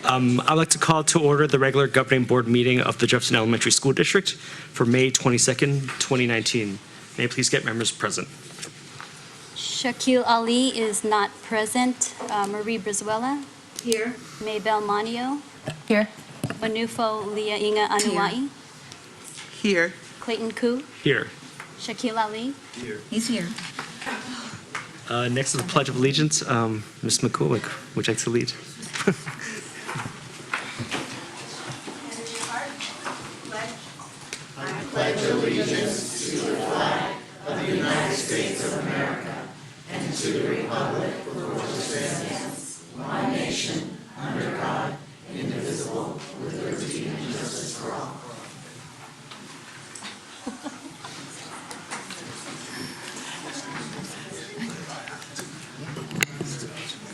I'd like to call to order the regular governing board meeting of the Jefferson Elementary School District for May 22nd, 2019. May I please get members present? Shaquille Ali is not present. Marie Brizuela? Here. Maybelle Manio? Here. Manufo Leah Inga Anuai? Here. Clayton Koo? Here. Shaquille Ali? He's here. Next is the Pledge of Allegiance. Ms. McCulloch, would you like to lead?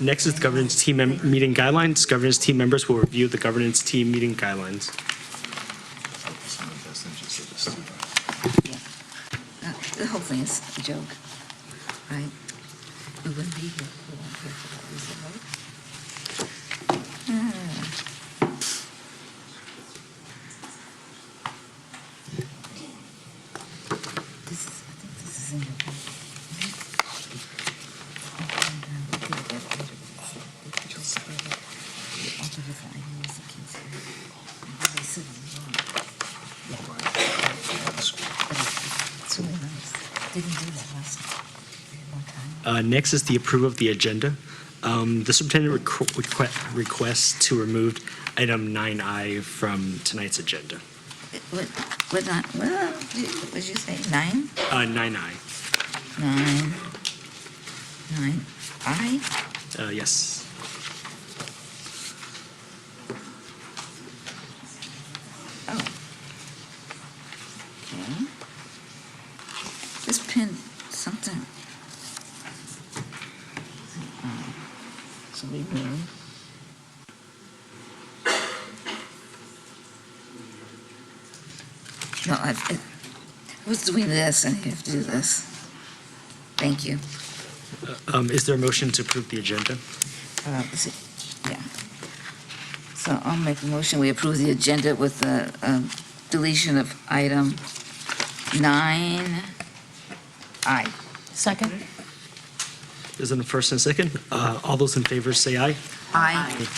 Next is the governance team meeting guidelines. Governance team members will review the governance team meeting guidelines. The whole thing is a joke, right? We wouldn't be here if we weren't here for that reason, right? I think this is in the. It's really nice. They didn't do that last time. We had more time. Next is the approval of the agenda. The superintendent requests to remove item 9I from tonight's agenda. What did you say? 9? 9I. 9. I? Yes. Oh. Okay. This pin, something. So we move. No, I was doing this, and I have to do this. Thank you. Is there a motion to approve the agenda? Yeah. So I'll make a motion, we approve the agenda with the deletion of item 9I. Second. Is it a first and a second? All those in favor say aye. Aye.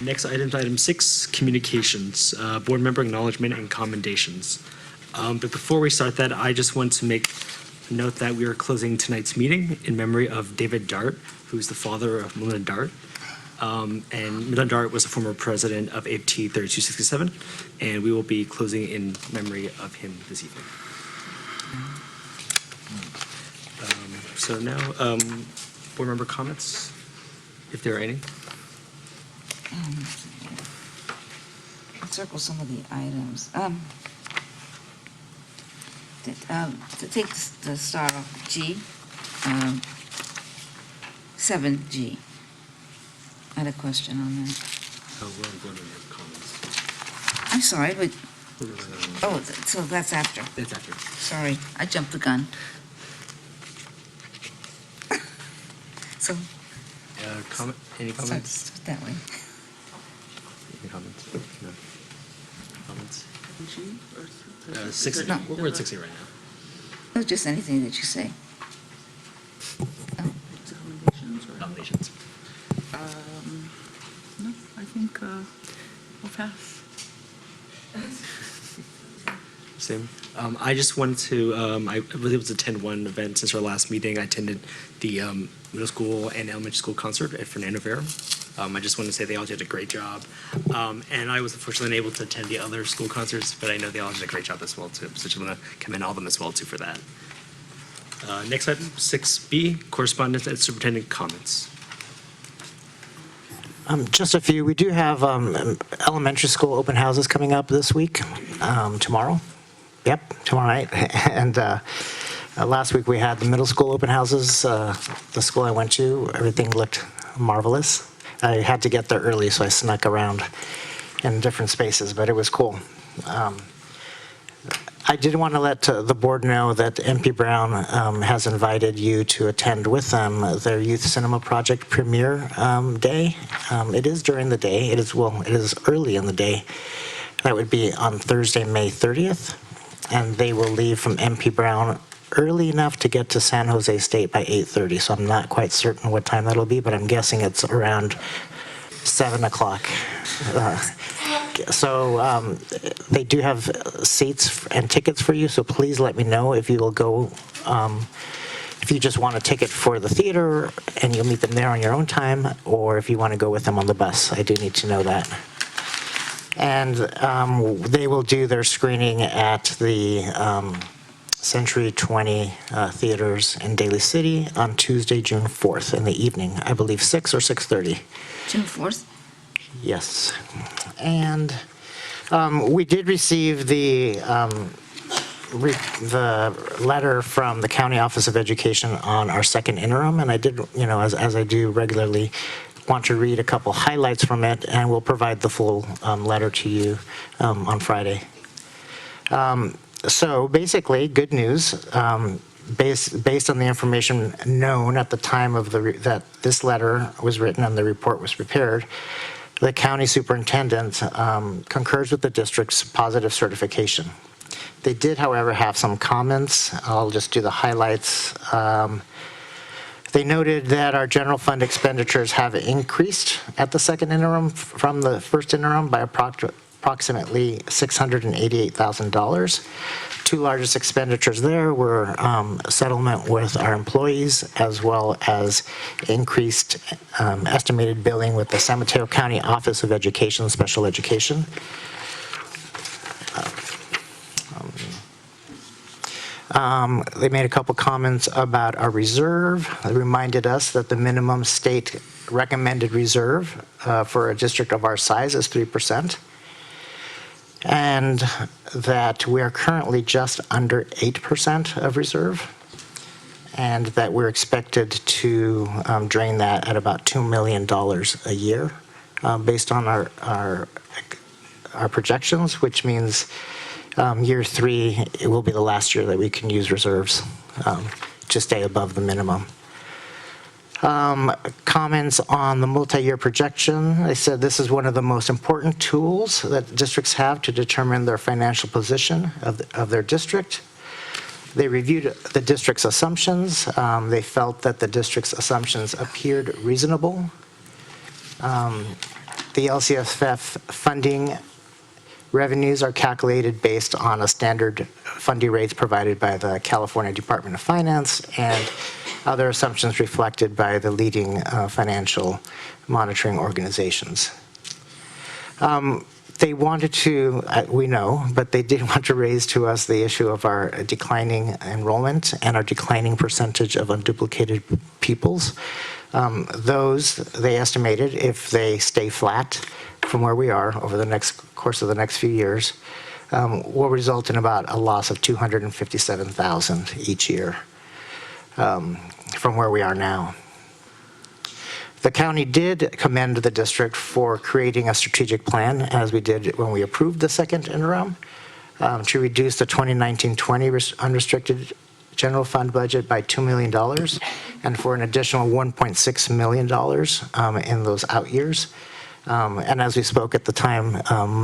Next item is item 6, communications, board member acknowledgement and commendations. But before we start that, I just want to make a note that we are closing tonight's meeting in memory of David Dart, who's the father of Melinda Dart. And Melinda Dart was a former president of APT 3267, and we will be closing in memory of him this evening. So now, board member comments, if there are any. I'll circle some of the items. To take the star off G, 7G. I had a question on that. We're on board member comments. I'm sorry, but, so that's after. That's after. Sorry, I jumped the gun. So. Comment? Any so comments? it's that way. Any comments? No. Comments? G or 6. No. We're at 60 right now. No, just anything that you say. recommendations or? Nominations. No, I think we'll pass. Same. I just wanted to, I was able to attend one event since our last meeting. I attended the middle school and elementary school concert at Fernando Vera. I just want to say they all did a great job. And I was unfortunately unable to attend the other school concerts, but I know they all did a great job as well too. So I just want to commend all of them as well too for that. Next item, 6B, correspondence and superintendent comments. Just a few. We do have elementary school open houses coming up this week, tomorrow. Yep, tomorrow night. And last week we had the middle school open houses. The school I went to, everything looked marvelous. I had to get there early, so I snuck around in different spaces, but it was cool. I did want to let the board know that MP Brown has invited you to attend with them their Youth Cinema Project premiere day. It is during the day. It is early in the day. That would be on Thursday, May 30th, and they will leave from MP Brown early enough to get to San Jose State by 8:30. So I'm not quite certain what time that'll be, but I'm guessing it's around 7 o'clock. So they do have seats and tickets for you, so please let me know if you will go, if you just want a ticket for the theater and you'll meet them there on your own time, or if you want to go with them on the bus. I do need to know that. And they will do their screening at the Century 20 theaters in Daly City on Tuesday, June 4th in the evening, I believe 6 or 6:30. June 4th? Yes. And we did receive the letter from the County Office of Education on our second interim, and I did, as I do regularly, want to read a couple highlights from it, and we'll provide the full letter to you on Friday. So basically, good news. Based on the information known at the time of that this letter was written and the report was prepared, the county superintendent concurs with the district's positive certification. They did, however, have some comments. I'll just do the highlights. They noted that our general fund expenditures have increased at the second interim from the first interim by approximately $688,000. Two largest expenditures there were settlement with our employees, as well as increased estimated billing with the San Mateo County Office of Education, Special Education. They made a couple comments about our reserve. They reminded us that the minimum state recommended reserve for a district of our size is 3%. And that we are currently just under 8% of reserve, and that we're expected to drain that at about $2 million a year based on our projections, which means year 3, it will be the last year that we can use reserves to stay above the minimum. Comments on the multi-year projection. They said this is one of the most important tools that districts have to determine their financial position of their district. They reviewed the district's assumptions. They felt that the district's assumptions appeared reasonable. The LCFF funding revenues are calculated based on a standard funding rates provided by the California Department of Finance and other assumptions reflected by the leading financial monitoring organizations. They wanted to, we know, but they did want to raise to us the issue of our declining enrollment and our declining percentage of unduplicated pupils. Those, they estimated, if they stay flat from where we are over the course of the next few years, will result in about a loss of 257,000 each year from where we are now. The county did commend the district for creating a strategic plan, as we did when we approved the second interim, to reduce the 2019-20 unrestricted general fund budget by $2 million and for an additional $1.6 million in those out years. And as we spoke at the time,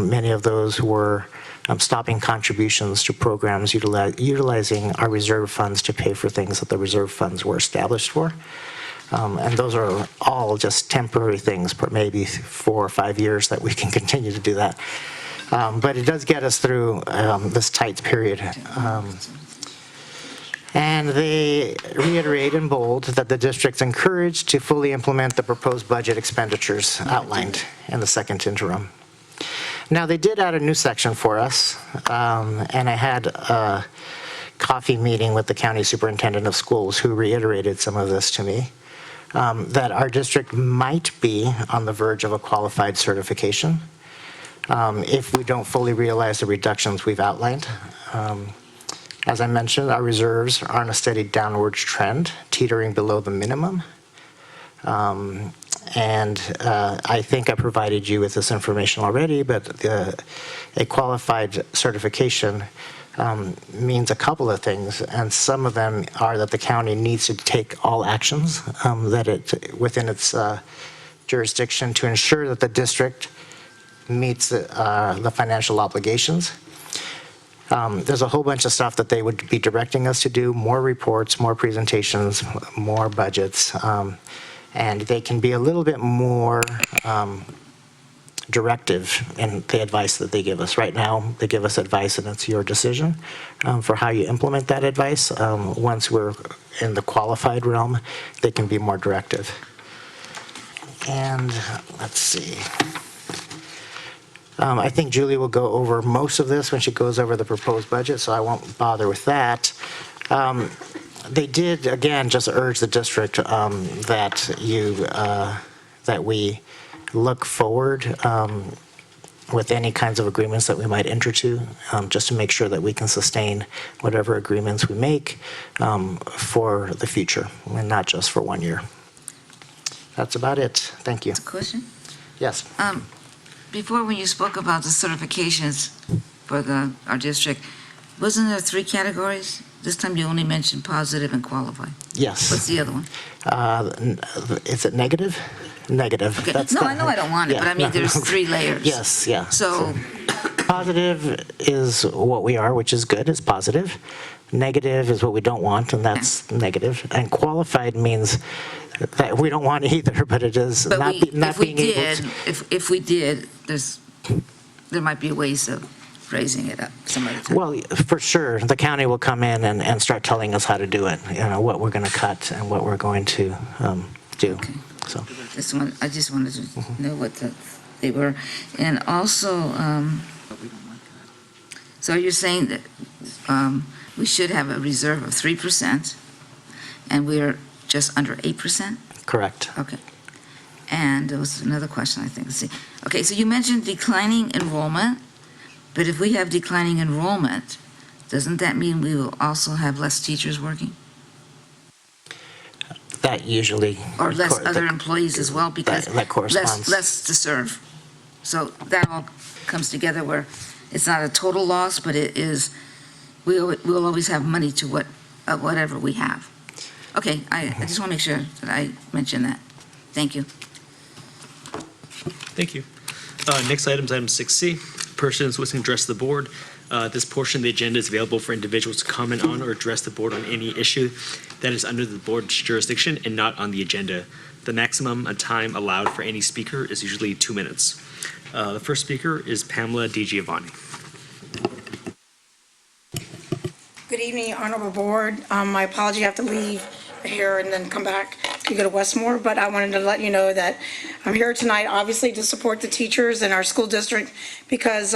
many of those were stopping contributions to programs utilizing our reserve funds to pay for things that the reserve funds were established for. And those are all just temporary things, for maybe 4 or 5 years that we can continue to do that. But it does get us through this tight period. And they reiterate in bold that the district's encouraged to fully implement the proposed budget expenditures outlined in the second interim. Now, they did add a new section for us, and I had a coffee meeting with the county superintendent of schools who reiterated some of this to me, that our district might be on the verge of a qualified certification if we don't fully realize the reductions we've outlined. As I mentioned, our reserves are on a steady downward trend, teetering below the minimum. And I think I provided you with this information already, but a qualified certification means a couple of things, and some of them are that the county needs to take all actions that it within its jurisdiction to ensure that the district meets the financial obligations. There's a whole bunch of stuff that they would be directing us to do, more reports, more presentations, more budgets, and they can be a little bit more directive in the advice that they give us. Right now, they give us advice and it's your decision for how you implement that advice. Once we're in the qualified realm, they can be more directive. And let's see. I think Julie will go over most of this when she goes over the proposed budget, so I won't bother with that. They did, again, just urge the district that we look forward with any kinds of agreements that we might enter to, just to make sure that we can sustain whatever agreements we make for the future, and not just for 1 year. That's about it. Thank you. Question? Yes. Before, when you spoke about the certifications for our district, wasn't there 3 categories? This time you only mentioned positive and qualified. Yes. What's the other one? Is it negative? Negative. Okay. That's No, the- I know I don't want it, yeah, but I mean, no. there's 3 layers. Yes, yeah. So, Positive is what we are, which is good, is positive. Negative is what we don't want, and that's negative. And qualified means that we don't want either, but it is but not, we, not if we being able did, to. if we did, there might be ways of raising it up some other time. Well, for sure, the county will come in and start telling us how to do it, what we're going to cut and what we're going to do. Okay. So, I just wanted to know what they were. And also, so you're saying that we should have a reserve of 3%, and we're just under 8%? correct. Okay. And there was another question, I think. Let's see. Okay, so you mentioned declining enrollment, but if we have declining enrollment, doesn't that mean we will also have less teachers working? That usually. Or less cor- other the- employees as well, because that corresponds. less to serve. So that all comes together where it's not a total loss, but it is, we'll always have money to whatever we have. Okay, I just want to make sure that I mention that. Thank you. Thank you. Next item is item 6C. Persons wishing to address the board. This portion of the agenda is available for individuals to comment on or address the board on any issue that is under the board's jurisdiction and not on the agenda. The maximum time allowed for any speaker is usually 2 minutes. The first speaker is Pamela DiGiovanni. Good evening, Honorable Board. My apology, I have to leave here and then come back to go to Westmore, but I wanted to let you know that I'm here tonight, obviously, to support the teachers in our school district, because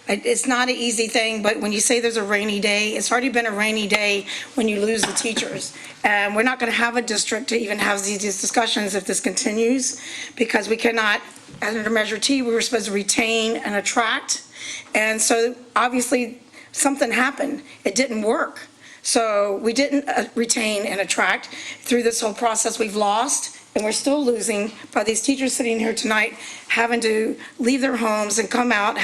it's not an easy thing, but when you say there's a rainy day, it's already been a rainy day when you lose the teachers. And we're not going to have a district to even have these discussions if this continues, because we cannot, under Measure T, we were supposed to retain and attract. And so, obviously, something happened. It didn't work. So we didn't retain and attract. Through this whole process, we've lost, and we're still losing by these teachers sitting here tonight having to leave their homes and come out.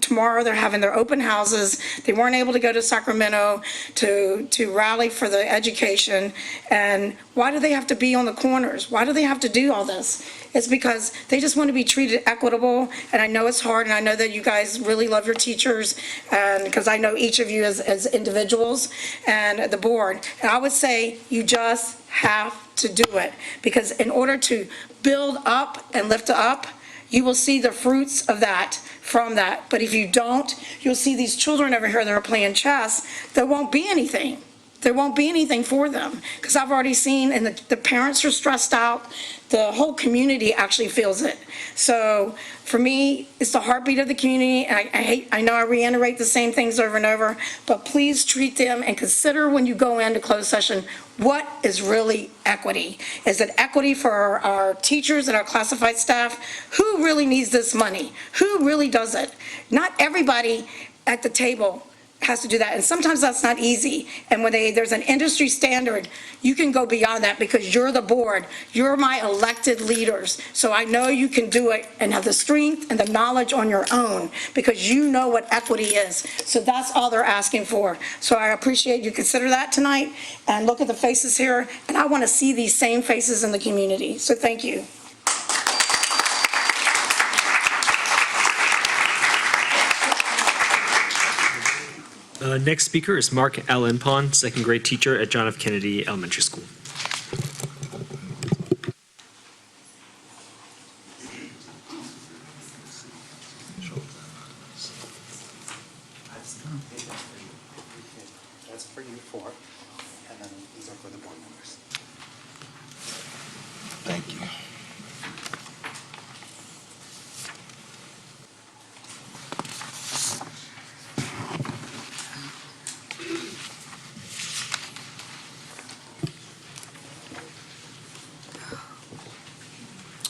Tomorrow they're having their open houses. They weren't able to go to Sacramento to rally for the education. And why do they have to be on the corners? Why do they have to do all this? It's because they just want to be treated equitable, and I know it's hard, and I know that you guys really love your teachers, and because I know each of you as individuals and the board. And I would say you just have to do it, because in order to build up and lift up, you will see the fruits of that from that. But if you don't, you'll see these children over here that are playing chess, there won't be anything. There won't be anything for them, because I've already seen, and the parents are stressed out. The whole community actually feels it. So for me, it's the heartbeat of the community, and I know I reiterate the same things over and over, but please treat them and consider when you go into closed session, what is really equity? Is it equity for our teachers and our classified staff? Who really needs this money? Who really does it? Not everybody at the table has to do that. And sometimes that's not easy. And when there's an industry standard, you can go beyond that because you're the board. You're my elected leaders. So I know you can do it and have the strength and the knowledge on your own because you know what equity is. So that's all they're asking for. So I appreciate you consider that tonight and look at the faces here. And I want to see these same faces in the community. So thank you. Next speaker is Mark Allenpon, second grade teacher at John F. Kennedy Elementary School. That's for you four, and then these are for the board members. Thank you.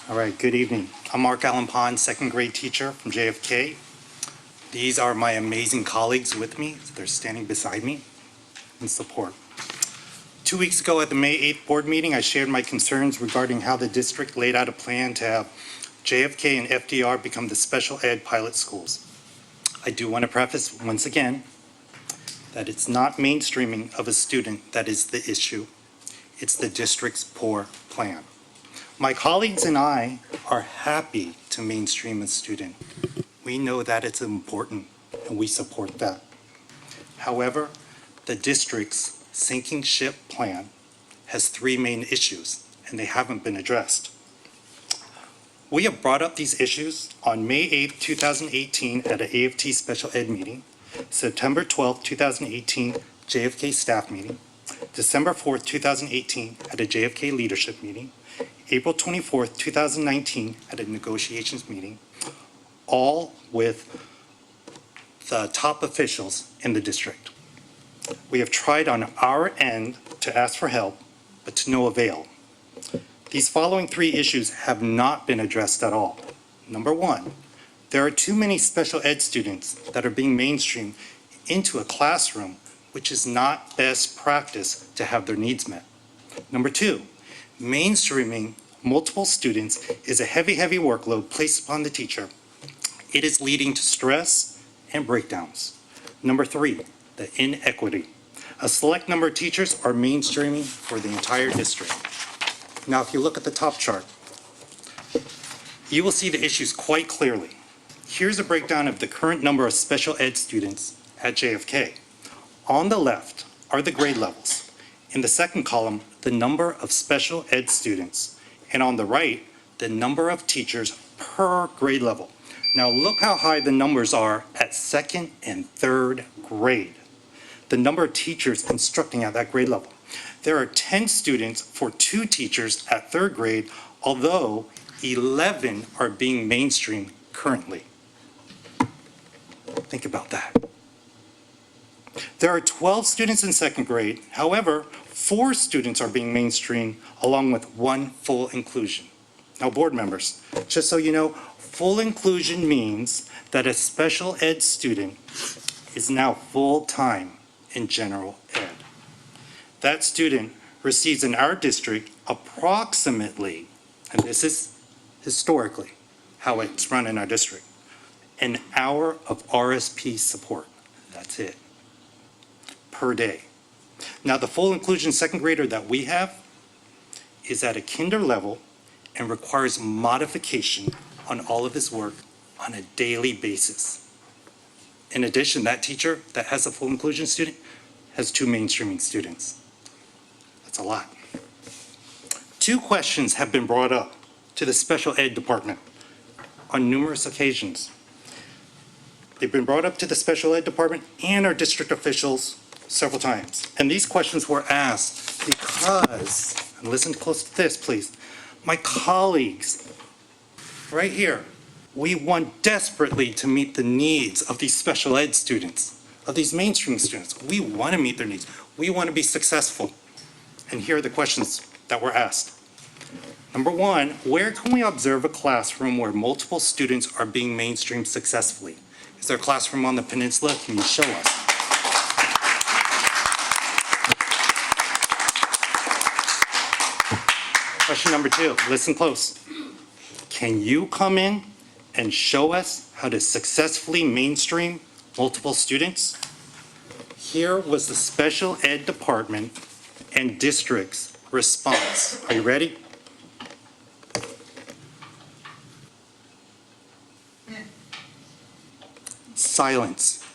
All right, good evening. I'm Mark Allenpon, second grade teacher from JFK. These are my amazing colleagues with me. They're standing beside me in support. 2 weeks ago at the May 8th board meeting, I shared my concerns regarding how the district laid out a plan to have JFK and FDR become the special ed pilot schools. I do want to preface once again that it's not mainstreaming of a student that is the issue. It's the district's poor plan. My colleagues and I are happy to mainstream a student. We know that it's important and we support that. However, the district's sinking ship plan has three main issues and they haven't been addressed. We have brought up these issues on May 8th, 2018 at an AFT special ed meeting, September 12th, 2018 JFK staff meeting, December 4th, 2018 at a JFK leadership meeting, April 24th, 2019 at a negotiations meeting, all with the top officials in the district. We have tried on our end to ask for help, but to no avail. These following three issues have not been addressed at all. Number one, there are too many special ed students that are being mainstreamed into a classroom which is not best practice to have their needs met. Number two, mainstreaming multiple students is a heavy workload placed upon the teacher. It is leading to stress and breakdowns. Number three, the inequity. A select number of teachers are mainstreaming for the entire district. Now, if you look at the top chart, you will see the issues quite clearly. Here's a breakdown of the current number of special ed students at JFK. On the left are the grade levels. In the second column, the number of special ed students. And on the right, the number of teachers per grade level. Now look how high the numbers are at second and third grade. The number of teachers instructing at that grade level. There are 10 students for 2 teachers at third grade, although 11 are being mainstreamed currently. Think about that. There are 12 students in second grade. However, 4 students are being mainstreamed along with 1 full inclusion. Now, board members, just so you know, full inclusion means that a special ed student is now full-time in general ed. That student receives in our district approximately, and this is historically how it's run in our district, an hour of RSP support. That's it. Per day. Now, the full inclusion second grader that we have is at a kinder level and requires modification on all of his work on a daily basis. In addition, that teacher that has a full inclusion student has 2 mainstreaming students. That's a lot. 2 questions have been brought up to the special ed department on numerous occasions. They've been brought up to the special ed department and our district officials several times. And these questions were asked because, and listen close to this, please, my colleagues right here, we want desperately to meet the needs of these special ed students, of these mainstream students. We want to meet their needs. We want to be successful. And here are the questions that were asked. Number 1, where can we observe a classroom where multiple students are being mainstreamed successfully? Is there a classroom on the peninsula? Can you show us? Question number 2, listen close. Can you come in and show us how to successfully mainstream multiple students? Here was the special ed department and district's response. Are you ready? Silence.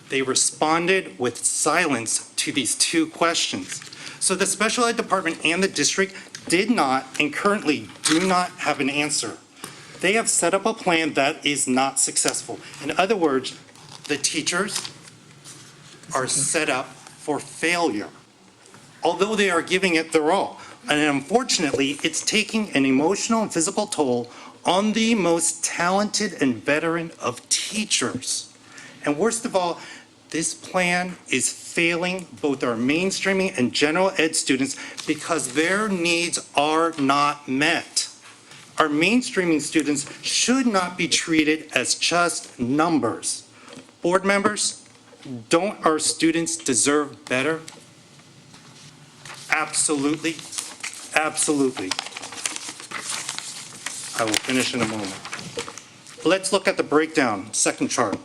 They responded with silence to these 2 questions. So the special ed department and the district did not and currently do not have an answer. They have set up a plan that is not successful. In other words, the teachers are set up for failure, although they are giving it their all. And unfortunately, it's taking an emotional and physical toll on the most talented and veteran of teachers. And worst of all, this plan is failing both our mainstreaming and general ed students because their needs are not met. Our mainstreaming students should not be treated as just numbers. Board members, don't our students deserve better? Absolutely, absolutely. I will finish in a moment. Let's look at the breakdown, second chart,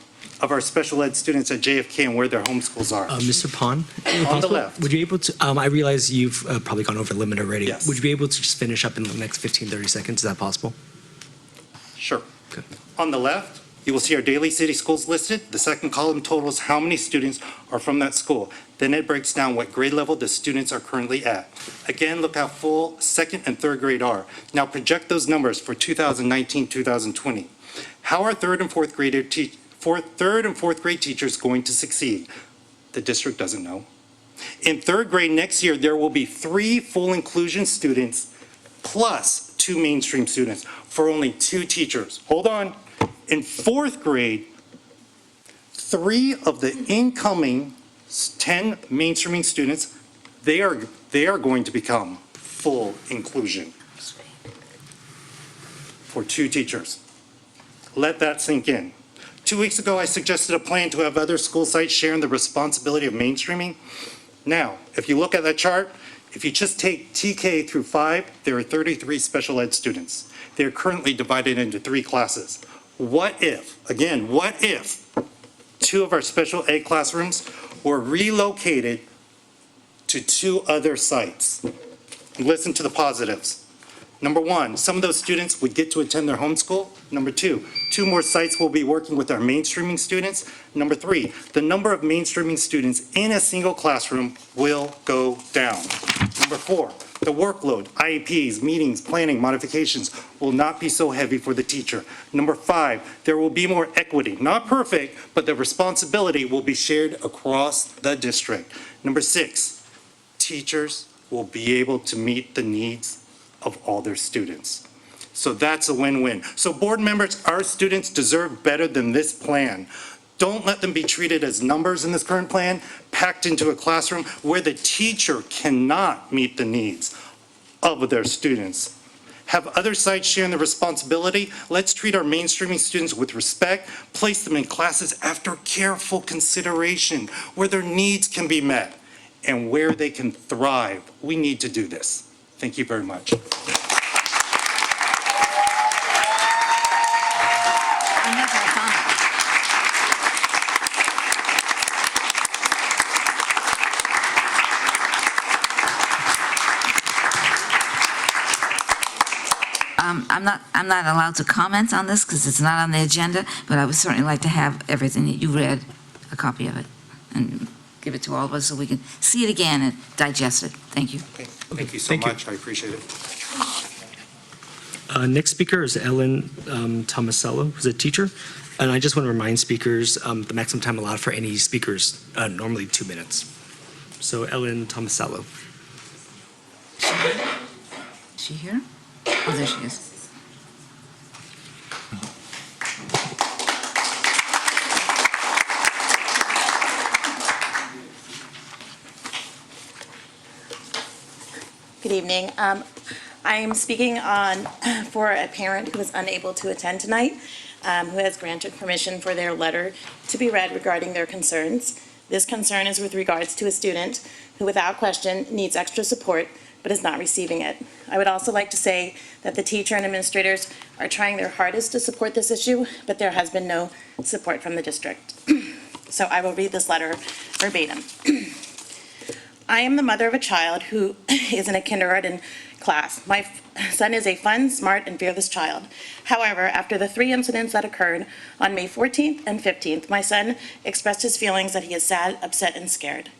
of our special ed students at JFK and where their home schools are. Mr. Pond? On the left. Would you be able to, I realize you've probably gone over the limit already. Yes. Would you be able to just finish up in the next 15, 30 seconds? Is that possible? Sure. Okay. On the left, you will see our daily city schools listed. The second column totals how many students are from that school. Then it breaks down what grade level the students are currently at. Again, look how full second and third grade are. Now project those numbers for 2019, 2020. How are third and fourth grade teachers going to succeed? The district doesn't know. In third grade next year, there will be 3 full inclusion students plus 2 mainstream students for only 2 teachers. Hold on. In fourth grade, 3 of the incoming 10 mainstreaming students, they are going to become full inclusion for 2 teachers. Let that sink in. 2 weeks ago, I suggested a plan to have other school sites sharing the responsibility of mainstreaming. Now, if you look at that chart, if you just take TK through 5, there are 33 special ed students. They're currently divided into 3 classes. What if, again, what if 2 of our special ed classrooms were relocated to 2 other sites? Listen to the positives. Number 1, some of those students would get to attend their home school. Number 2 more sites will be working with our mainstreaming students. Number 3, the number of mainstreaming students in a single classroom will go down. Number 4, the workload, IEPs, meetings, planning, modifications will not be so heavy for the teacher. Number 5, there will be more equity. Not perfect, but the responsibility will be shared across the district. Number 6, teachers will be able to meet the needs of all their students. So that's a win-win. So board members, our students deserve better than this plan. Don't let them be treated as numbers in this current plan, packed into a classroom where the teacher cannot meet the needs of their students. Have other sites sharing the responsibility. Let's treat our mainstreaming students with respect, place them in classes after careful consideration, where their needs can be met and where they can thrive. We need to do this. Thank you very much. I have that comment. I'm not allowed to comment on this because it's not on the agenda, but I would certainly like to have everything that you read, a copy of it, and give it to all of us so we can see it again and digest it. Thank you. Okay. Thank you so Thank you. much. I appreciate it. Next speaker is Ellen Tomasello, who's a teacher. And I just want to remind speakers, the maximum time allowed for any speakers, normally 2 minutes. So Ellen Tomasello. Is she here? Oh, there she is. Good evening. I am speaking for a parent who is unable to attend tonight, who has granted permission for their letter to be read regarding their concerns. This concern is with regards to a student who, without question, needs extra support but is not receiving it. I would also like to say that the teacher and administrators are trying their hardest to support this issue, but there has been no support from the district. So I will read this letter verbatim. I am the mother of a child who is in a kindergarten class. My son is a fun, smart, and fearless child. However, after the 3 incidents that occurred on May 14th and 15th, my son expressed his feelings that he is sad, upset, and scared.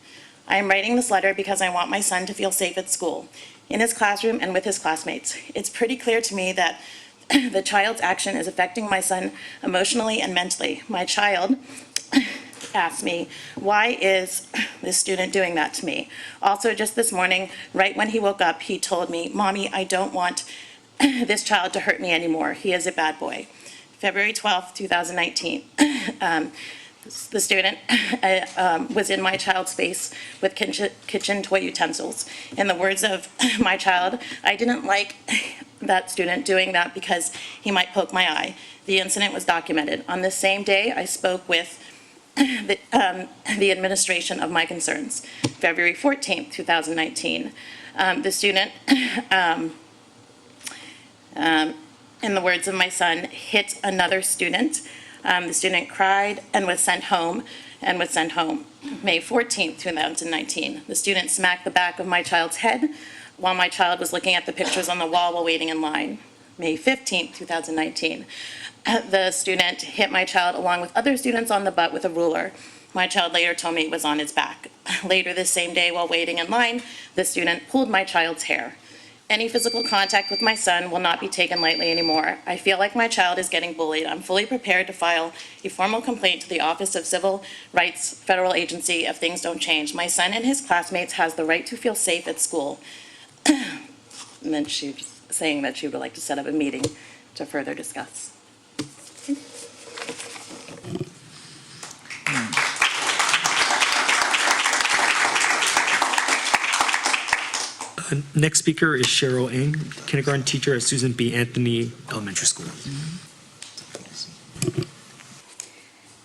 I am writing this letter because I want my son to feel safe at school, in his classroom, and with his classmates. It's pretty clear to me that the child's action is affecting my son emotionally and mentally. My child asked me, why is this student doing that to me? Also, just this morning, right when he woke up, he told me, Mommy, I don't want this child to hurt me anymore. He is a bad boy. February 12th, 2019. The student was in my child's face with kitchen toy utensils. In the words of my child, I didn't like that student doing that because he might poke my eye. The incident was documented. On the same day, I spoke with the administration of my concerns. February 14th, 2019. The student, in the words of my son, hit another student. The student cried and was sent home. May 14th, 2019. The student smacked the back of my child's head while my child was looking at the pictures on the wall while waiting in line. May 15th, 2019. The student hit my child along with other students on the butt with a ruler. My child later told me it was on his back. Later the same day, while waiting in line, the student pulled my child's hair. Any physical contact with my son will not be taken lightly anymore. I feel like my child is getting bullied. I'm fully prepared to file a formal complaint to the Office of Civil Rights Federal Agency if things don't change. My son and his classmates has the right to feel safe at school. And then she was saying that she would like to set up a meeting to further discuss. Next speaker is Cheryl Ng, kindergarten teacher at Susan B. Anthony Elementary School.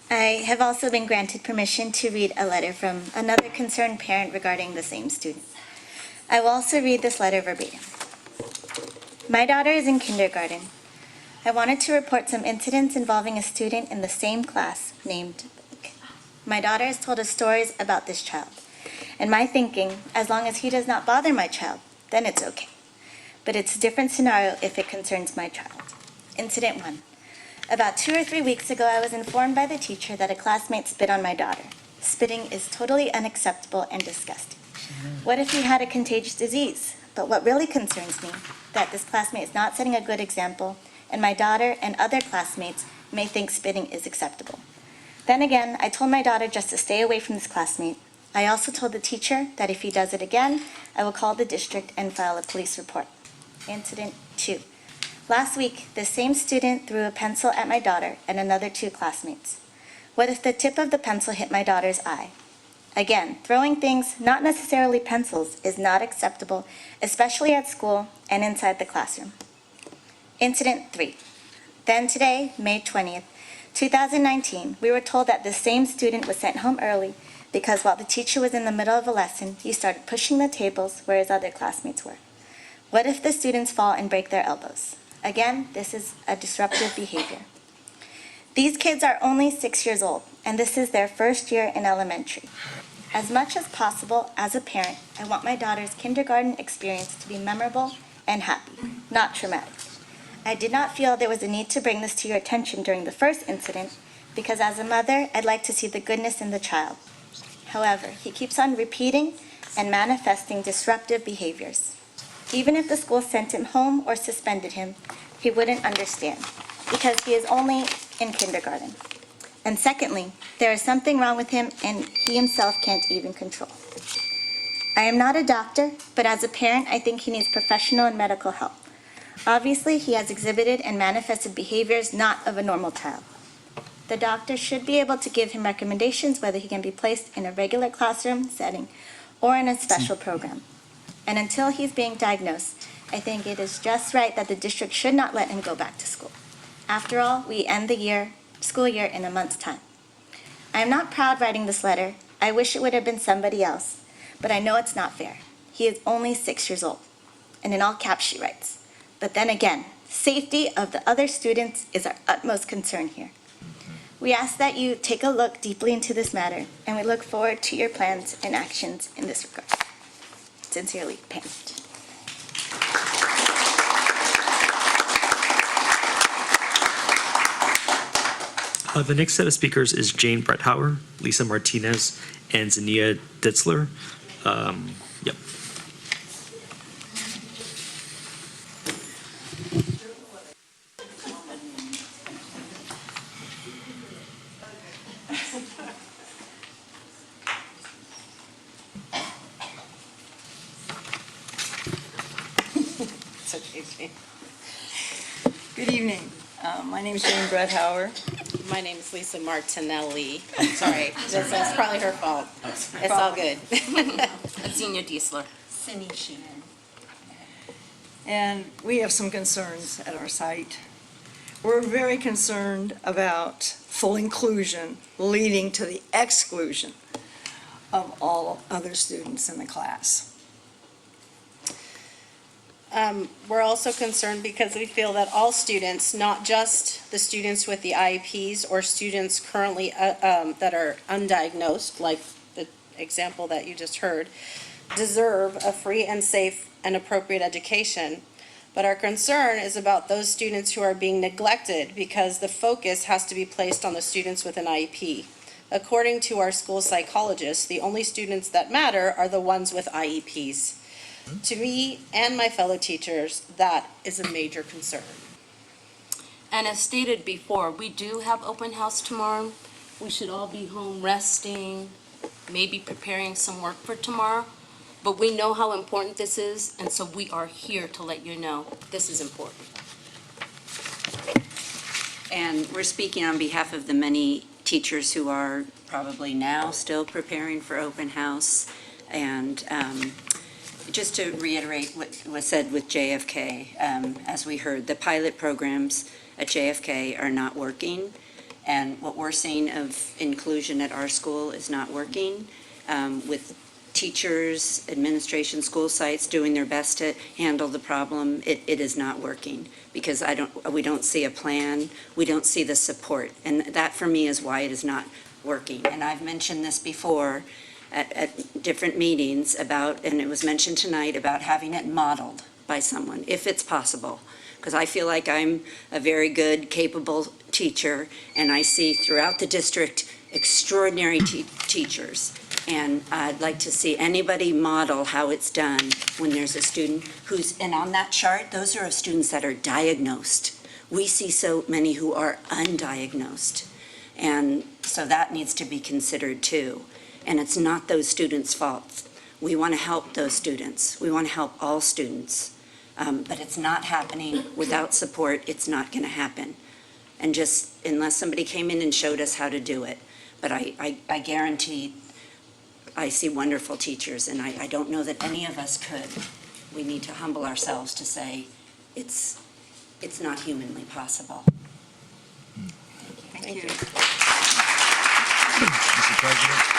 I have also been granted permission to read a letter from another concerned parent regarding the same student. I will also read this letter verbatim. My daughter is in kindergarten. I wanted to report some incidents involving a student in the same class named Blake. My daughter has told us stories about this child. And my thinking, as long as he does not bother my child, then it's okay. But it's a different scenario if it concerns my child. Incident 1. About 2 or 3 weeks ago, I was informed by the teacher that a classmate spit on my daughter. Spitting is totally unacceptable and disgusting. What if he had a contagious disease? But what really concerns me, that this classmate is not setting a good example, and my daughter and other classmates may think spitting is acceptable. Then again, I told my daughter just to stay away from this classmate. I also told the teacher that if he does it again, I will call the district and file a police report. Incident 2. Last week, the same student threw a pencil at my daughter and another 2 classmates. What if the tip of the pencil hit my daughter's eye? Again, throwing things, not necessarily pencils, is not acceptable, especially at school and inside the classroom. Incident 3. Then today, May 20th, 2019, we were told that the same student was sent home early because while the teacher was in the middle of a lesson, he started pushing the tables where his other classmates were. What if the students fall and break their elbows? Again, this is a disruptive behavior. These kids are only 6 years old, and this is their first year in elementary. As much as possible, as a parent, I want my daughter's kindergarten experience to be memorable and happy, not traumatic. I did not feel there was a need to bring this to your attention during the first incident, because as a mother, I'd like to see the goodness in the child. However, he keeps on repeating and manifesting disruptive behaviors. Even if the school sent him home or suspended him, he wouldn't understand, because he is only in kindergarten. And secondly, there is something wrong with him and he himself can't even control. I am not a doctor, but as a parent, I think he needs professional and medical help. Obviously, he has exhibited and manifested behaviors not of a normal child. The doctor should be able to give him recommendations whether he can be placed in a regular classroom setting or in a special program. And until he's being diagnosed, I think it is just right that the district should not let him go back to school. After all, we end the school year in a month's time. I am not proud writing this letter. I wish it would have been somebody else, but I know it's not fair. He is only 6 years old. And in all caps, she writes, "But then again, safety of the other students is our utmost concern here." We ask that you take a look deeply into this matter, and we look forward to your plans and actions in this regard. Sincerely, Pam. The next set of speakers is Jane Bretthauer, Lisa Martinez, and Zania Ditzler. Yep. It's okay, Jane. Good evening. My name is Jane Bretthauer. My name is Lisa Martinelli. Sorry, that's probably her fault. It's all good. Senior Diesler. Cindy Sheehan. And we have some concerns at our site. We're very concerned about full inclusion leading to the exclusion of all other students in the class. We're also concerned because we feel that all students, not just the students with the IEPs or students currently that are undiagnosed, like the example that you just heard, deserve a free and safe and appropriate education. But our concern is about those students who are being neglected because the focus has to be placed on the students with an IEP. According to our school psychologists, the only students that matter are the ones with IEPs. To me and my fellow teachers, that is a major concern. And as stated before, we do have open house tomorrow. We should all be home resting, maybe preparing some work for tomorrow. But we know how important this is, and so we are here to let you know this is important. And we're speaking on behalf of the many teachers who are probably now still preparing for open house. And just to reiterate what was said with JFK, as we heard, the pilot programs at JFK are not working. And what we're seeing of inclusion at our school is not working, with teachers, administration, school sites doing their best to handle the problem. It is not working because we don't see a plan, we don't see the support. And that for me is why it is not working. And I've mentioned this before at different meetings about, and it was mentioned tonight, about having it modeled by someone, if it's possible. Because I feel like I'm a very good, capable teacher, and I see throughout the district extraordinary teachers. And I'd like to see anybody model how it's done when there's a student who's, and on that chart, those are students that are diagnosed. We see so many who are undiagnosed. And so that needs to be considered too. And it's not those students' fault. We want to help those students. We want to help all students. But it's not happening without support. It's not going to happen. And just unless somebody came in and showed us how to do it. But I guarantee I see wonderful teachers, and I don't know that any of us could. We need to humble ourselves to say it's not humanly possible. Thank you. Mr. President.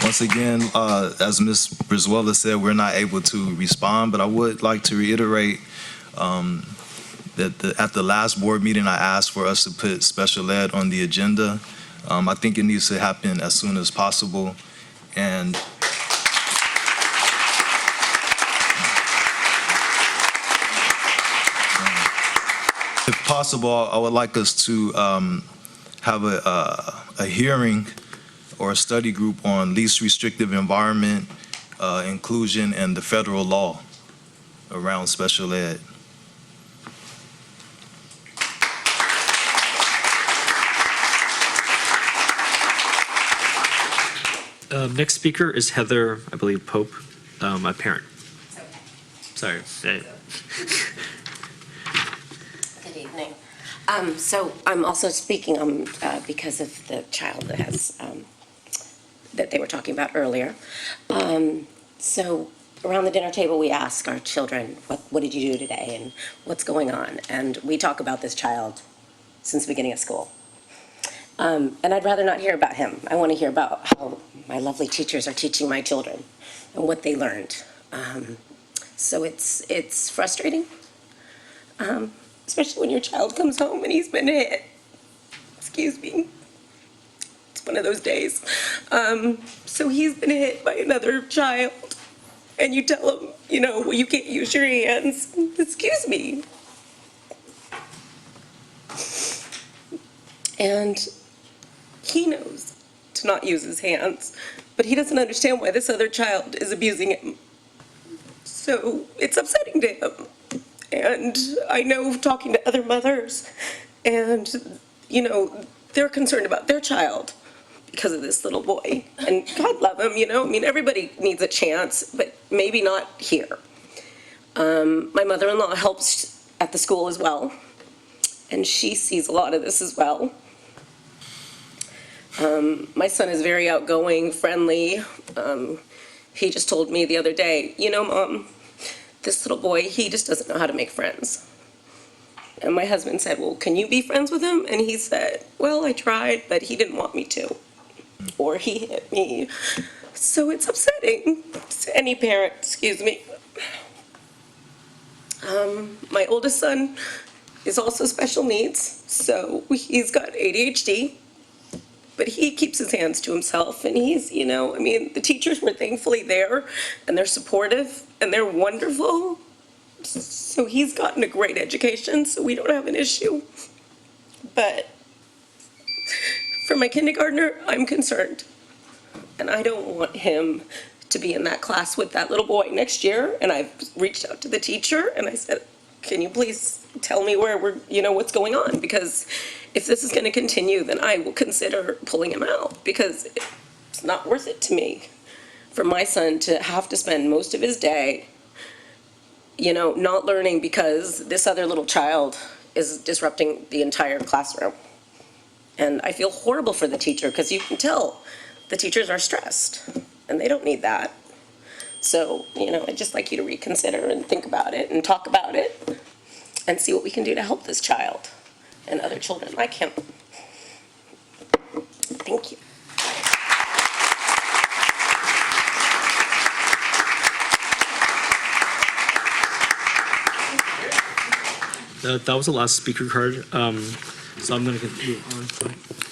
Once again, as Ms. Brizuela said, we're not able to respond, but I would like to reiterate that at the last board meeting, I asked for us to put special ed on the agenda. I think it needs to happen as soon as possible. And if possible, I would like us to have a hearing or a study group on least restrictive environment, inclusion, and the federal law around special ed. Next speaker is Heather, I believe, Pope, a parent. Sorry. Good evening. So I'm also speaking because of the child that has, that they were talking about earlier. So around the dinner table, we ask our children, what did you do today and what's going on? And we talk about this child since the beginning of school. And I'd rather not hear about him. I want to hear about how my lovely teachers are teaching my children and what they learned. So it's frustrating, especially when your child comes home and he's been hit. Excuse me. It's one of those days. So he's been hit by another child, and you tell him, well, you can't use your hands. Excuse me. And he knows to not use his hands, but he doesn't understand why this other child is abusing him. So it's upsetting to him. And I know talking to other mothers, and, they're concerned about their child because of this little boy. And God love him, everybody needs a chance, but maybe not here. My mother-in-law helps at the school as well, and she sees a lot of this as well. My son is very outgoing, friendly. He just told me the other day, Mom, this little boy, he just doesn't know how to make friends. And my husband said, well, can you be friends with him? And he said, well, I tried, but he didn't want me to. Or he hit me. So it's upsetting to any parent, excuse me. My oldest son is also special needs, so he's got ADHD. But he keeps his hands to himself, and he's, the teachers were thankfully there, and they're supportive, and they're wonderful. So he's gotten a great education, so we don't have an issue. But for my kindergartner, I'm concerned. And I don't want him to be in that class with that little boy next year. And I've reached out to the teacher, and I said, can you please tell me where what's going on? Because if this is going to continue, then I will consider pulling him out, because it's not worth it to me for my son to have to spend most of his day, not learning because this other little child is disrupting the entire classroom. And I feel horrible for the teacher, because you can tell the teachers are stressed, and they don't need that. So, I'd just like you to reconsider and think about it and talk about it and see what we can do to help this child and other children like him. Thank you. That was the last speaker card, so I'm going to continue on.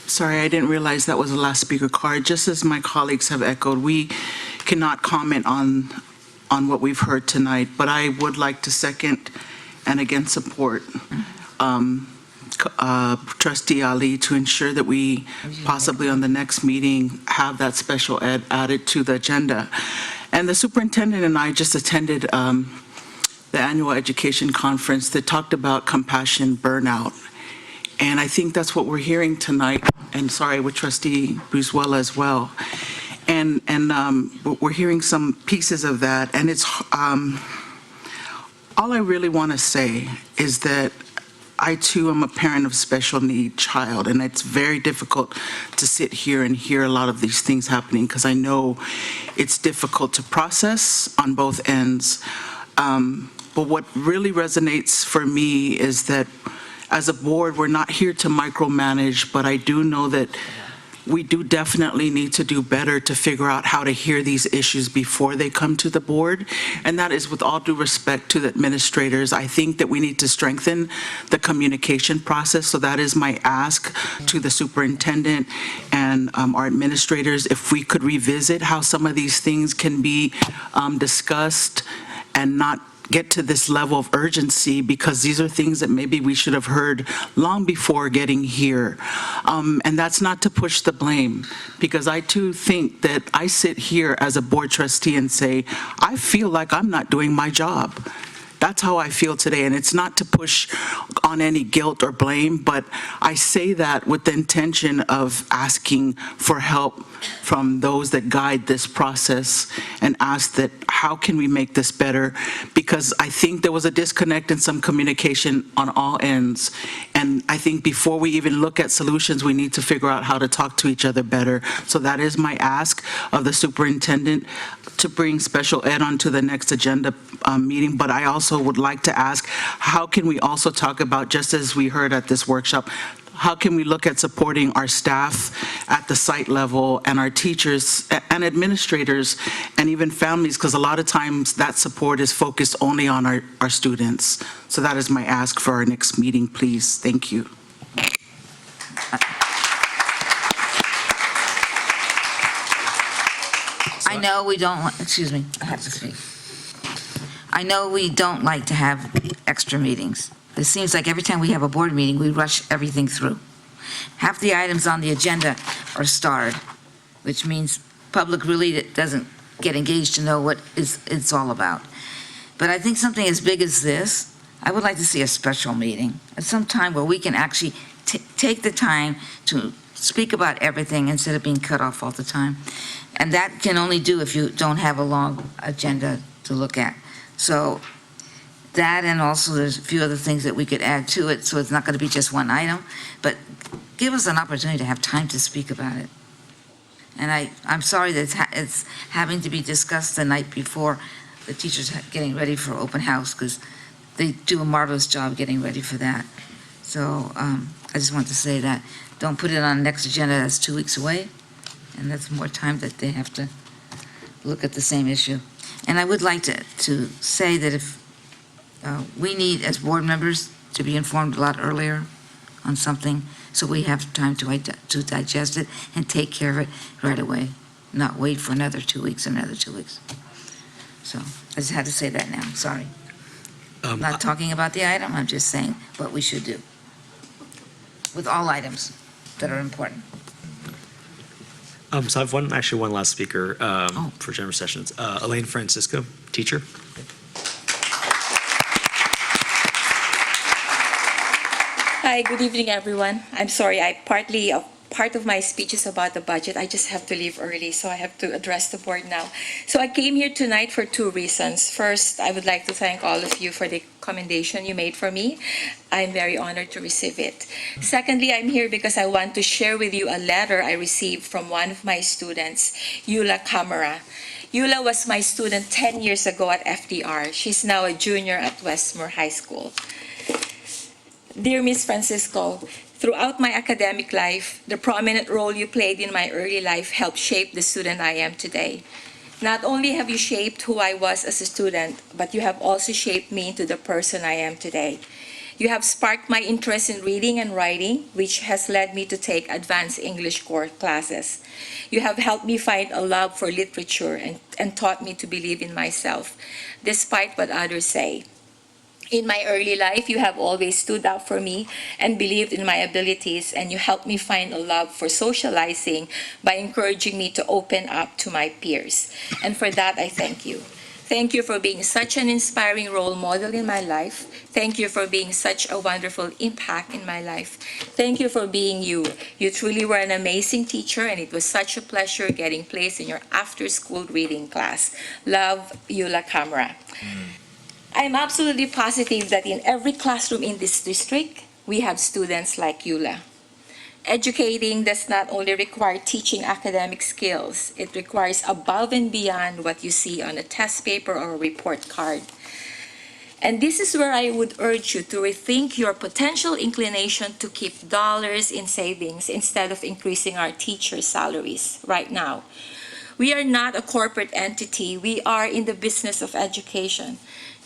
Sorry, I didn't realize that was the last speaker card. Just as my colleagues have echoed, we cannot comment on what we've heard tonight, but I would like to second and again support Trustee Ali to ensure that we possibly on the next meeting have that special ed added to the agenda. And the superintendent and I just attended the annual education conference that talked about compassion burnout. And I think that's what we're hearing tonight, and sorry, with Trustee Bruzuela as well. And we're hearing some pieces of that, and it's, all I really want to say is that I too am a parent of special need child, and it's very difficult to sit here and hear a lot of these things happening, because I know it's difficult to process on both ends. But what really resonates for me is that as a board, we're not here to micromanage, but I do know that we do definitely need to do better to figure out how to hear these issues before they come to the board. And that is with all due respect to the administrators. I think that we need to strengthen the communication process. So that is my ask to the superintendent and our administrators, if we could revisit how some of these things can be discussed and not get to this level of urgency, because these are things that maybe we should have heard long before getting here. And that's not to push the blame, because I too think that I sit here as a board trustee and say, I feel like I'm not doing my job. That's how I feel today, and it's not to push on any guilt or blame, but I say that with the intention of asking for help from those that guide this process, and ask that how can we make this better, because I think there was a disconnect in some communication on all ends, and I think before we even look at solutions, we need to figure out how to talk to each other better. So that is my ask of the superintendent, to bring special ed onto the next agenda meeting, but I also would like to ask, how can we also talk about, just as we heard at this workshop, how can we look at supporting our staff at the site level and our teachers and administrators and even families, because a lot of times that support is focused only on our students. So that is my ask for our next meeting, please. Thank you. I know we don't, excuse me, I have to speak. I know we don't like to have extra meetings. It seems like every time we have a board meeting, we rush everything through. Half the items on the agenda are starred, which means public really doesn't get engaged to know what it's all about. But I think something as big as this, I would like to see a special meeting at some time where we can actually take the time to speak about everything instead of being cut off all the time. And that can only do if you don't have a long agenda to look at. So that, and also there's a few other things that we could add to it, so it's not going to be just one item, but give us an opportunity to have time to speak about it. And I'm sorry that it's having to be discussed the night before the teachers getting ready for open house, because they do a marvelous job getting ready for that. So I just want to say that, don't put it on the next agenda, that's 2 weeks away, and that's more time that they have to look at the same issue. And I would like to say that if we need, as board members, to be informed a lot earlier on something, so we have time to digest it and take care of it right away, not wait for another 2 weeks, another 2 weeks. So I just had to say that now, sorry. I'm not talking about the item, I'm just saying what we should do with all items that are important. So I have one last speaker for general sessions. Elaine Francisco, teacher. Hi, good evening, everyone. I'm sorry, part of my speech is about the budget. I just have to leave early, so I have to address the board now. So I came here tonight for 2 reasons. First, I would like to thank all of you for the commendation you made for me. I'm very honored to receive it. Secondly, I'm here because I want to share with you a letter I received from one of my students, Yula Camara. Yula was my student 10 years ago at FDR. She's now a junior at Westmore High School. Dear Miss Francisco, throughout my academic life, the prominent role you played in my early life helped shape the student I am today. Not only have you shaped who I was as a student, but you have also shaped me into the person I am today. You have sparked my interest in reading and writing, which has led me to take advanced English course classes. You have helped me find a love for literature and taught me to believe in myself, despite what others say. In my early life, you have always stood up for me and believed in my abilities, and you helped me find a love for socializing by encouraging me to open up to my peers. And for that, I thank you. Thank you for being such an inspiring role model in my life. Thank you for being such a wonderful impact in my life. Thank you for being you. You truly were an amazing teacher, and it was such a pleasure getting placed in your after-school reading class. Love, Yula Camara. I'm absolutely positive that in every classroom in this district, we have students like Yula. Educating does not only require teaching academic skills, it requires above and beyond what you see on a test paper or a report card. And this is where I would urge you to rethink your potential inclination to keep dollars in savings instead of increasing our teachers' salaries right now. We are not a corporate entity. We are in the business of education.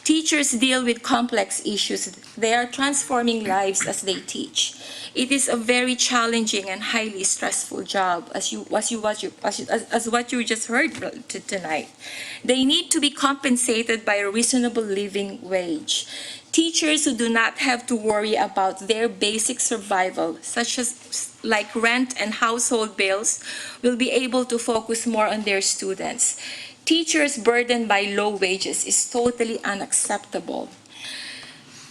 Teachers deal with complex issues. They are transforming lives as they teach. It is a very challenging and highly stressful job, as what you just heard tonight. They need to be compensated by a reasonable living wage. Teachers who do not have to worry about their basic survival, such as like rent and household bills, will be able to focus more on their students. Teachers burdened by low wages is totally unacceptable.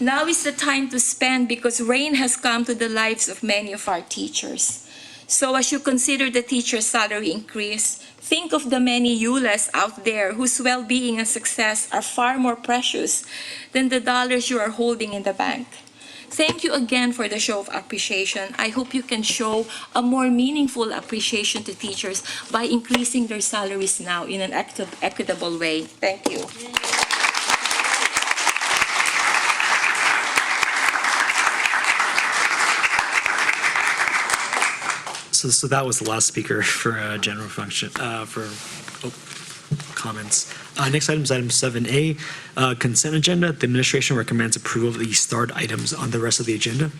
Now is the time to spend because rain has come to the lives of many of our teachers. So as you consider the teacher's salary increase, think of the many Yulas out there whose well-being and success are far more precious than the dollars you are holding in the bank. Thank you again for the show of appreciation. I hope you can show a more meaningful appreciation to teachers by increasing their salaries now in an equitable way. Thank you. So that was the last speaker for general function, comments. Next item is item 7A, consent agenda. The administration recommends approval of the starred items on the rest of the agenda.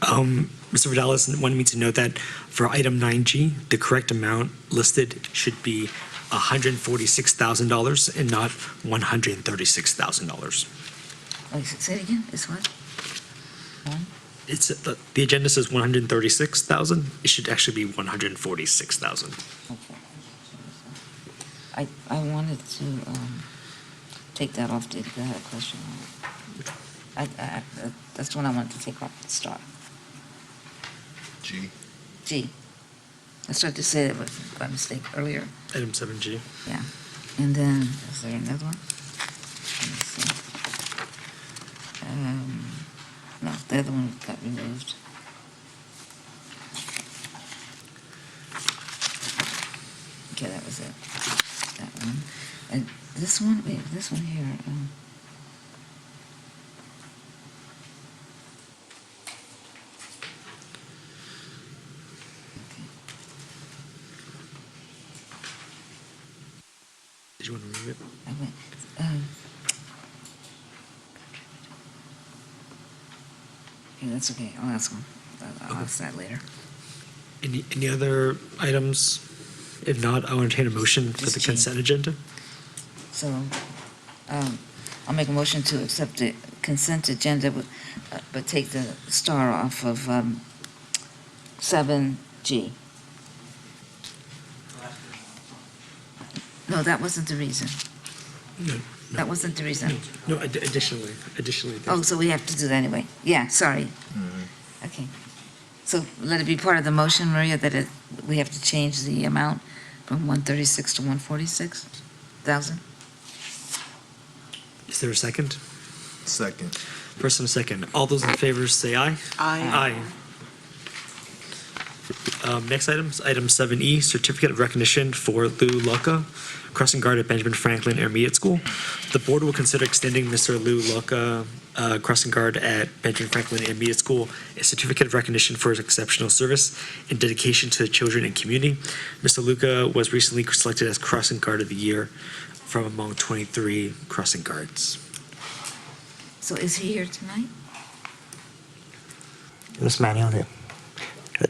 Mr. Vidalis wanted me to note that for item 9G, the correct amount listed should be $146,000 and not $136,000. Wait, say it again, it's what? It's, the agenda says 136,000. It should actually be 146,000. I wanted to take that off, David, I had a question on it. That's the one I wanted to take off the start. G. G. I started to say it by mistake earlier. Item 7G. Yeah. And then, is there another one? Let me see. No, the other one got removed. Okay, that was it. That one. And this one, wait, this one here. Did you want to remove it? I went, yeah, that's okay. I'll ask him. I'll ask that later. Any other items? If not, I'll entertain a motion for Just the G. consent agenda. So, I'll make a motion to accept the consent agenda, but take the star off of 7G. No, that wasn't the reason. No. That wasn't the reason. No, additionally. Oh, so we have to do that anyway. Yeah, sorry. Okay. So let it be part of the motion, Maria, that we have to change the amount from 136 to 146,000? Is there a second? Second. First and a second. All those in favor say aye. Aye. Next item is item 7E, certificate of recognition for Lou Luca, crossing guard at Benjamin Franklin Intermediate School. The board will consider extending Mr. Lou Luca, crossing guard at Benjamin Franklin Intermediate School, a certificate of recognition for his exceptional service and dedication to the children and community. Mr. Luca was recently selected as crossing guard of the year from among 23 crossing guards. So is he here tonight? Ms. Manuel,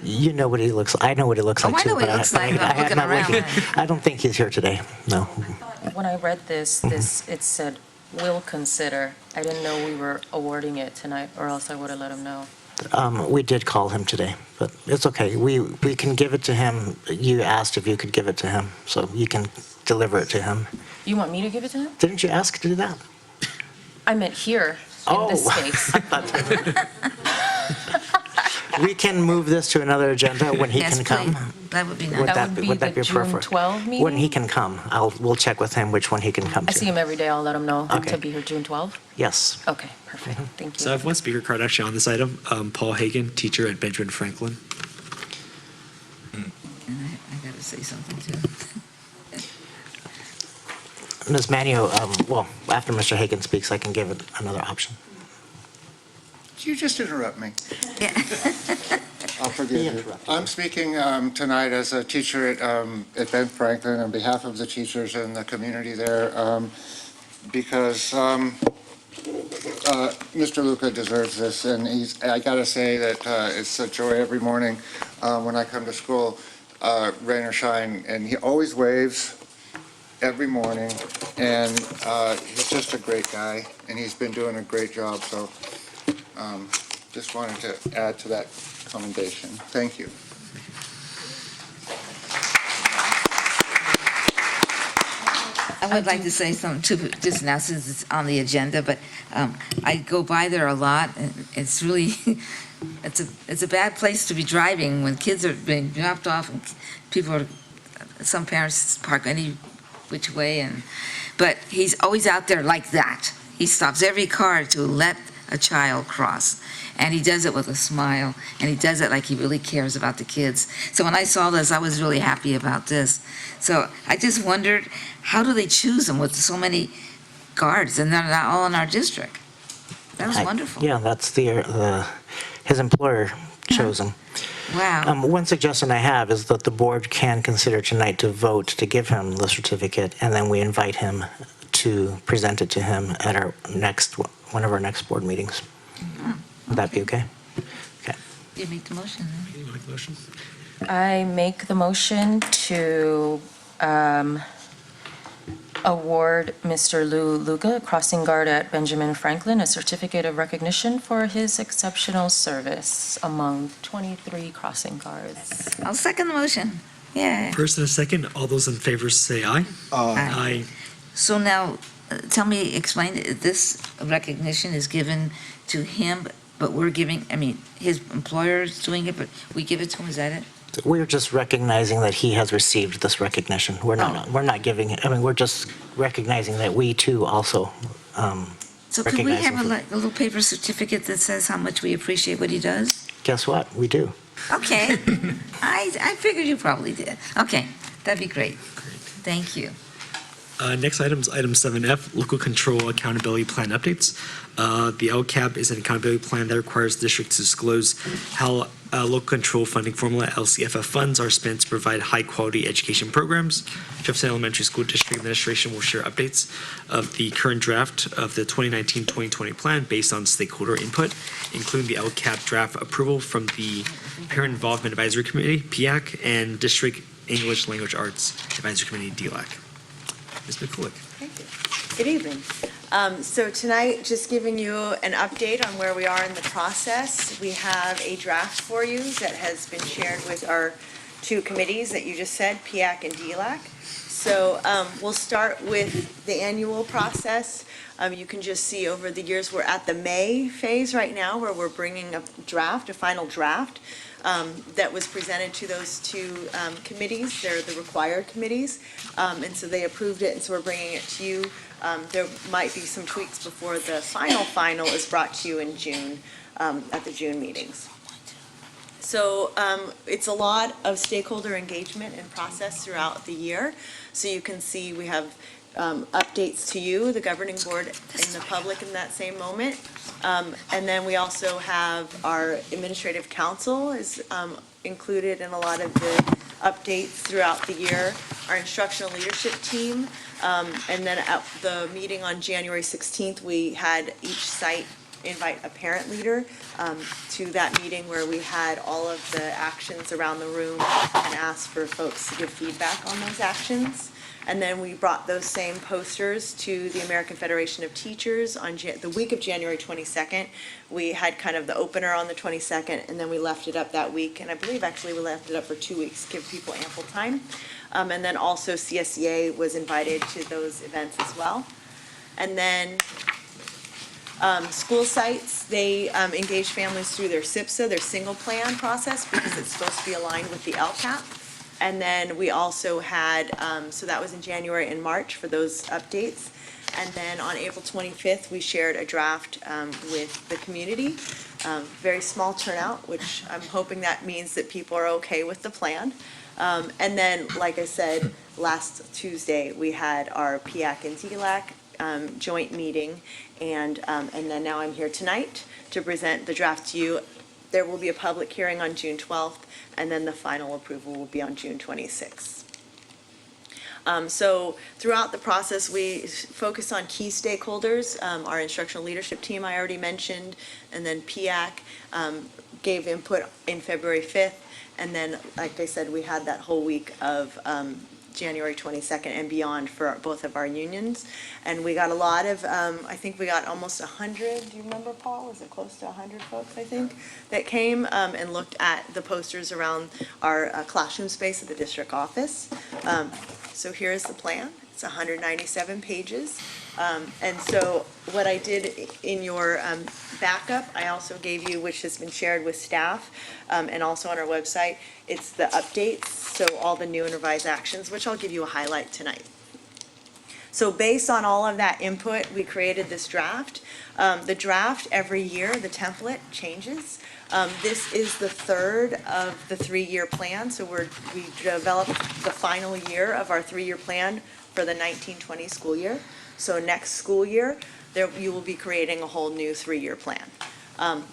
you know what he looks like. I know what he looks Oh, like I too. know what he but looks like, but I'm have looking not around. looked- I don't think he's here today, no. When I read this, it said, "will consider." I didn't know we were awarding it tonight, or else I would have let him know. We did call him today, but it's okay. We can give it to him. You asked if you could give it to him, so you can deliver it to him. You want me to give it to him? Didn't you ask to do that? I meant here, in this space. We can move this to another agenda when he Yes, can come. please. That would be Would nice. That would be would that the be June preferred? 12 meeting? When he can come, we'll check with him which one he can come I see to. him every day, I'll let him know Okay. to be here June 12. Yes. Okay, perfect, thank So I you. have one speaker card actually on this item. Paul Hagan, teacher at Benjamin Franklin. And I gotta say something too. Ms. Manio, well, after Mr. Hagan speaks, I can give it another option. Did you just interrupt me? Yeah. I'll forgive you. I'm speaking tonight as a teacher at Ben Franklin on behalf of the teachers and the community there, because Mr. Luca deserves this, and I gotta say that it's a joy every morning when I come to school, rain or shine, and he always waves every morning, and he's just a great guy, and he's been doing a great job, so just wanted to add to that commendation. Thank you. I would like to say something too, just now since it's on the agenda, but I go by there a lot, and it's really, it's a bad place to be driving when kids are being dropped off, and some parents park any which way, but he's always out there like that. He stops every car to let a child cross, and he does it with a smile, and he does it like he really cares about the kids. So when I saw this, I was really happy about this. So I just wondered, how do they choose them with so many guards, and they're not all in our district? That was wonderful. Yeah, that's his employer chose him. Wow. One suggestion I have is that the board can consider tonight to vote to give him the certificate, and then we invite him to present it to him at one of our next board meetings. Would that be okay? Okay. You make the motion. You want to make the motion? I make the motion to award Mr. Lou Luga, crossing guard at Benjamin Franklin, a certificate of recognition for his exceptional service among 23 crossing guards. I'll second the motion. Yeah. First and a second, all those in favor say aye. Aye. So now, tell me, explain, this recognition is given to him, but we're giving, I mean, his employer is doing it, but we give it to him, is that it? We're just recognizing that he has received this recognition. We're not giving it, I mean, we're just recognizing that we too also So can we recognize have him. a little paper certificate that says how much we appreciate what he does? Guess what? We do. Okay. I figured you probably did. Okay, that'd be great. Thank you. Next item is item 7F, local control accountability plan updates. The LCAP is an accountability plan that requires districts to disclose how local control funding formula, LCFF funds, are spent to provide high-quality education programs. Jefferson Elementary School District Administration will share updates of the current draft of the 2019-2020 plan based on stakeholder input, including the LCAP draft approval from the Parent Involvement Advisory Committee, PIAC, and District English Language Arts Advisory Committee, DLAC. Ms. McCulloch. Thank you. Good evening. So tonight, just giving you an update on where we are in the process. We have a draft for you that has been shared with our two committees that you just said, PIAC and DLAC. So we'll start with the annual process. You can just see over the years, we're at the May phase right now, where we're bringing a final draft that was presented to those two committees. They're the required committees. And so they approved it, and so we're bringing it to you. There might be some tweaks before the final is brought to you in June, at the June meetings. So it's a lot of stakeholder engagement and process throughout the year. So you can see we have updates to you, the governing board, and the public in that same moment. And then we also have our administrative council is included in a lot of the updates throughout the year, our instructional leadership team. And then at the meeting on January 16th, we had each site invite a parent leader to that meeting where we had all of the actions around the room and asked for folks to give feedback on those actions. And then we brought those same posters to the American Federation of Teachers on the week of January 22nd. We had kind of the opener on the 22nd, and then we left it up that week. And I believe actually we left it up for 2 weeks, give people ample time. And then also CSEA was invited to those events as well. And then school sites, they engage families through their SIPSA, their single plan process, because it's supposed to be aligned with the LCAP. And then we also had, so that was in January and March for those updates. And then on April 25th, we shared a draft with the community. Very small turnout, which I'm hoping that means that people are okay with the plan. And then, like I said, last Tuesday, we had our PIAC and DLAC joint meeting. And then now I'm here tonight to present the draft to you. There will be a public hearing on June 12th, and then the final approval will be on June 26th. So throughout the process, we focus on key stakeholders. Our instructional leadership team I already mentioned, and then PIAC gave input in February 5th. And then, like I said, we had that whole week of January 22nd and beyond for both of our unions. And we got a lot of, I think we got almost 100, do you remember, Paul? Was it close to 100 folks, I think, that came and looked at the posters around our classroom space at the district office. So here's the plan. It's 197 pages. And so what I did in your backup, I also gave you, which has been shared with staff and also on our website, it's the updates, so all the new and revised actions, which I'll give you a highlight tonight. So based on all of that input, we created this draft. The draft every year, the template changes. This is the third of the 3-year plan, so we developed the final year of our 3-year plan for the 1920 school year. So next school year, you will be creating a whole new 3-year plan.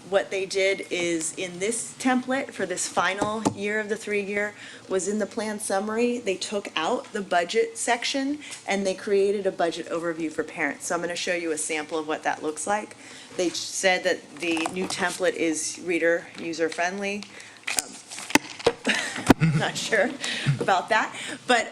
What they did is in this template for this final year of the 3-year was in the plan summary, they took out the budget section and they created a budget overview for parents. So I'm going to show you a sample of what that looks like. They said that the new template is reader user friendly. Not sure about that, but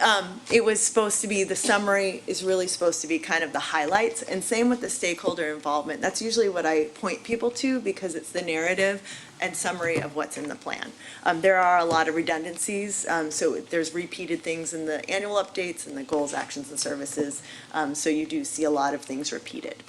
it was supposed to be, the summary is really supposed to be kind of the highlights, and same with the stakeholder involvement. That's usually what I point people to because it's the narrative and summary of what's in the plan. There are a lot of redundancies, so there's repeated things in the annual updates and the goals, actions, and services, so you do see a lot of things repeated.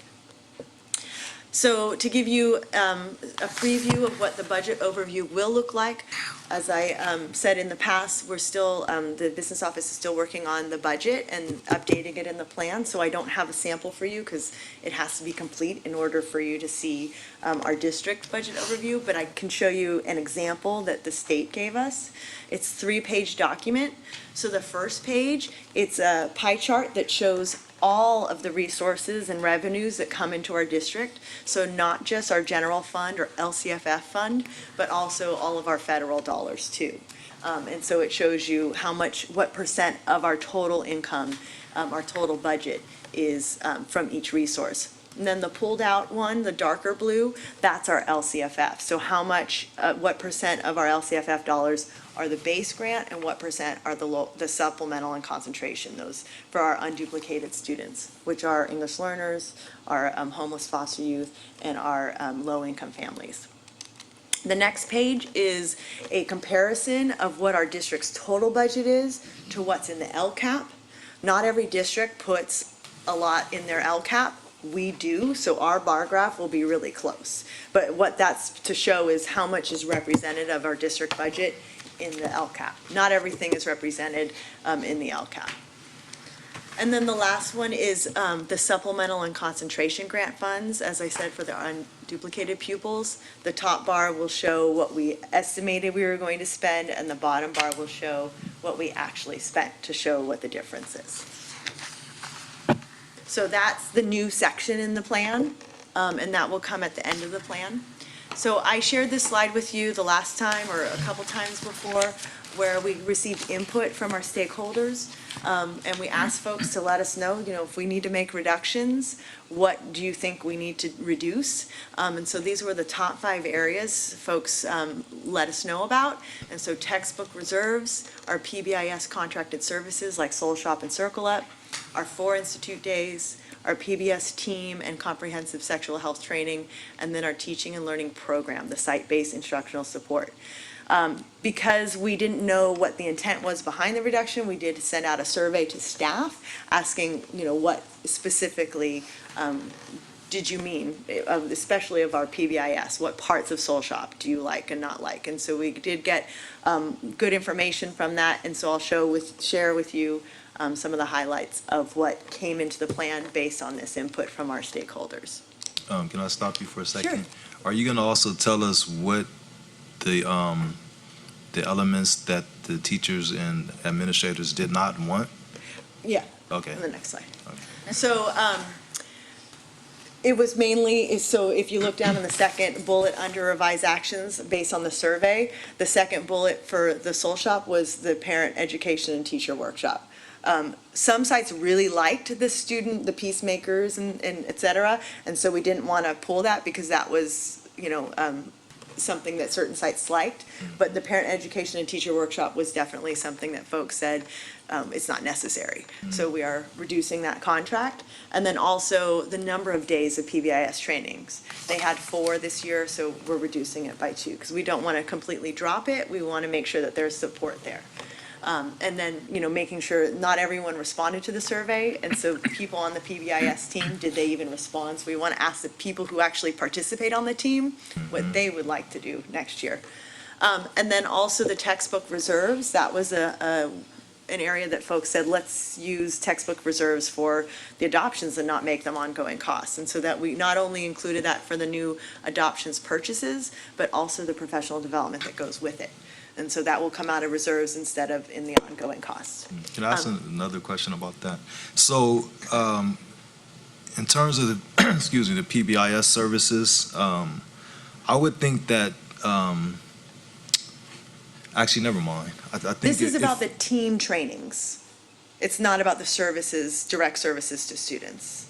So to give you a preview of what the budget overview will look like, as I said in the past, we're still, the business office is still working on the budget and updating it in the plan, so I don't have a sample for you because it has to be complete in order for you to see our district budget overview, but I can show you an example that the state gave us. It's a 3-page document. So the first page, it's a pie chart that shows all of the resources and revenues that come into our district. So not just our general fund or LCFF fund, but also all of our federal dollars too. And so it shows you how much, what percent of our total income, our total budget is from each resource. And then the pulled out one, the darker blue, that's our LCFF. So how much, what percent of our LCFF dollars are the base grant and what percent are the supplemental and concentration, those for our unduplicated students, which are English learners, our homeless foster youth, and our low-income families. The next page is a comparison of what our district's total budget is to what's in the LCAP. Not every district puts a lot in their LCAP. We do, so our bar graph will be really close. But what that's to show is how much is represented of our district budget in the LCAP. Not everything is represented in the LCAP. And then the last one is the supplemental and concentration grant funds, as I said, for the unduplicated pupils. The top bar will show what we estimated we were going to spend, and the bottom bar will show what we actually spent to show what the difference is. So that's the new section in the plan, and that will come at the end of the plan. So I shared this slide with you the last time or a couple times before where we received input from our stakeholders, and we asked folks to let us know, if we need to make reductions, what do you think we need to reduce? And so these were the top 5 areas folks let us know about. And so textbook reserves, our PBIS contracted services like Soul Shop and Circle Up, our 4 institute days, our PBS team and comprehensive sexual health training, and then our teaching and learning program, the site-based instructional support. Because we didn't know what the intent was behind the reduction, we did send out a survey to staff asking, what specifically did you mean, especially of our PBIS? What parts of Soul Shop do you like and not like? And so we did get good information from that, and so I'll share with you some of the highlights of what came into the plan based on this input from our stakeholders. Can I stop you for a second? Sure. Are you going to also tell us what the elements that the teachers and administrators did not want? Yeah. Okay. On the next slide. Okay. So it was mainly, so if you look down in the second bullet under revised actions based on the survey, the second bullet for the Soul Shop was the parent education and teacher workshop. Some sites really liked the peacemakers and et cetera, and so we didn't want to pull that because that was, something that certain sites liked. But the parent education and teacher workshop was definitely something that folks said it's not necessary. So we are reducing that contract. And then also the number of days of PBIS trainings. They had 4 this year, so we're reducing it by 2 because we don't want to completely drop it. We want to make sure that there's support there. And then, making sure not everyone responded to the survey. And so people on the PBIS team, did they even respond? So we want to ask the people who actually participate on the team what they would like to do next year. And then also the textbook reserves, that was an area that folks said, let's use textbook reserves for the adoptions and not make them ongoing costs. And so that we not only included that for the new adoptions purchases, but also the professional development that goes with it. And so that will come out of reserves instead of in the ongoing costs. Can I ask another question about that? So, in terms of the, excuse me, the PBIS services, I would think that, actually, never mind. I think This is if- about the team trainings. It's not about the services, direct services to students,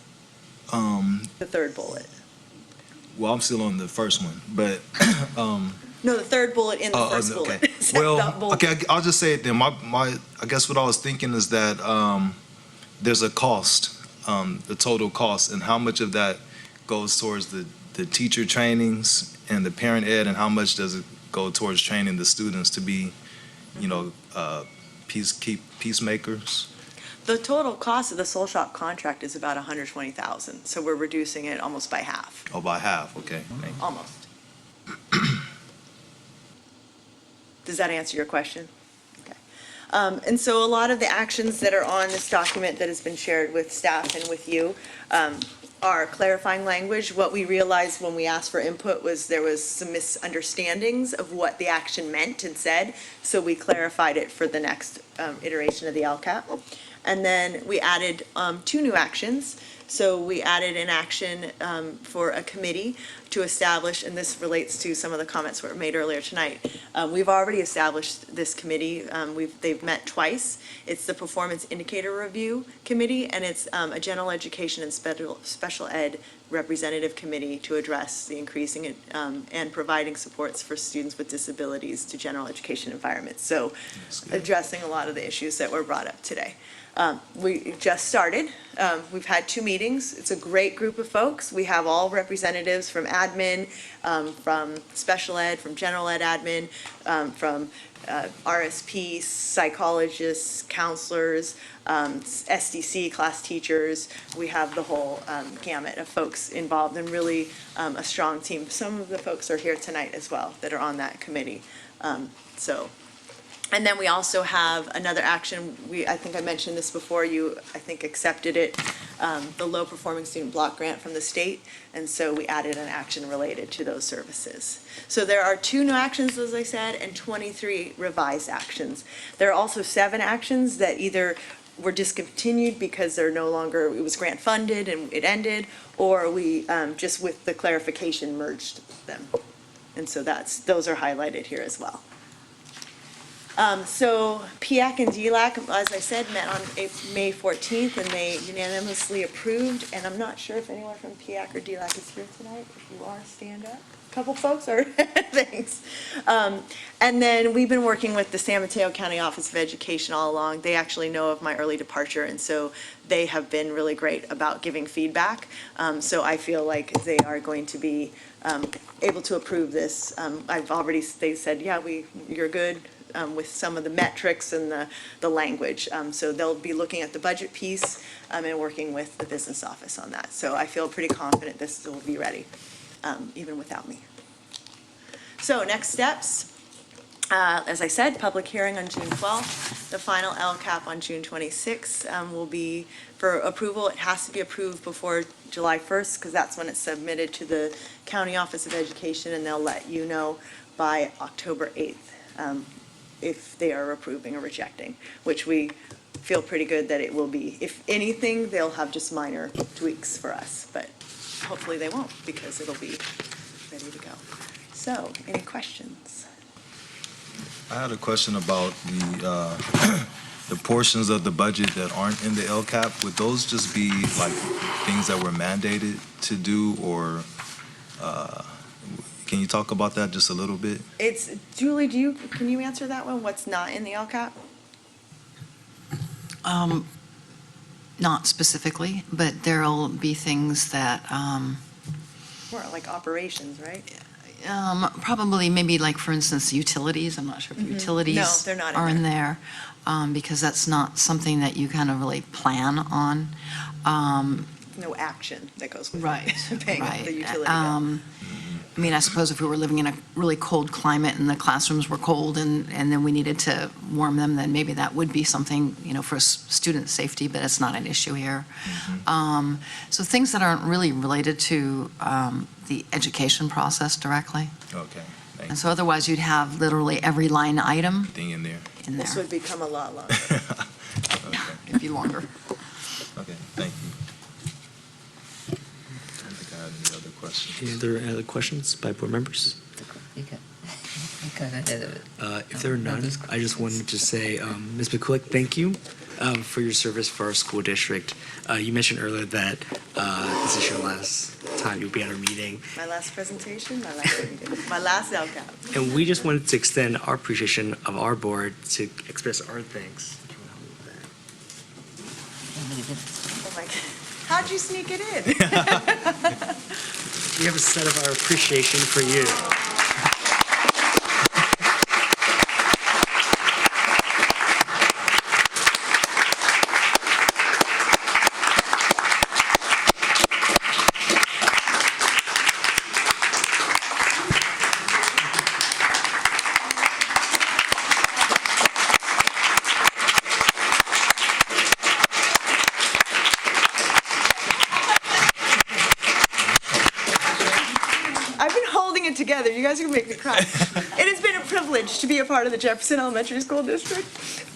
the third bullet. Well, I'm still on the first one, but, No, the third bullet in the Oh, first okay. bullet. It's that well, bullet. okay, I'll just say it then. I guess what I was thinking is that, there's a cost, the total cost, and how much of that goes towards the teacher trainings and the parent ed, and how much does it go towards training the students to be, peacemakers? The total cost of the Soul Shop contract is about $120,000, so we're reducing it almost by half, Oh, by half, okay. Thank you. almost. Does that answer your question? Okay. And so a lot of the actions that are on this document that has been shared with staff and with you are clarifying language. What we realized when we asked for input was there was some misunderstandings of what the action meant and said, so we clarified it for the next iteration of the LCAP. And then we added 2 new actions. So we added an action for a committee to establish, and this relates to some of the comments that were made earlier tonight. We've already established this committee. They've met twice. It's the Performance Indicator Review Committee, and it's a General Education and Special Ed Representative Committee to address the increasing and providing supports for students with disabilities to general education environments. So addressing a lot of the issues that were brought up today. We just started. We've had 2 meetings. It's a great group of folks. We have all representatives from admin, from special ed, from general ed admin, from RSP, psychologists, counselors, SDC class teachers. We have the whole gamut of folks involved, and really a strong team. Some of the folks are here tonight as well that are on that committee. And then we also have another action, I think I mentioned this before, you, I think, accepted it, the low performing student block grant from the state, and so we added an action related to those services. So there are 2 new actions, as I said, and 23 revised actions. There are also 7 actions that either were discontinued because they're no longer, it was grant funded and it ended, or we just with the clarification merged them. And so those are highlighted here as well. So PIAC and DLAC, as I said, met on May 14th, and they unanimously approved. And I'm not sure if anyone from PIAC or DLAC is here tonight. If you are, stand up. A couple folks are, thanks. And then we've been working with the San Mateo County Office of Education all along. They actually know of my early departure, and so they have been really great about giving feedback. So I feel like they are going to be able to approve this. They said, yeah, you're good. With some of the metrics and the language. So they'll be looking at the budget piece and working with the business office on that. So I feel pretty confident this will be ready, even without me. So next steps, as I said, public hearing on June 12th. The final LCAP on June 26th will be for approval. It has to be approved before July 1st because that's when it's submitted to the County Office of Education, and they'll let you know by October 8th. If they are approving or rejecting, which we feel pretty good that it will be. If anything, they'll have just minor tweaks for us, but hopefully they won't because it'll be ready to go. So, any questions? I had a question about the portions of the budget that aren't in the LCAP. Would those just be like things that were mandated to do, or can you talk about that just a little bit? Julie, can you answer that one? What's not in the LCAP? Not specifically, but there'll be things that, More like operations, right? probably maybe like, for instance, utilities. I'm not sure if No, utilities they're not in are in there, because that's not something that you kind of really plan on. No action that goes with Right, paying right. the utility bill. I mean, I suppose if we were living in a really cold climate and the classrooms were cold and then we needed to warm them, then maybe that would be something, for student safety, but it's not an issue here. So things that aren't really related to the education process directly. Okay, thank And so otherwise you'd have literally every line item Thing in there. in there. This would become a lot longer. It'd be longer. Okay, thank you. I don't think I had any other questions. Any other questions by board members? You got ahead of it. If there are none, I just wanted to say, Ms. McCulloch, thank you for your service for our school district. You mentioned earlier that this is your last time you'll be at our meeting. My last presentation, my last meeting, my last LCAP. And we just wanted to extend our appreciation of our board to express our thanks. Oh my God. How'd you sneak it in? We have a set of our appreciation for you. I've been holding it together. You guys are gonna make me cry. It has been a privilege to be a part of the Jefferson Elementary School District.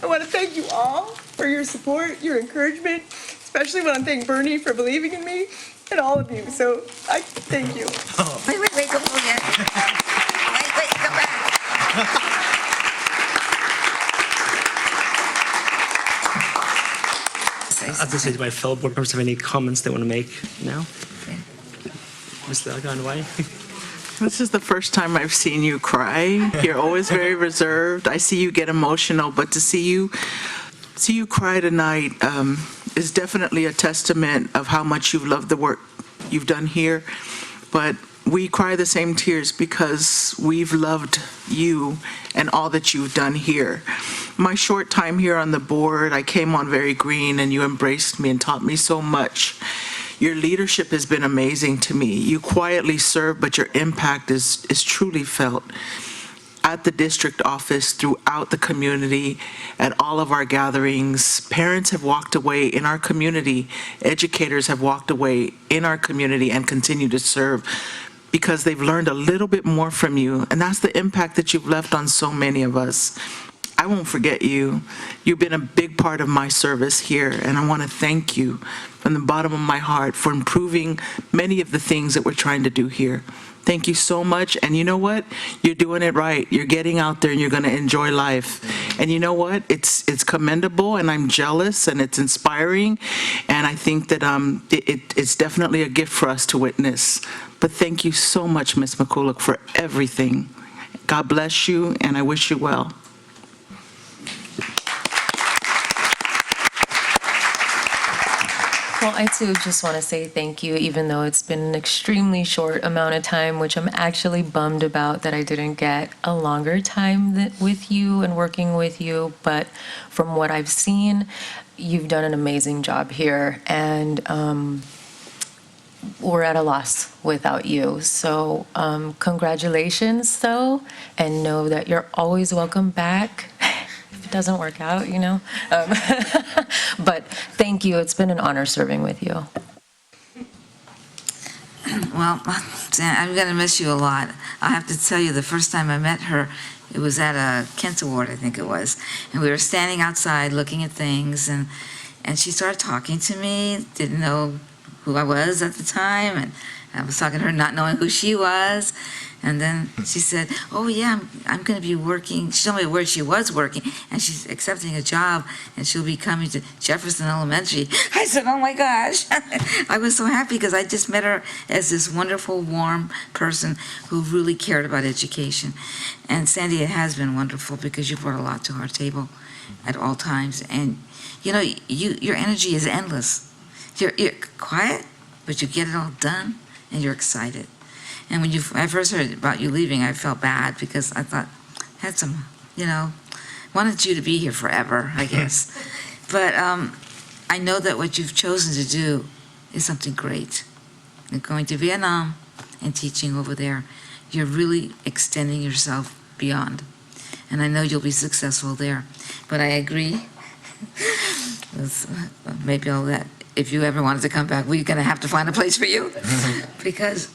I want to thank you all for your support, your encouragement, especially when I'm thanking Bernie for believing in me and all of you. So I thank you. Wait, don't go yet. Wait, come back. I was going to say, do my fellow board members have any comments they want to make now? Mr. Aganwai? This is the first time I've seen you cry. You're always very reserved. I see you get emotional, but to see you cry tonight is definitely a testament of how much you've loved the work you've done here. But we cry the same tears because we've loved you and all that you've done here. My short time here on the board, I came on very green and you embraced me and taught me so much. Your leadership has been amazing to me. You quietly serve, but your impact is truly felt at the district office, throughout the community, at all of our gatherings. Parents have walked away in our community. Educators have walked away in our community and continue to serve because they've learned a little bit more from you. And that's the impact that you've left on so many of us. I won't forget you. You've been a big part of my service here, and I want to thank you from the bottom of my heart for improving many of the things that we're trying to do here. Thank you so much, and you know what? You're doing it right. You're getting out there, and you're going to enjoy life. And you know what? It's commendable, and I'm jealous, and it's inspiring, and I think that it's definitely a gift for us to witness. But thank you so much, Ms. McCulloch, for everything. God bless you, and I wish you well. Well, I too just want to say thank you, even though it's been an extremely short amount of time, which I'm actually bummed about that I didn't get a longer time with you and working with you. But from what I've seen, you've done an amazing job here, and we're at a loss without you. So congratulations, though, and know that you're always welcome back. Doesn't work out, you know. But thank you. It's been an honor serving with you. Well, I'm going to miss you a lot. I have to tell you, the first time I met her, it was at a Kent Award, I think it was. And we were standing outside looking at things, and she started talking to me, didn't know who I was at the time, and I was talking to her not knowing who she was. And then she said, oh yeah, I'm going to be working. She told me where she was working, and she's accepting a job, and she'll be coming to Jefferson Elementary. I said, oh my gosh. I was so happy because I just met her as this wonderful, warm person who really cared about education. And Sandy, it has been wonderful because you brought a lot to our table at all times. And you know, your energy is endless. You're quiet, but you get it all done, and you're excited. And when I first heard about you leaving, I felt bad because I thought, had some, wanted you to be here forever, I guess. But I know that what you've chosen to do is something great. You're going to Vietnam and teaching over there. You're really extending yourself beyond. And I know you'll be successful there. But I agree. Maybe all that. If you ever wanted to come back, we're going to have to find a place for you. Because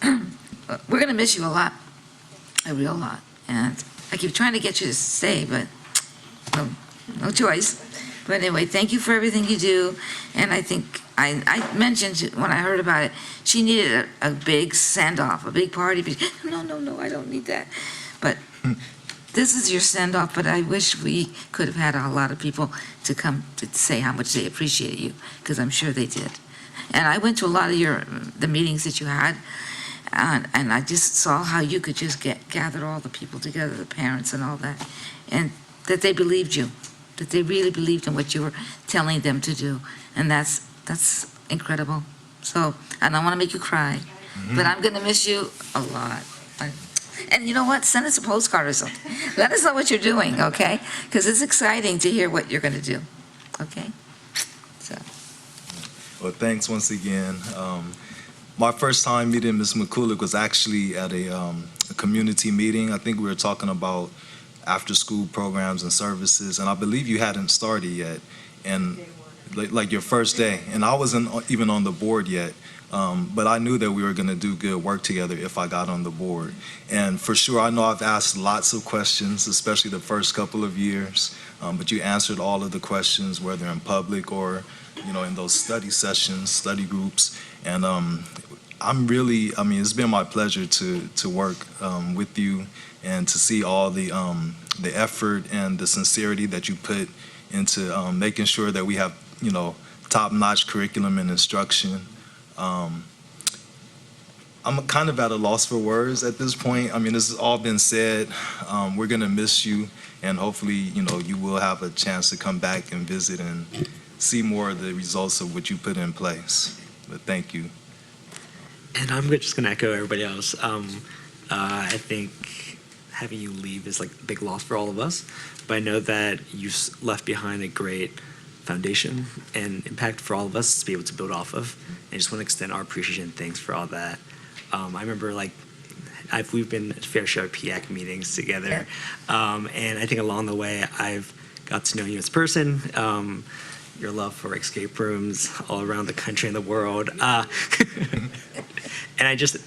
we're going to miss you a lot, a real lot. And I keep trying to get you to stay, but no choice. But anyway, thank you for everything you do. And I think, I mentioned when I heard about it, she needed a big send-off, a big party. But no, I don't need that. But this is your send-off, but I wish we could have had a lot of people to come to say how much they appreciate you, because I'm sure they did. And I went to a lot of the meetings that you had, and I just saw how you could just gather all the people together, the parents and all that, and that they believed you, that they really believed in what you were telling them to do. And that's incredible. So I don't want to make you cry, but I'm going to miss you a lot. And you know what? Send us a postcard or something. Let us know what you're doing, okay? Because it's exciting to hear what you're going to do, okay? So. Well, thanks once again. My first time meeting Ms. McCulloch was actually at a community meeting. I think we were talking about after-school programs and services, and I believe you hadn't started yet, and like your first day. And I wasn't even on the board yet. But I knew that we were going to do good work together if I got on the board. And for sure, I know I've asked lots of questions, especially the first couple of years, but you answered all of the questions, whether in public or, in those study sessions, study groups. And it's been my pleasure to work with you and to see all the effort and the sincerity that you put into making sure that we have, top-notch curriculum and instruction. I'm kind of at a loss for words at this point. This has all been said. We're going to miss you, and hopefully, you will have a chance to come back and visit and see more of the results of what you put in place. But thank you. And I'm just going to echo everybody else. I think having you leave is like a big loss for all of us, but I know that you left behind a great foundation and impact for all of us to be able to build off of. I just want to extend our appreciation and thanks for all that. I remember we've been at fair share of PIAC meetings together, and I think along the way I've got to know you as a person, your love for escape rooms all around the country and the world, and I just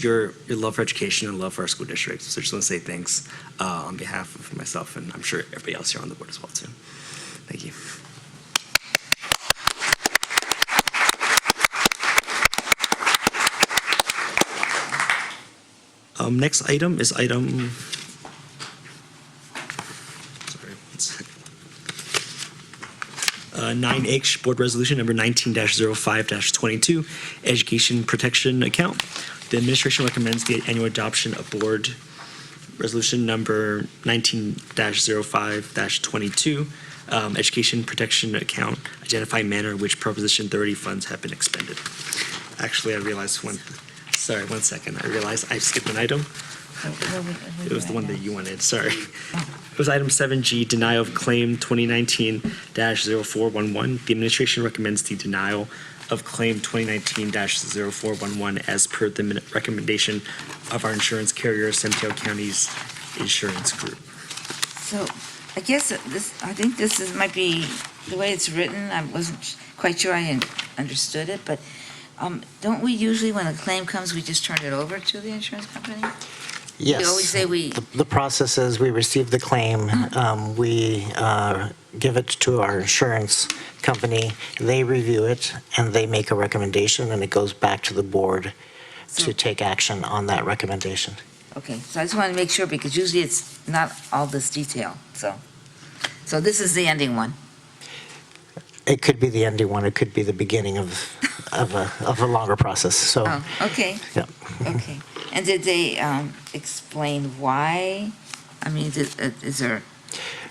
your love for education and love for our school district. So I just want to say thanks on behalf of myself, and I'm sure everybody else here on the board as well too. Thank you. Next item is item. Sorry, 9H Board Resolution number 19-05-22, Education Protection Account. The administration recommends the annual adoption of Board Resolution number 19-05-22, Education Protection Account, identify manner in which Proposition 30 funds have been expended. Actually, I realized sorry, 1 second. I realized I skipped an item. It was the one that you wanted, sorry. It was item 7G, denial of claim 2019-0411. The administration recommends the denial of claim 2019-0411 as per the recommendation of our insurance carrier, San Mateo County's insurance group. So I guess I think this might be the way it's written. I wasn't quite sure I understood it, but don't we usually, when a claim comes, we just turn it over to the insurance company? Yes. We always say The process is we receive the claim, we give it to our insurance company, they review it, and they make a recommendation, and it goes back to the board to take action on that recommendation. Okay, so I just want to make sure, because usually it's not all this detail, so this is the ending one. It could be the ending one, it could be the beginning of a longer process, so. Oh, okay. Yeah. Okay. And did they explain why? Do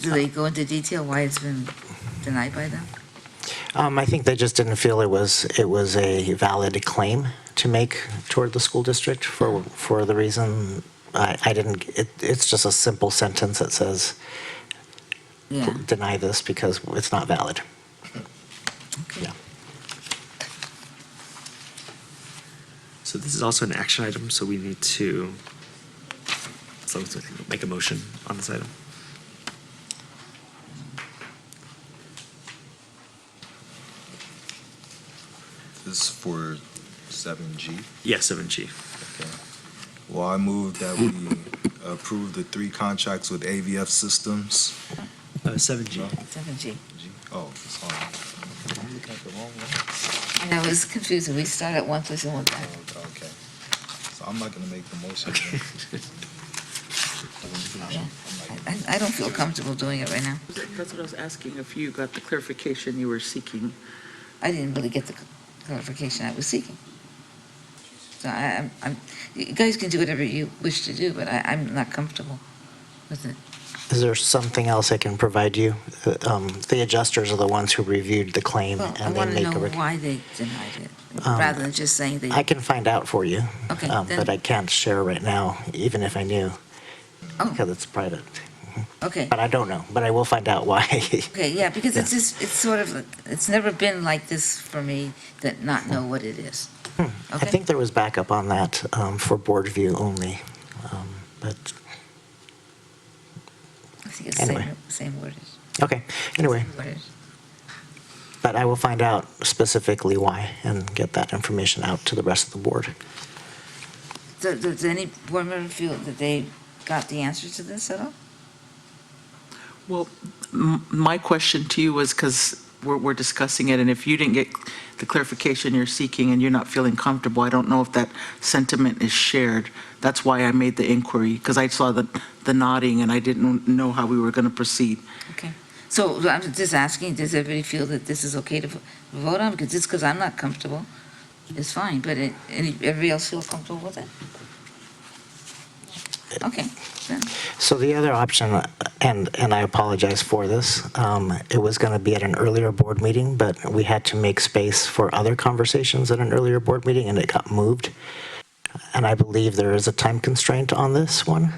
they go into detail why it's been denied by them? I think they just didn't feel it was a valid claim to make toward the school district for the reason I didn't. It's just a simple sentence that says, deny this because it's not valid. Okay. Yeah. So this is also an action item, so we need to make a motion on this item. This is for 7G? Yes, 7G. Okay. Well, I move that we approve the 3 contracts with AVF Systems. 7G. 7G. Oh, it's on. I'm looking at the wrong one. And I was confused. We start at one place and went back. Oh, okay. So I'm not gonna make the motion. I don't feel comfortable doing it right now. That's what I was asking, if you got the clarification you were seeking. I didn't really get the clarification I was seeking. So you guys can do whatever you wish to do, but I'm not comfortable with it. Is there something else I can provide you? The adjusters are the ones who reviewed the claim, Well, I and they want to make know a why they denied it, rather than just saying they. I can find out for you. Okay, But then- I can't share right now, even if I knew, because it's private. Okay. But I don't know, but I will find out why. Okay, yeah, because it's just, it's sort of, it's never been like this for me, that not know what it is. I Okay. think there was backup on that for board view only, but I think it's Anyway. same wordage. okay, anyway. Wordage. But I will find out specifically why and get that information out to the rest of the board. Does any board member feel that they got the answer to this at all? Well, my question to you was, because we're discussing it, and if you didn't get the clarification you're seeking and you're not feeling comfortable, I don't know if that sentiment is shared. That's why I made the inquiry, because I saw the nodding and I didn't know how we were going to proceed. Okay. So I'm just asking, does everybody feel that this is okay to vote on? Because just because I'm not comfortable, it's fine, but everybody else feel comfortable with it? Okay, then. So the other option, and I apologize for this, it was going to be at an earlier board meeting, but we had to make space for other conversations at an earlier board meeting, and it got moved. And I believe there is a time constraint on this one.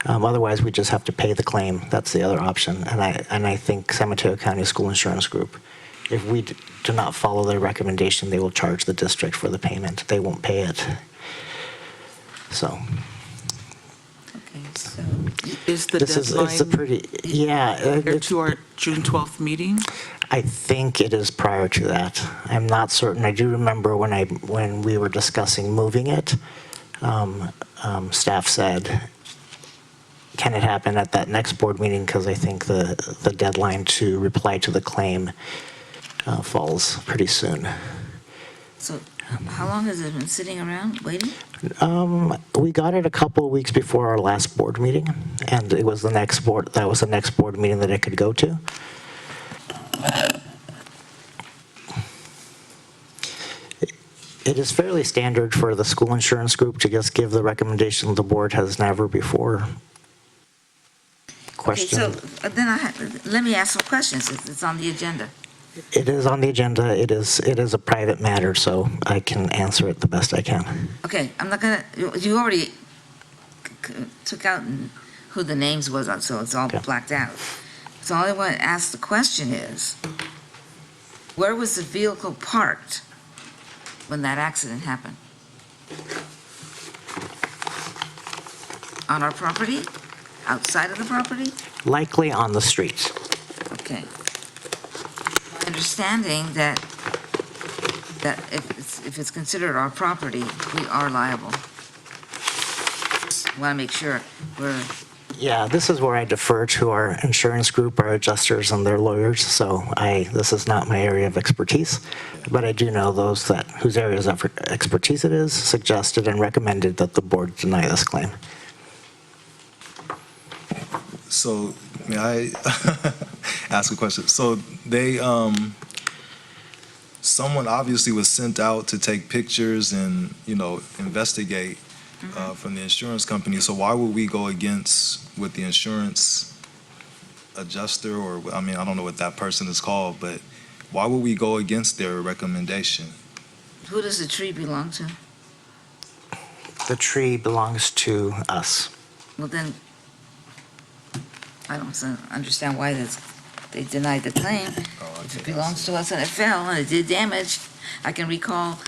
Otherwise, we just have to pay the claim. That's the other option. And I think San Mateo County School Insurance Group, if we do not follow their recommendation, they will charge the district for the payment. They won't pay it. So. So Is the It's a deadline pretty, yeah. prior to our June 12th meeting? I think it is prior to that. I'm not certain. I do remember when we were discussing moving it, staff said, can it happen at that next board meeting? Because I think the deadline to reply to the claim falls pretty soon. So how long has it been sitting around waiting? We got it a couple of weeks before our last board meeting, and it was the next board meeting that it could go to. It is fairly standard for the school insurance group to just give the recommendation the board has never before questioned. Okay, so then let me ask some questions. It's on the agenda. It is on the agenda. It is a private matter, so I can answer it the best I can. Okay, I'm not gonna, you already took out who the names was, so it's all blacked out. So all I want to ask the question is, where was the vehicle parked when that accident happened? On our property? Outside of the property? Likely on the street. Okay. My understanding that if it's considered our property, we are liable. Want to make sure we're, Yeah, this is where I defer to our insurance group, our adjusters, and their lawyers. So this is not my area of expertise, but I do know those whose areas of expertise it is suggested and recommended that the board deny this claim. So, may I ask a question? So someone obviously was sent out to take pictures and, investigate from the insurance company. So why would we go against what the insurance adjuster, or, I don't know what that person is called, but why would we go against their recommendation? who does the tree belong to? The tree belongs to us. Well, then, I don't understand why they denied the claim. If it belongs to us and it fell and it did damage, I can recall,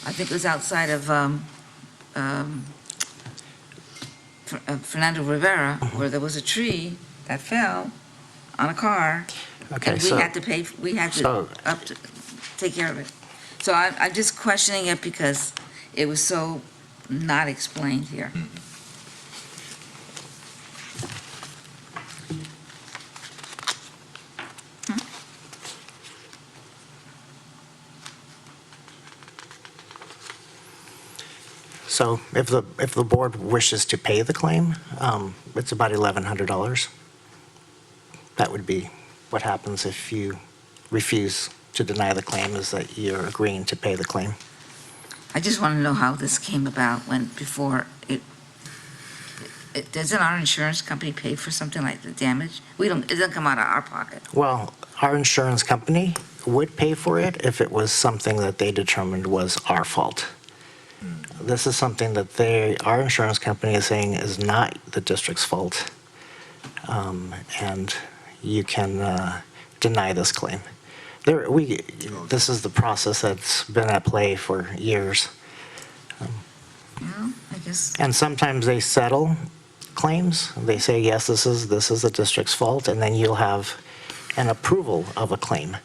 I think it was outside of Fernando Rivera, where there was a tree that fell on a car. Okay, And so- we had to pay, take care of it. So I'm just questioning it because it was so not explained here. So if the board wishes to pay the claim, it's about $1,100. That would be what happens if you refuse to deny the claim, is that you're agreeing to pay the claim. I just want to know how this came about doesn't our insurance company pay for something like the damage? It doesn't come out of our pocket. Well, our insurance company would pay for it if it was something that they determined was our fault. This is something that our insurance company is saying is not the district's fault, and you can deny this claim. This is the process that's been at play for years. Well, I guess. And sometimes they settle claims. They say, yes, this is the district's fault, and then you'll have an approval of a claim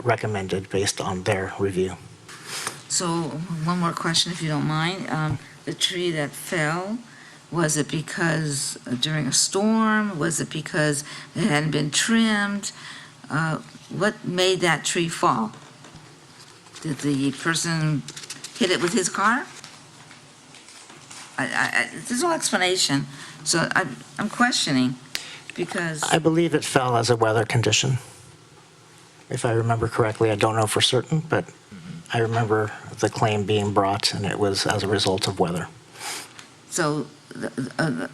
recommended based on their review. So, one more question, if you don't mind. The tree that fell, was it because during a storm? Was it because it hadn't been trimmed? What made that tree fall? Did the person hit it with his car? There's no explanation, so I'm questioning, because... I believe it fell as a weather condition, if I remember correctly. I don't know for certain, but I remember the claim being brought, and it was as a result of weather. So,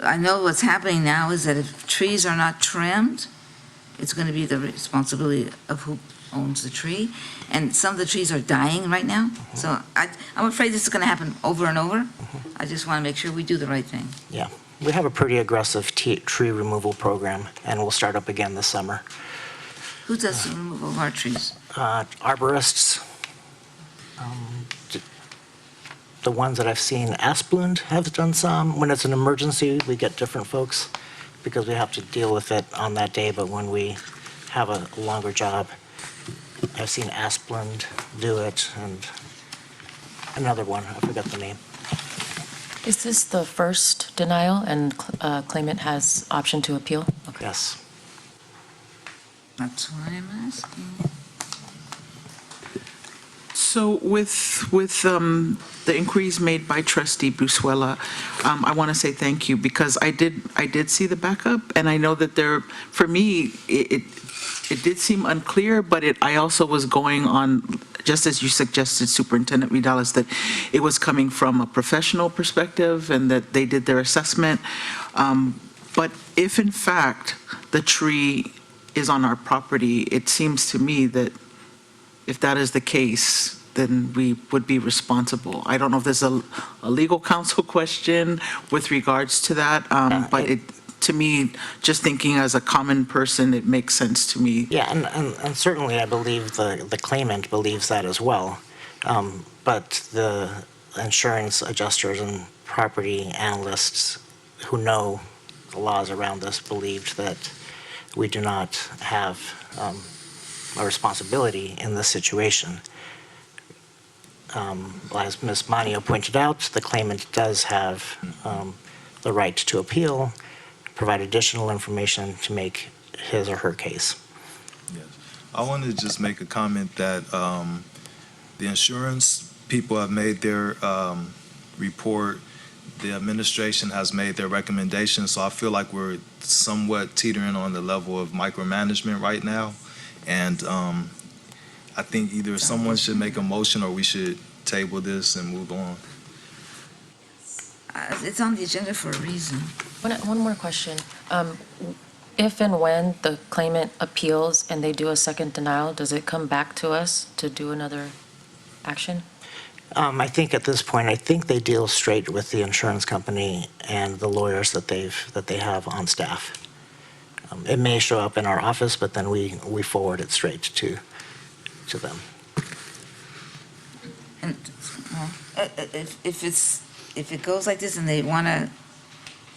I know what's happening now is that if trees are not trimmed, it's going to be the responsibility of who owns the tree, and some of the trees are dying right now, so I'm afraid this is going to happen over and over. I just want to make sure we do the right thing. Yeah, we have a pretty aggressive tree removal program, and we'll start up again this summer. Who does the removal of our trees? Arborists. The ones that I've seen, Asplund have done some. When it's an emergency, we get different folks because we have to deal with it on that day, but when we have a longer job, I've seen Asplund do it, and another one, I forgot the name. Is this the first denial and claimant has option to appeal? Okay. Yes. That's why I'm asking. So with the inquiries made by Trustee Busuela, I want to say thank you, because I did see the backup, and I know that for me, it did seem unclear, but I also was going on, just as you suggested, Superintendent Vidales, that it was coming from a professional perspective and that they did their assessment. But if in fact the tree is on our property, it seems to me that if that is the case, then we would be responsible. I don't know if there's a legal counsel question with regards to that, but to me, just thinking as a common person, it makes sense to me. Yeah, and certainly I believe the claimant believes that as well. But the insurance adjusters and property analysts who know the laws around this believed that we do not have a responsibility in this situation. As Ms. Manio pointed out, the claimant does have the right to appeal, provide additional information to make his or her case. Yes. I wanted to just make a comment that the insurance people have made their report. The administration has made their recommendations, so I feel like we're somewhat teetering on the level of micromanagement right now. And I think either someone should make a motion or we should table this and move on. It's on the agenda for a reason. One more question. If and when the claimant appeals and they do a second denial, does it come back to us to do another action? I think at this point, I think they deal straight with the insurance company and the lawyers that they have on staff. It may show up in our office, but then we forward it straight to them. And, well, if it goes like this and they want to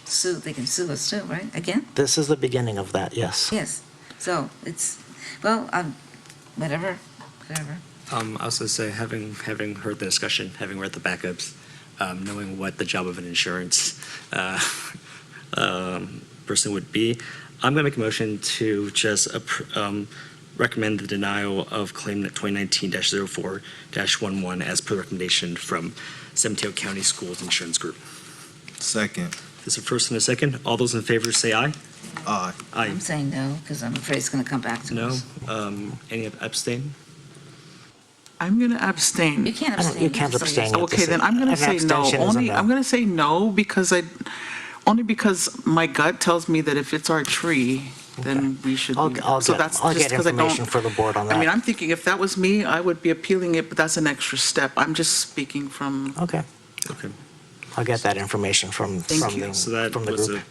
sue, they can sue us too, right? Again? This is the beginning of that, yes. Yes. So it's, well, whatever. I also say, having heard the discussion, having read the backups, knowing what the job of an insurance person would be, I'm going to make a motion to just recommend the denial of claim 2019-04-11 as per recommendation from San Mateo County Schools Insurance Group. Second. There's a first and a second. All those in favor say aye. Aye. Aye. I'm saying no, because I'm afraid it's going to come back to No. us. Any abstain? I'm going to abstain. You can't I don't- abstain. you can't have to say abstain. yes. Okay, then I'm going to An say no. abstention is a Only, no. I'm going to say no because only because my gut tells me that if it's our tree, then we should. I'll So get, that's I'll just get 'cause I don't- information for the board on that. I mean, I'm thinking if that was me, I would be appealing it, but that's an extra step. I'm just speaking from. Okay. Okay. I'll get that information from Thank the you. So that from the was group.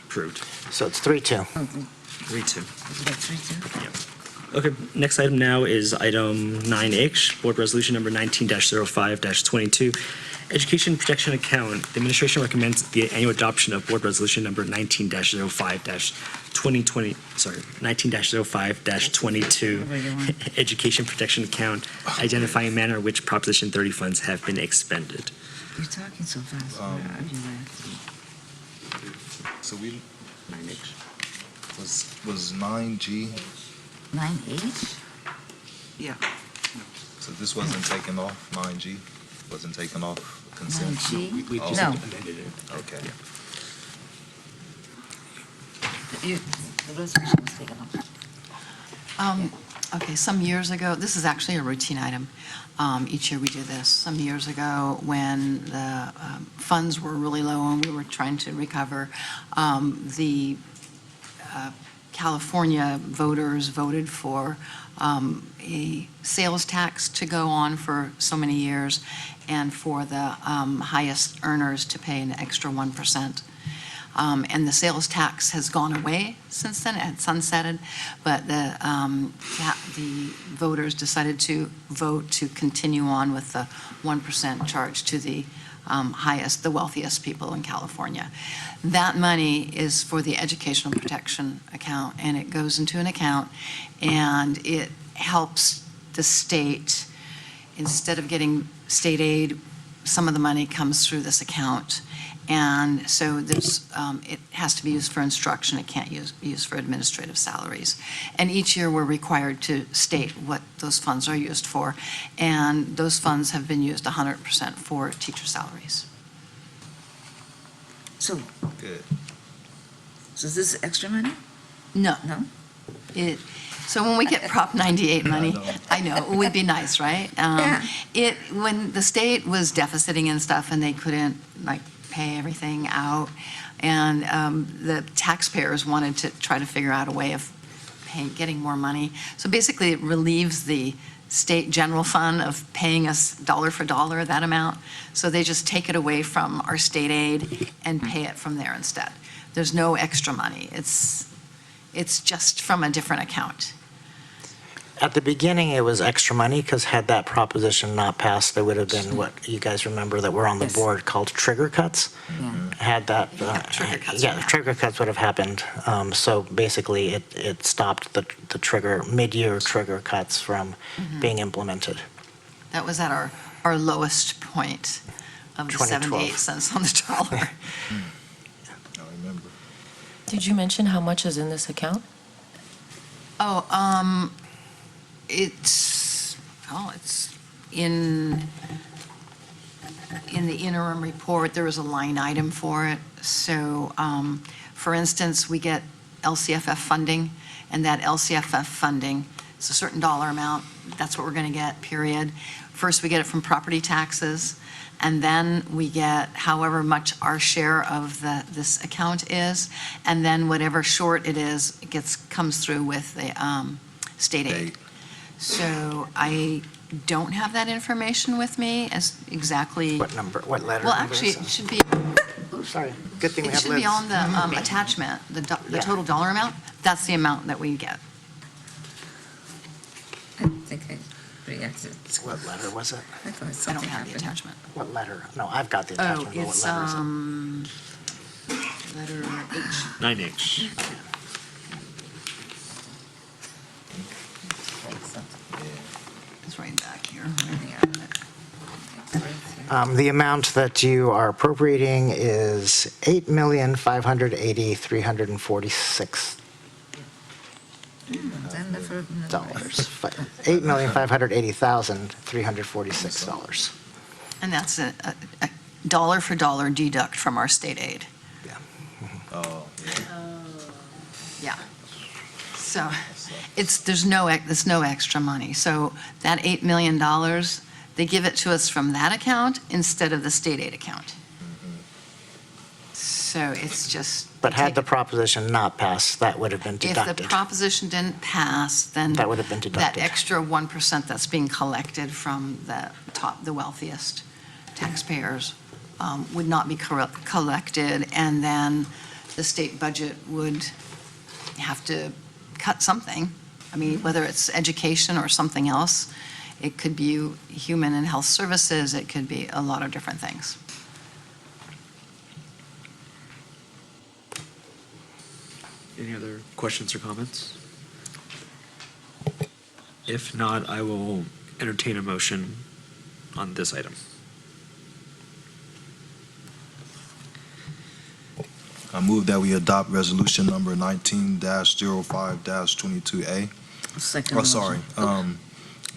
approved. So it's 3-2. 3-2. Is that 3-2? Okay, next item now is item 9H, Board Resolution Number 19-05-22, Education Protection Account. The administration recommends the annual adoption of Board Resolution Number 19-05-2020, 19-05-22, Education Protection Account, identifying manner in which Proposition 30 funds have been expended. You're talking so fast. Where are you at? So we, was 9G, 9H? Yeah. so this wasn't taken off, 9G? Wasn't taken off consent? 9G? We Oh. just No. amended it. Okay. The resolution was taken off. Okay, some years ago, this is actually a routine item. Each year we do this. Some years ago, when the funds were really low and we were trying to recover, the California voters voted for a sales tax to go on for so many years and for the highest earners to pay an extra 1%. And the sales tax has gone away since then, it had sunsetted, but the voters decided to vote to continue on with the 1% charge to the the wealthiest people in California. That money is for the Educational Protection Account, and it goes into an account, and it helps the state, instead of getting state aid, some of the money comes through this account. And so it has to be used for instruction, it can't be used for administrative salaries. And each year, we're required to state what those funds are used for, and those funds have been used 100% for teacher salaries. So, Good. so is this extra money? No. No? So when we get Prop 98 money, I know, it would be nice, right? Yeah. When the state was deficiting and stuff, and they couldn't, pay everything out, and the taxpayers wanted to try to figure out a way of getting more money. So basically, it relieves the state general fund of paying us dollar for dollar, that amount. So they just take it away from our state aid and pay it from there instead. There's no extra money. It's just from a different account. At the beginning, it was extra money, because had that proposition not passed, there would have been what you guys remember that were on the board called trigger cuts. Had that, trigger cuts yeah, would have trigger cuts would have happened. So basically, it stopped the trigger, mid-year trigger cuts from being implemented. That was at our lowest point of the 2012. 78 cents on the dollar. I remember. Did you mention how much is in this account? It's in the interim report, there was a line item for it. So, for instance, we get LCFF funding, and that LCFF funding, it's a certain dollar amount, that's what we're going to get, period. First, we get it from property taxes, and then we get however much our share of this account is, and then whatever short it is, comes through with the state aid. So I don't have that information with me as exactly. What number, what letter? Well, number actually, is it should be, Sorry, good thing we it have should be lids. on the attachment, the Yeah. total dollar amount. That's the amount that we get. I think I reacted. What letter was it? I thought I don't something have the happened. attachment. What letter? No, I've got the Oh, attachment, but what it's, letter is it? letter H. 9H. It's right back here. The amount that you are appropriating is $8,580,346. Is that enough $8,580,346. And that's a dollar for dollar deduct from our state aid. Oh, Yeah. So there's no extra money. So that $8 million, they give it to us from that account instead of the state aid account. So it's just. But had the proposition not passed, that would have been If deducted. the proposition didn't pass, then. That would have been deducted. That extra 1% that's being collected from the wealthiest taxpayers would not be collected, and then the state budget would have to cut something. I mean, whether it's education or something else, it could be human and health services, it could be a lot of different things. Any other questions or comments? If not, I will entertain a motion on this item. I move that we adopt resolution number 19-05-22A. Second Oh, motion. sorry.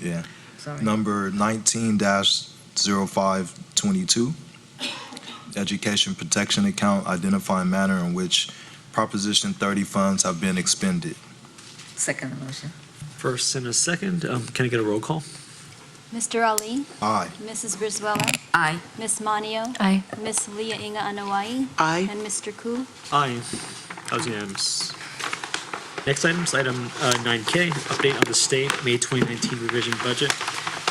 Yeah. Sorry. Number 19-05-22. Education protection account identifying manner in which Proposition 30 funds have been expended. Second motion. First and a second, can I get a roll call? Mr. Ali? Aye. Mrs. Brizuela? Aye. Ms. Manio? Aye. Ms. Leah Inga Anawai? Aye. And Mr. Koo? Aye. That was unanimous. Next item is item 9K, update on the state May 2019 revision budget.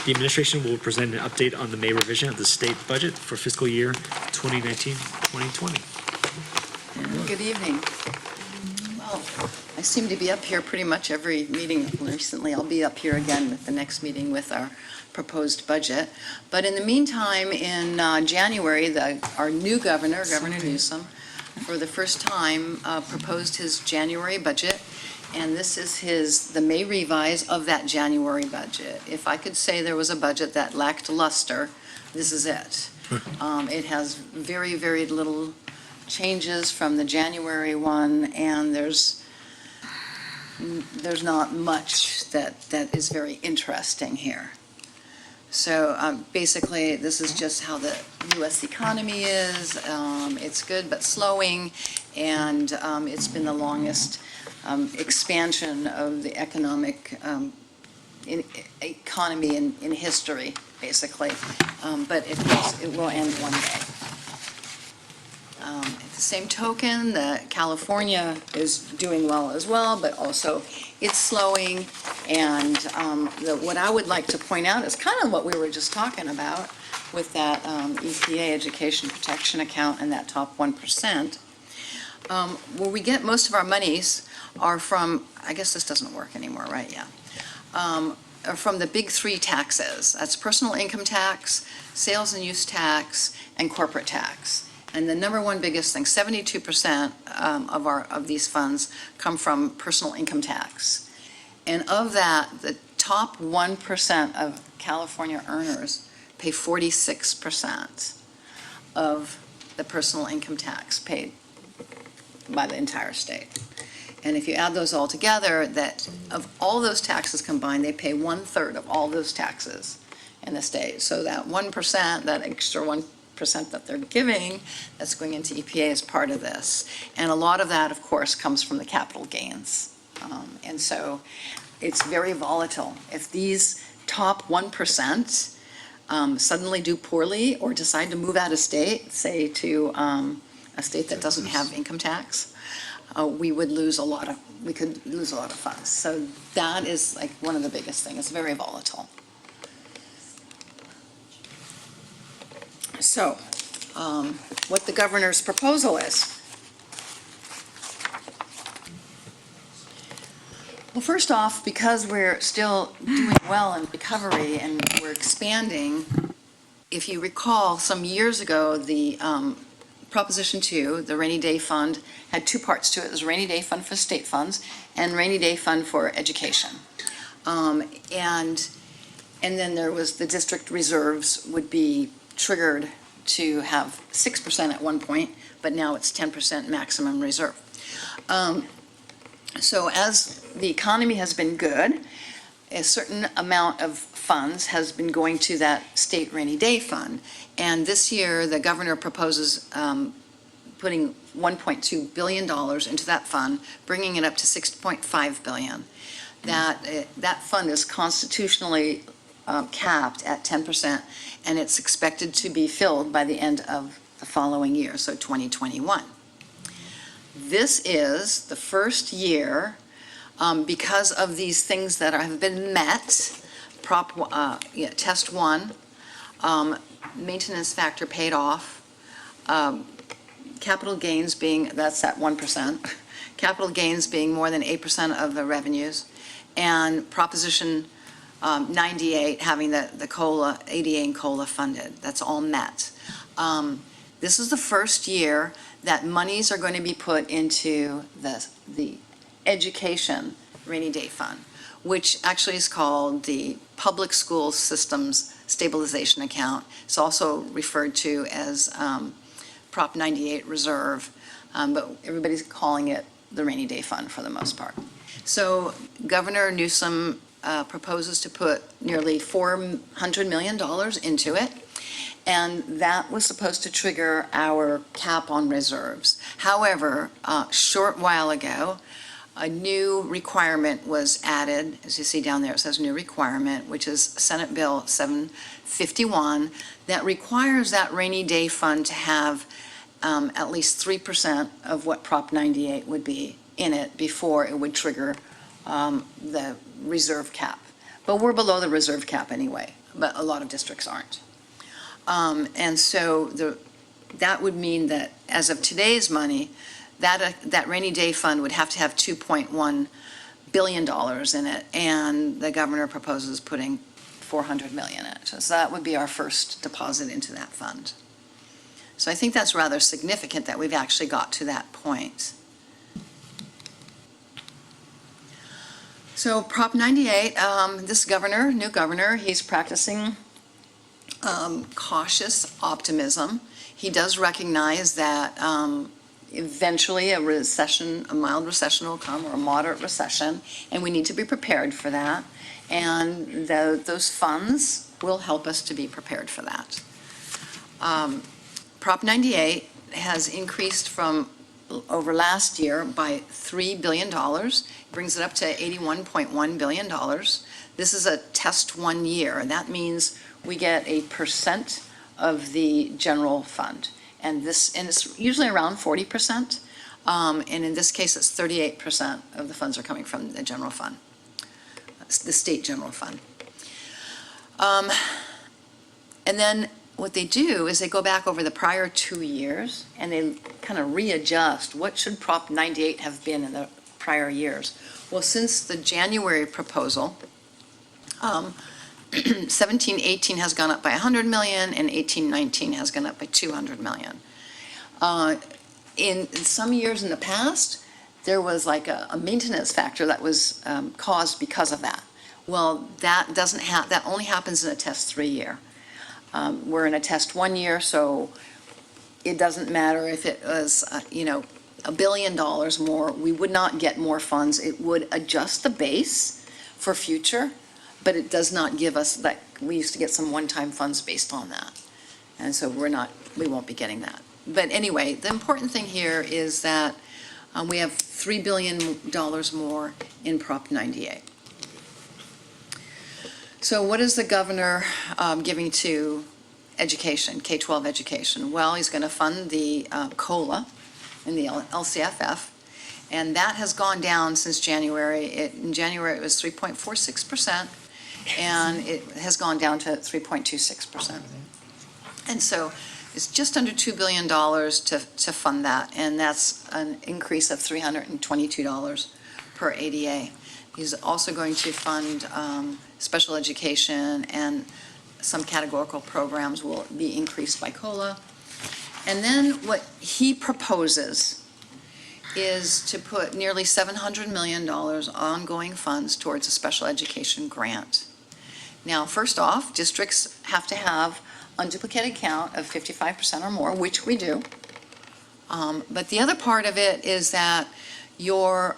The administration will present an update on the May revision of the state budget for fiscal year 2019-2020. Good evening. Well, I seem to be up here pretty much every meeting recently. I'll be up here again with the next meeting with our proposed budget. But in the meantime, in January, our new governor, Governor Newsom, for the first time proposed his January budget. And this is the May revise of that January budget. If I could say there was a budget that lacked luster, this is it. It has very, very little changes from the January one, and there's not much that is very interesting here. So basically, this is just how the U.S. economy is. It's good but slowing, and it's been the longest expansion of the economy in history, basically. But it will end one day. At the same token, California is doing well as well, but also it's slowing. And what I would like to point out is kind of what we were just talking about with that EPA education protection account and that top 1%. Where we get most of our monies are from, I guess this doesn't work anymore, right? Yeah. Are from the big three taxes. That's personal income tax, sales and use tax, and corporate tax. And the number one biggest thing, 72% of these funds come from personal income tax. And of that, the top 1% of California earners pay 46% of the personal income tax paid by the entire state. And if you add those all together, that of all those taxes combined, they pay 1/3 of all those taxes in the state. So that 1%, that extra 1% that they're giving, that's going into EPA as part of this. And a lot of that, of course, comes from the capital gains. And so it's very volatile. If these top 1% suddenly do poorly or decide to move out of state, say to a state that doesn't have income tax, we could lose a lot of funds. So that is like one of the biggest things. It's very volatile. So, what the governor's proposal is. Well, first off, because we're still doing well in recovery and we're expanding, if you recall, some years ago, the Proposition 2, the rainy day fund, had two parts to it. It was a rainy day fund for state funds and rainy day fund for education. And then there was the district reserves would be triggered to have 6% at one point, but now it's 10% maximum reserve. So as the economy has been good, a certain amount of funds has been going to that state rainy day fund. And this year, the governor proposes putting $1.2 billion into that fund, bringing it up to $6.5 billion. That fund is constitutionally capped at 10%, and it's expected to be filled by the end of the following year, so 2021. This is the first year, because of these things that have been met, test one, maintenance factor paid off, capital gains being, that's at 1%, capital gains being more than 8% of the revenues, and Proposition 98 having the COLA, ADA and COLA funded. That's all met. This is the first year that monies are going to be put into the education rainy day fund, which actually is called the Public School Systems Stabilization Account. It's also referred to as Prop 98 Reserve, but everybody's calling it the rainy day fund for the most part. So Governor Newsom proposes to put nearly $400 million into it, and that was supposed to trigger our cap on reserves. However, a short while ago, a new requirement was added. As you see down there, it says new requirement, which is Senate Bill 751, that requires that rainy day fund to have at least 3% of what Prop 98 would be in it before it would trigger the reserve cap. But we're below the reserve cap anyway, but a lot of districts aren't. And so that would mean that as of today's money, that rainy day fund would have to have $2.1 billion in it, and the governor proposes putting $400 million in it. So that would be our first deposit into that fund. So I think that's rather significant that we've actually got to that point. So Prop 98, this governor, new governor, he's practicing cautious optimism. He does recognize that eventually a mild recession will come, or a moderate recession, and we need to be prepared for that. And those funds will help us to be prepared for that. Prop 98 has increased from over last year by $3 billion, brings it up to $81.1 billion. This is a test 1 year, and that means we get 1% of the general fund. And it's usually around 40%, and in this case, it's 38% of the funds are coming from the general fund, the state general fund. And then what they do is they go back over the prior 2 years and they kind of readjust what should Prop 98 have been in the prior years. Well, since the January proposal, 17-18 has gone up by 100 million, and 18-19 has gone up by 200 million. In some years in the past, there was like a maintenance factor that was caused because of that. Well, that only happens in a test 3 year. We're in a test 1 year, so it doesn't matter if it was, $1 billion more. We would not get more funds. It would adjust the base for future, but it does not give us that. We used to get some one-time funds based on that, and so we won't be getting that. But anyway, the important thing here is that we have $3 billion more in Prop 98. So what is the governor giving to education, K-12 education? Well, he's going to fund the COLA in the LCFF, and that has gone down since January. In January, it was 3.46%, and it has gone down to 3.26%. And so it's just under $2 billion to fund that, and that's an increase of $322 per ADA. He's also going to fund special education, and some categorical programs will be increased by COLA. And then what he proposes is to put nearly $700 million ongoing funds towards a special education grant. Now, first off, districts have to have unduplicated count of 55% or more, which we do. But the other part of it is that your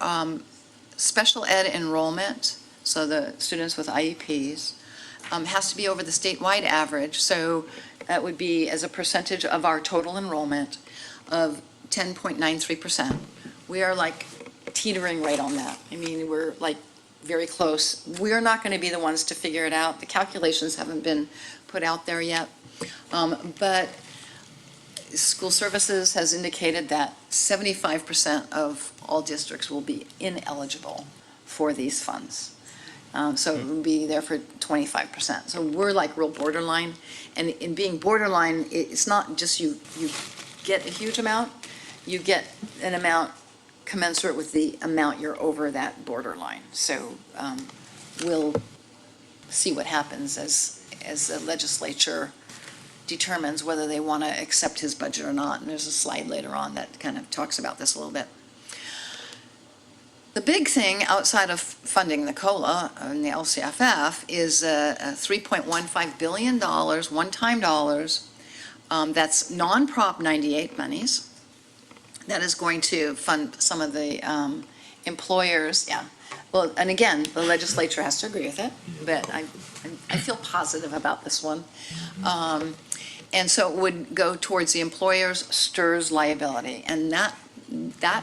special ed enrollment, so the students with IEPs, has to be over the statewide average. So that would be as a percentage of our total enrollment of 10.93%. We are like teetering right on that. I mean, we're like very close. We're not going to be the ones to figure it out. The calculations haven't been put out there yet. But School Services has indicated that 75% of all districts will be ineligible for these funds. So it would be there for 25%. So we're like real borderline. And in being borderline, it's not just you get a huge amount, you get an amount commensurate with the amount you're over that borderline. So we'll see what happens as the legislature determines whether they want to accept his budget or not. And there's a slide later on that kind of talks about this a little bit. The big thing outside of funding the COLA and the LCFF is a $3.15 billion, one-time dollars, that's non-Prop 98 monies. That is going to fund some of the employers, yeah. Well, and again, the legislature has to agree with it, but I feel positive about this one. And so it would go towards the employer's STRS liability, and that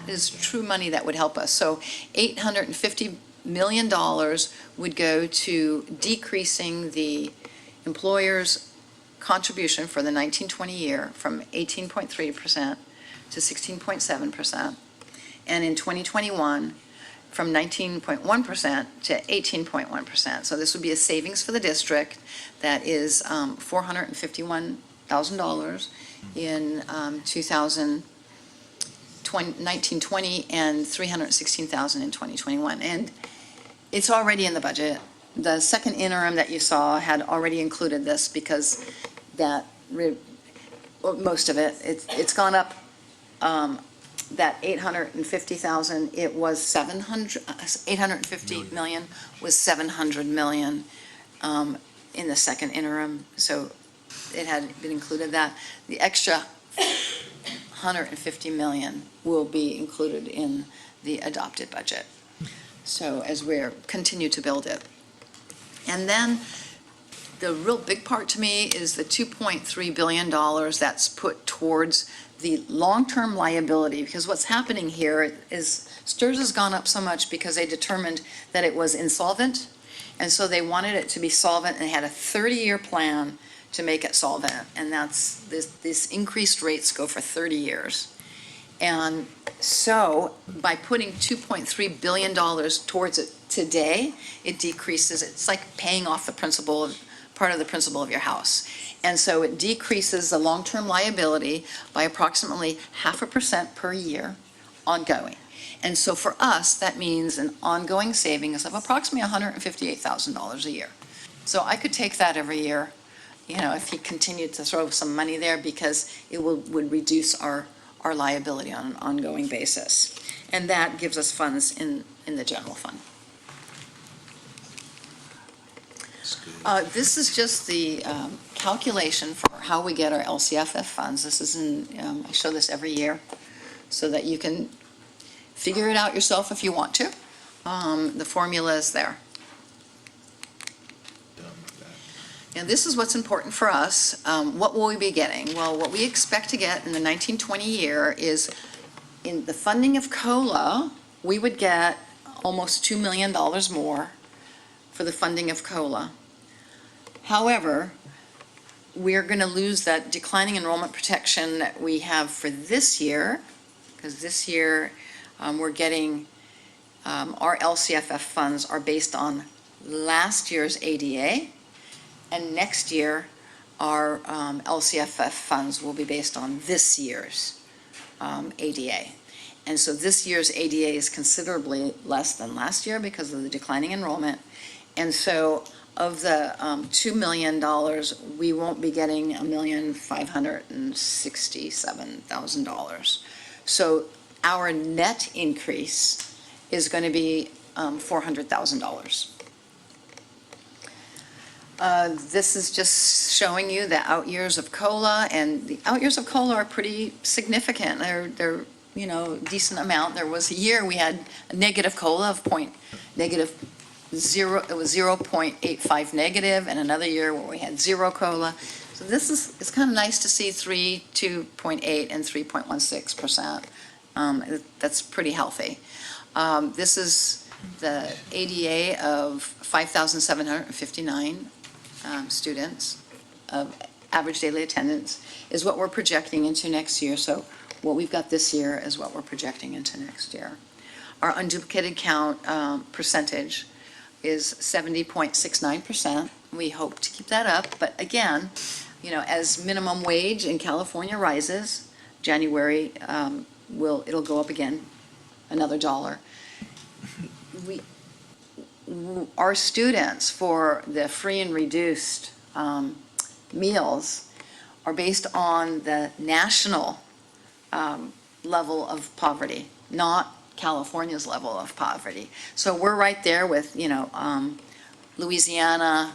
is true money that would help us. So $850 million would go to decreasing the employer's contribution for the 1920 year from 18.3% to 16.7%, and in 2021 from 19.1% to 18.1%. So this would be a savings for the district that is $451,000 in 1920 and $316,000 in 2021. And it's already in the budget. The second interim that you saw had already included this because most of it, it's gone up. That 850,000, it was 850 million was 700 million in the second interim, so it had been included that. The extra 150 million will be included in the adopted budget. So as we're continue to build it. And then the real big part to me is the $2.3 billion that's put towards the long-term liability, because what's happening here is STRS has gone up so much because they determined that it was insolvent, and so they wanted it to be solvent, and they had a 30-year plan to make it solvent, and that's this increased rates go for 30 years. And so by putting $2.3 billion towards it today, it decreases, it's like paying off the principal, part of the principal of your house. And so it decreases the long-term liability by approximately 0.5% per year ongoing. And so for us, that means an ongoing savings of approximately $158,000 a year. So I could take that every year, you know, if he continued to throw some money there, because it would reduce our liability on an ongoing basis. And that gives us funds in the general fund. This is just the calculation for how we get our LCFF funds. This is I show this every year so that you can figure it out yourself if you want to. The formula is there. And this is what's important for us. What will we be getting? Well, what we expect to get in the 1920 year is, in the funding of COLA, we would get almost $2 million more for the funding of COLA. However, we're going to lose that declining enrollment protection that we have for this year, because this year we're getting, our LCFF funds are based on last year's ADA, and next year our LCFF funds will be based on this year's ADA. And so this year's ADA is considerably less than last year because of the declining enrollment. And so of the $2 million, we won't be getting $1,567,000. So our net increase is going to be $400,000. This is just showing you the out years of COLA, and the out years of COLA are pretty significant. They're decent amount. There was a year we had a negative COLA of negative zero, it was 0.85 negative, and another year where we had zero COLA. So it's kind of nice to see 2.8 and 3.16%. That's pretty healthy. This is the ADA of 5,759 students of average daily attendance is what we're projecting into next year. So what we've got this year is what we're projecting into next year. Our unduplicated count percentage is 70.69%. We hope to keep that up, but again, as minimum wage in California rises, January, it'll go up again, another $1. Our students for the free and reduced meals are based on the national level of poverty, not California's level of poverty. So we're right there with, Louisiana,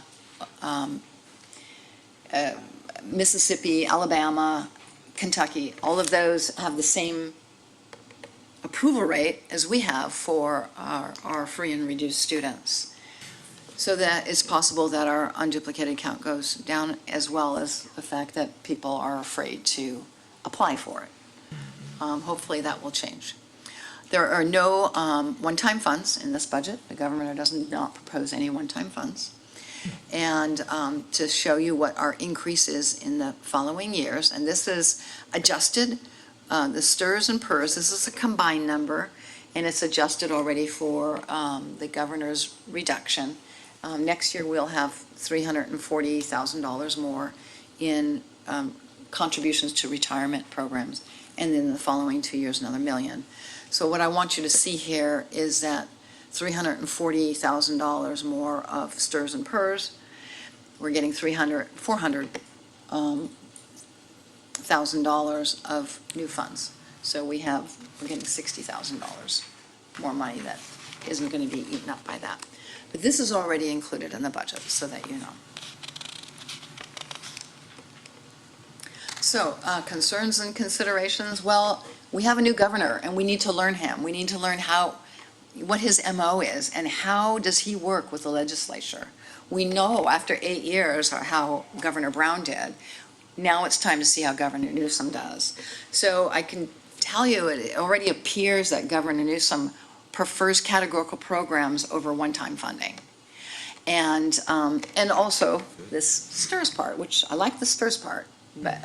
Mississippi, Alabama, Kentucky. All of those have the same approval rate as we have for our free and reduced students. So that it's possible that our unduplicated count goes down, as well as the fact that people are afraid to apply for it. Hopefully that will change. There are no one-time funds in this budget. The governor does not propose any one-time funds. And to show you what our increase is in the following years, and this is adjusted, the STRS and PERS, this is a combined number, and it's adjusted already for the governor's reduction. Next year, we'll have $340,000 more in contributions to retirement programs, and then the following 2 years, another $1 million. So what I want you to see here is that $340,000 more of STRS and PERS. We're getting $400,000 of new funds. So we're getting $60,000 more money that isn't going to be eaten up by that. But this is already included in the budget, so that you know. So concerns and considerations, well, we have a new governor, and we need to learn him. We need to learn what his MO is, and how does he work with the legislature. We know after 8 years how Governor Brown did. Now it's time to see how Governor Newsom does. So I can tell you, it already appears that Governor Newsom prefers categorical programs over one-time funding. And also this STRS part, which I like the STRS part, but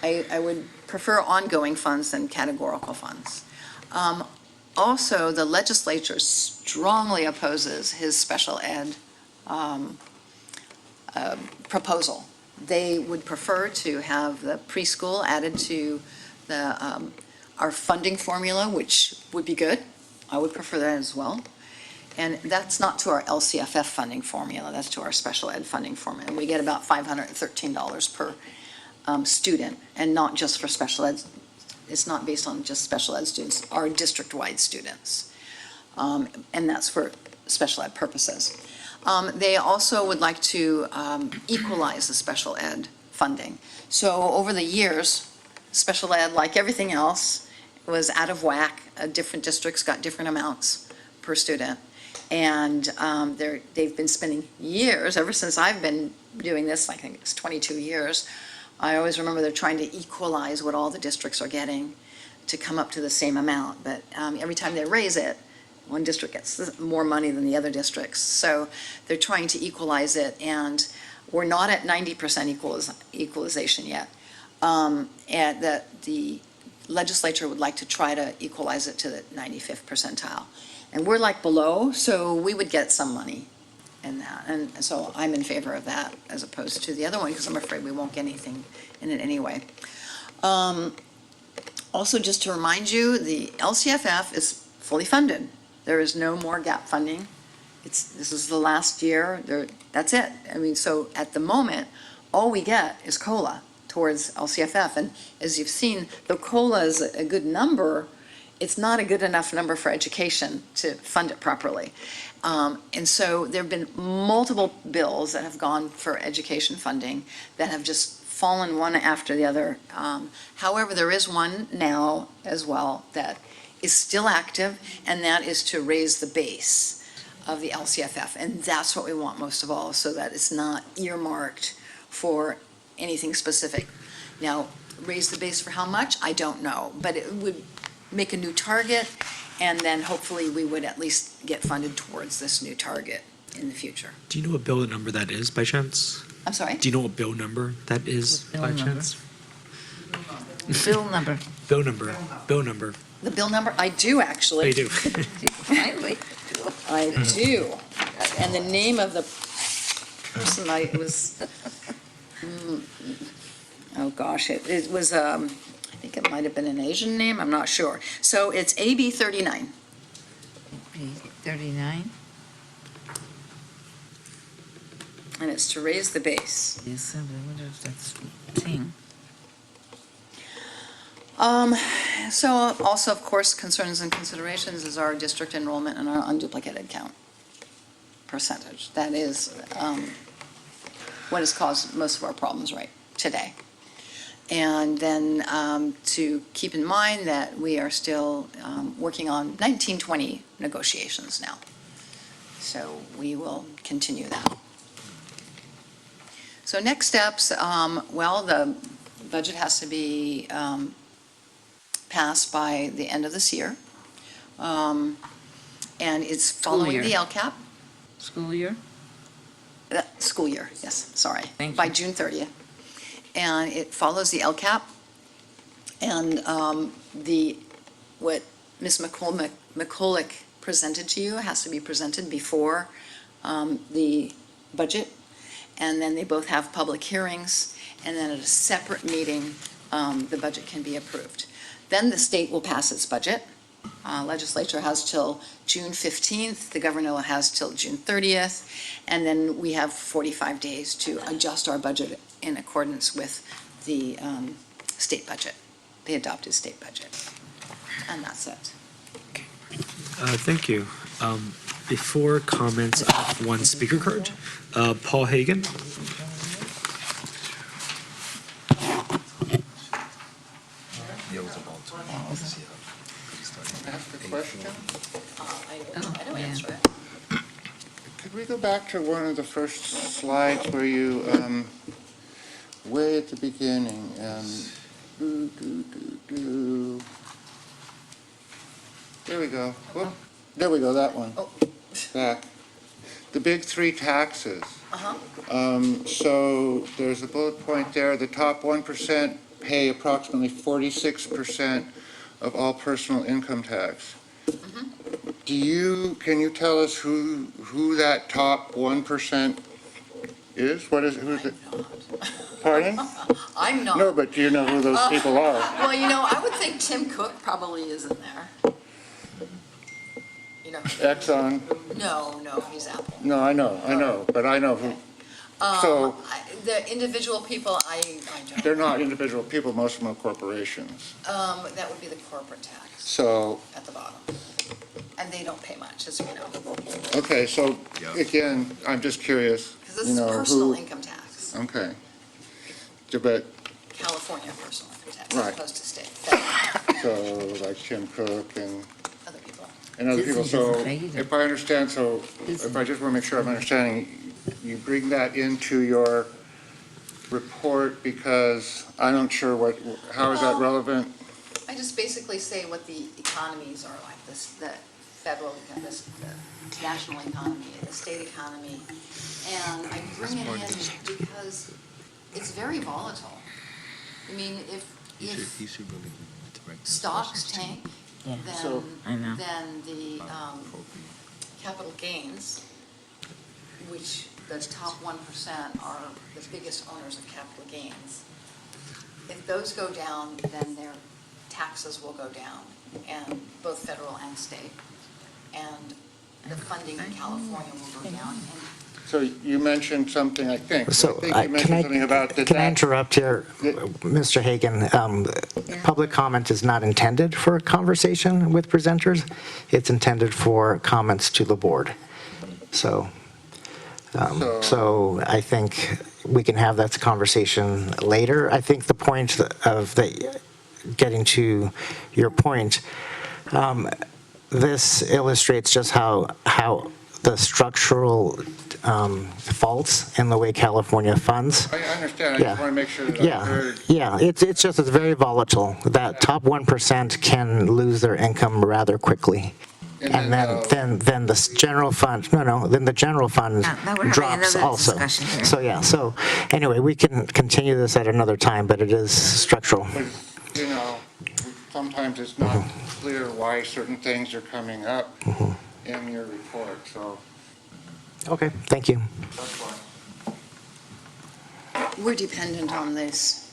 I would prefer ongoing funds than categorical funds. Also, the legislature strongly opposes his special ed proposal. They would prefer to have the preschool added to our funding formula, which would be good. I would prefer that as well. And that's not to our LCFF funding formula, that's to our special ed funding formula. And we get about $513 per student, and not just for special ed. It's not based on just special ed students, our district-wide students. And that's for special ed purposes. They also would like to equalize the special ed funding. So over the years, special ed, like everything else, was out of whack. Different districts got different amounts per student. And they've been spending years, ever since I've been doing this, I think it's 22 years, I always remember they're trying to equalize what all the districts are getting to come up to the same amount. But every time they raise it, one district gets more money than the other districts. So they're trying to equalize it, and we're not at 90% equalization yet. And the legislature would like to try to equalize it to the 95th percentile. And we're like below, so we would get some money in that. And so I'm in favor of that as opposed to the other one, because I'm afraid we won't get anything in it anyway. Also, just to remind you, the LCFF is fully funded. There is no more gap funding. This is the last year. That's it. I mean, so at the moment, all we get is COLA towards LCFF. And as you've seen, though COLA is a good number, it's not a good enough number for education to fund it properly. And so there have been multiple bills that have gone for education funding that have just fallen one after the other. However, there is one now as well that is still active, and that is to raise the base of the LCFF. And that's what we want most of all, so that it's not earmarked for anything specific. Now, raise the base for how much? I don't know, but it would make a new target, and then hopefully we would at least get funded towards this new target in the future. Do you know what bill number that is by chance? I'm sorry? Do you know what bill number that is Bill by number. chance? Bill number. Bill number. Bill number. The bill number, I do Oh, actually. you do. Finally. I do. And the name of the person it was, oh gosh, it was, I think it might have been an Asian name, I'm not sure. So it's AB 39. 39? And it's to raise the base. Yes, I wonder if that's thing. So also, of course, concerns and considerations is our district enrollment and our unduplicated count percentage. That is what has caused most of our problems right today. And then to keep in mind that we are still working on 1920 negotiations now. So we will continue that. So next steps, well, the budget has to be passed by the end of this year. And it's following year. the LCAP. School year? School year, yes, sorry. Thank you. By June 30th. And it follows the LCAP. And what Ms. McCulloch presented to you has to be presented before the budget. And then they both have public hearings, and then at a separate meeting, the budget can be approved. Then the state will pass its budget. Legislature has till June 15th, the governor has till June 30th, and then we have 45 days to adjust our budget in accordance with the state budget, the adopted state budget. And that's it. Thank you. Before comments, I have one speaker card. Paul Hagan. Ask a question? I don't answer it. Could we go back to one of the first slides where you, way at the beginning, there we go. Whoop. There we go, that one. Back. The big three taxes. So there's a bullet point there, the top 1% pay approximately 46% of all personal income tax. Can you tell us who that top 1% is? Who's it? Pardon? I'm not. No, but do you know who those people are? Well, I would think Tim Cook probably is in there. Exxon? No, he's Apple. No, I know, but I know who. So The individual people, I don't. they're not individual people, most of them are corporations. That would be the corporate tax So, at the bottom. And they don't pay much, as we know. okay, so again, I'm just curious, Because this you is know, personal who. income tax, Okay. But, California personal income tax, Right. as opposed to state. so like Tim Cook and Other people. other people, so Doesn't pay either. if I understand, so if I just want to make sure I'm understanding, you bring that into your report because I'm not sure how is that relevant? I just basically say what the economies are like, the federal, the national economy, the state economy. And I bring it in because it's very volatile. I mean, if stocks tank, So- then the capital gains, which the top 1% are the biggest owners of capital gains. If those go down, then their taxes will go down, and both federal and state. And the funding in California will go down. So you mentioned something, I think. So, I think you mentioned something about that. can I interrupt here, Mr. Hagan? Public comment is not intended for a conversation with presenters. It's intended for comments to the board. So I think we can have that conversation later. I think the point of getting to your point, this illustrates just how the structural faults in the way California funds. I understand, I Yeah. just want to make sure that I Yeah, heard. yeah, it's just, it's very volatile. That top 1% can lose their income rather quickly. And then the general fund, then the general fund Now we're having drops another also. discussion here. So, yeah, so anyway, we can continue this at another time, but it is structural. But, you know, sometimes it's not clear why certain things are coming up in your report, so Okay, thank you. that's why. We're dependent on these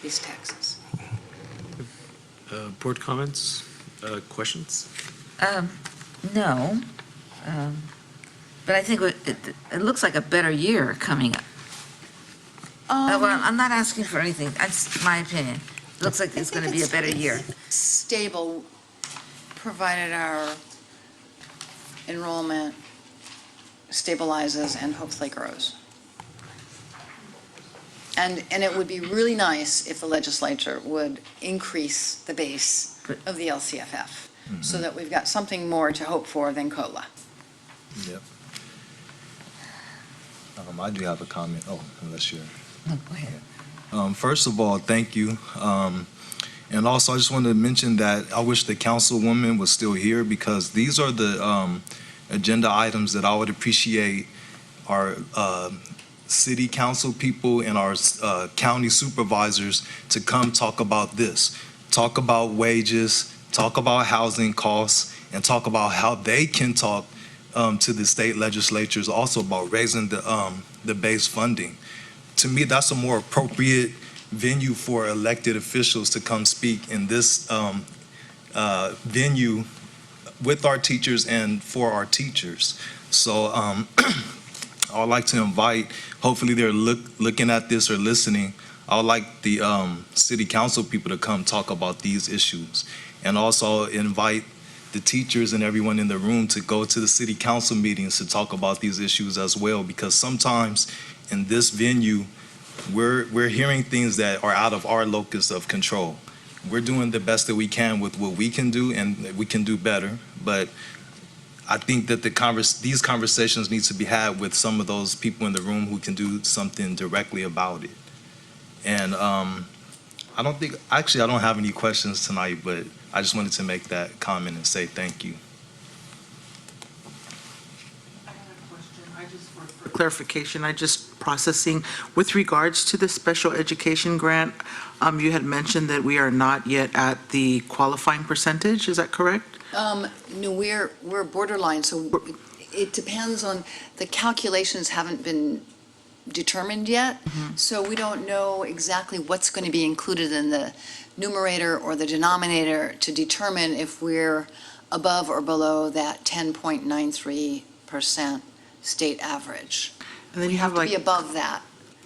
taxes. Board comments, questions? No, but I think it looks like a better year coming up. Well, I'm not asking for anything, that's my opinion. It looks like it's going to be a better year. Stable, provided our enrollment stabilizes and hopefully grows. And it would be really nice if the legislature would increase the base of the LCFF, so that we've got something more to hope for than COLA. Yep. I do have a comment. Oh, unless you're. No, go ahead. First of all, thank you. And also, I just wanted to mention that I wish the councilwoman was still here, because these are the agenda items that I would appreciate our city council people and our county supervisors to come talk about this. Talk about wages, talk about housing costs, and talk about how they can talk to the state legislatures also about raising the base funding. To me, that's a more appropriate venue for elected officials to come speak in this venue with our teachers and for our teachers. So I would like to invite, hopefully they're looking at this or listening, I would like the city council people to come talk about these issues. And also invite the teachers and everyone in the room to go to the city council meetings to talk about these issues as well, because sometimes in this venue, we're hearing things that are out of our locus of control. We're doing the best that we can with what we can do, and we can do better. But I think that these conversations need to be had with some of those people in the room who can do something directly about it. And I don't have any questions tonight, but I just wanted to make that comment and say thank you. Clarification, I just processing, with regards to the special education grant, you had mentioned that we are not yet at the qualifying percentage, is that correct? No, we're borderline, so it depends on, the calculations haven't been determined yet, so we don't know exactly what's going to be included in the numerator or the denominator to determine if we're above or below that 10.93% state average. And then We you have have to be like, above that.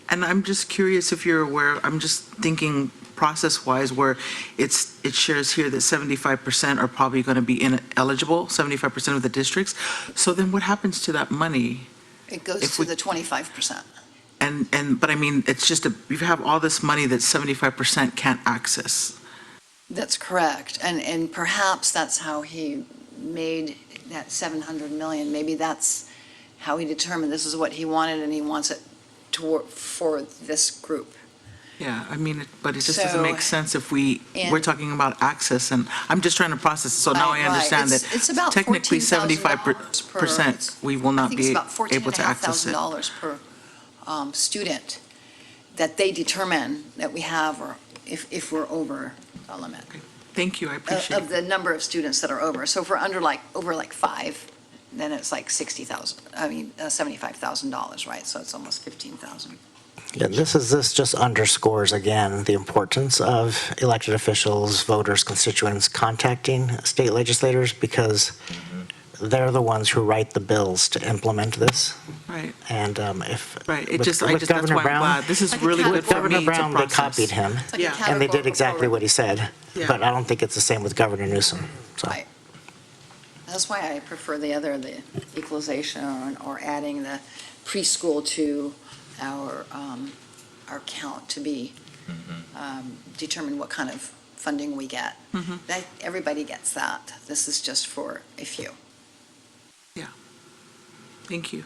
and I'm just curious if you're aware, I'm just thinking process-wise, where it shares here that 75% are probably going to be ineligible, 75% of the districts. So then what happens to that money? It goes If to we- the 25%. But I mean, it's just, you have all this money that 75% can't access. That's correct, and perhaps that's how he made that 700 million. Maybe that's how he determined this is what he wanted, and he wants it for this group. Yeah, I mean, but it just doesn't So- make sense if we're And- talking about access, and I'm just trying to process, so now I Right, right. understand that It's about technically $14,000 per- 75% we will not be I think able it's to about access it. $14,500 per student that they determine that we have, or if we're over the limit. Thank you, I appreciate Of the number of students that are over. So if we're over like 5, then it's like $75,000, right? So it's almost 15,000. Yeah, this just underscores again the importance of elected officials, voters, constituents contacting state legislators, because they're the ones who write the bills to implement this. Right. And if Right, with that's Governor why I'm Brown, glad. This is Like a really good with for Governor me to Brown, they process. copied him, Like a Yeah. and they did categorical exactly what he said. Yeah. But I don't think it's the same with Governor Newsom. So. Right. That's why I prefer the equalization or adding the preschool to our count to be, determine what kind of funding we get. That, everybody gets that. This is just for a few. Thank you.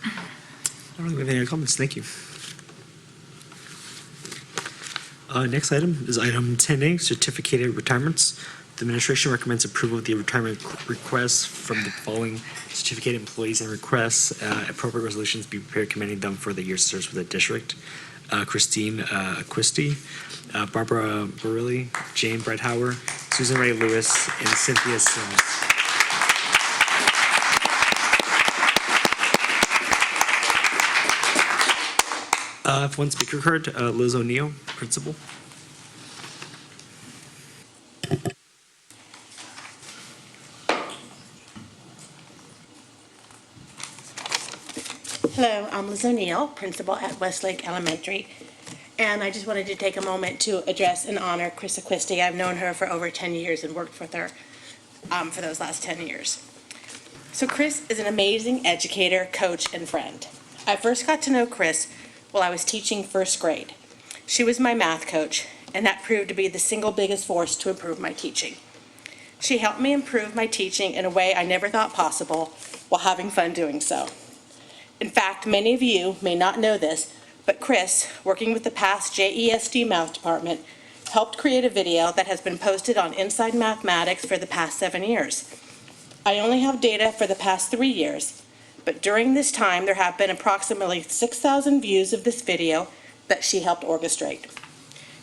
I don't really have any other comments. Thank you. Next item is item 10A, certificated retirements. The administration recommends approval of the retirement requests from the following certificated employees and requests. Appropriate resolutions be prepared commending them for the years service with the district. Christine Acquisti, Barbara Barilli, Jane Breithauer, Susan Ray Lewis, and Cynthia Sims. If one speaker card, Liz O'Neill, principal. Hello, I'm Liz O'Neill, principal at Westlake Elementary. And I just wanted to take a moment to address and honor Chris Acquisti. I've known her for over 10 years and worked with her for those last 10 years. So Chris is an amazing educator, coach, and friend. I first got to know Chris while I was teaching first grade. She was my math coach, and that proved to be the single biggest force to improve my teaching. She helped me improve my teaching in a way I never thought possible while having fun doing so. In fact, many of you may not know this, but Chris, working with the past JESD math department, helped create a video that has been posted on Inside Mathematics for the past 7 years. I only have data for the past 3 years, but during this time there have been approximately 6,000 views of this video that she helped orchestrate.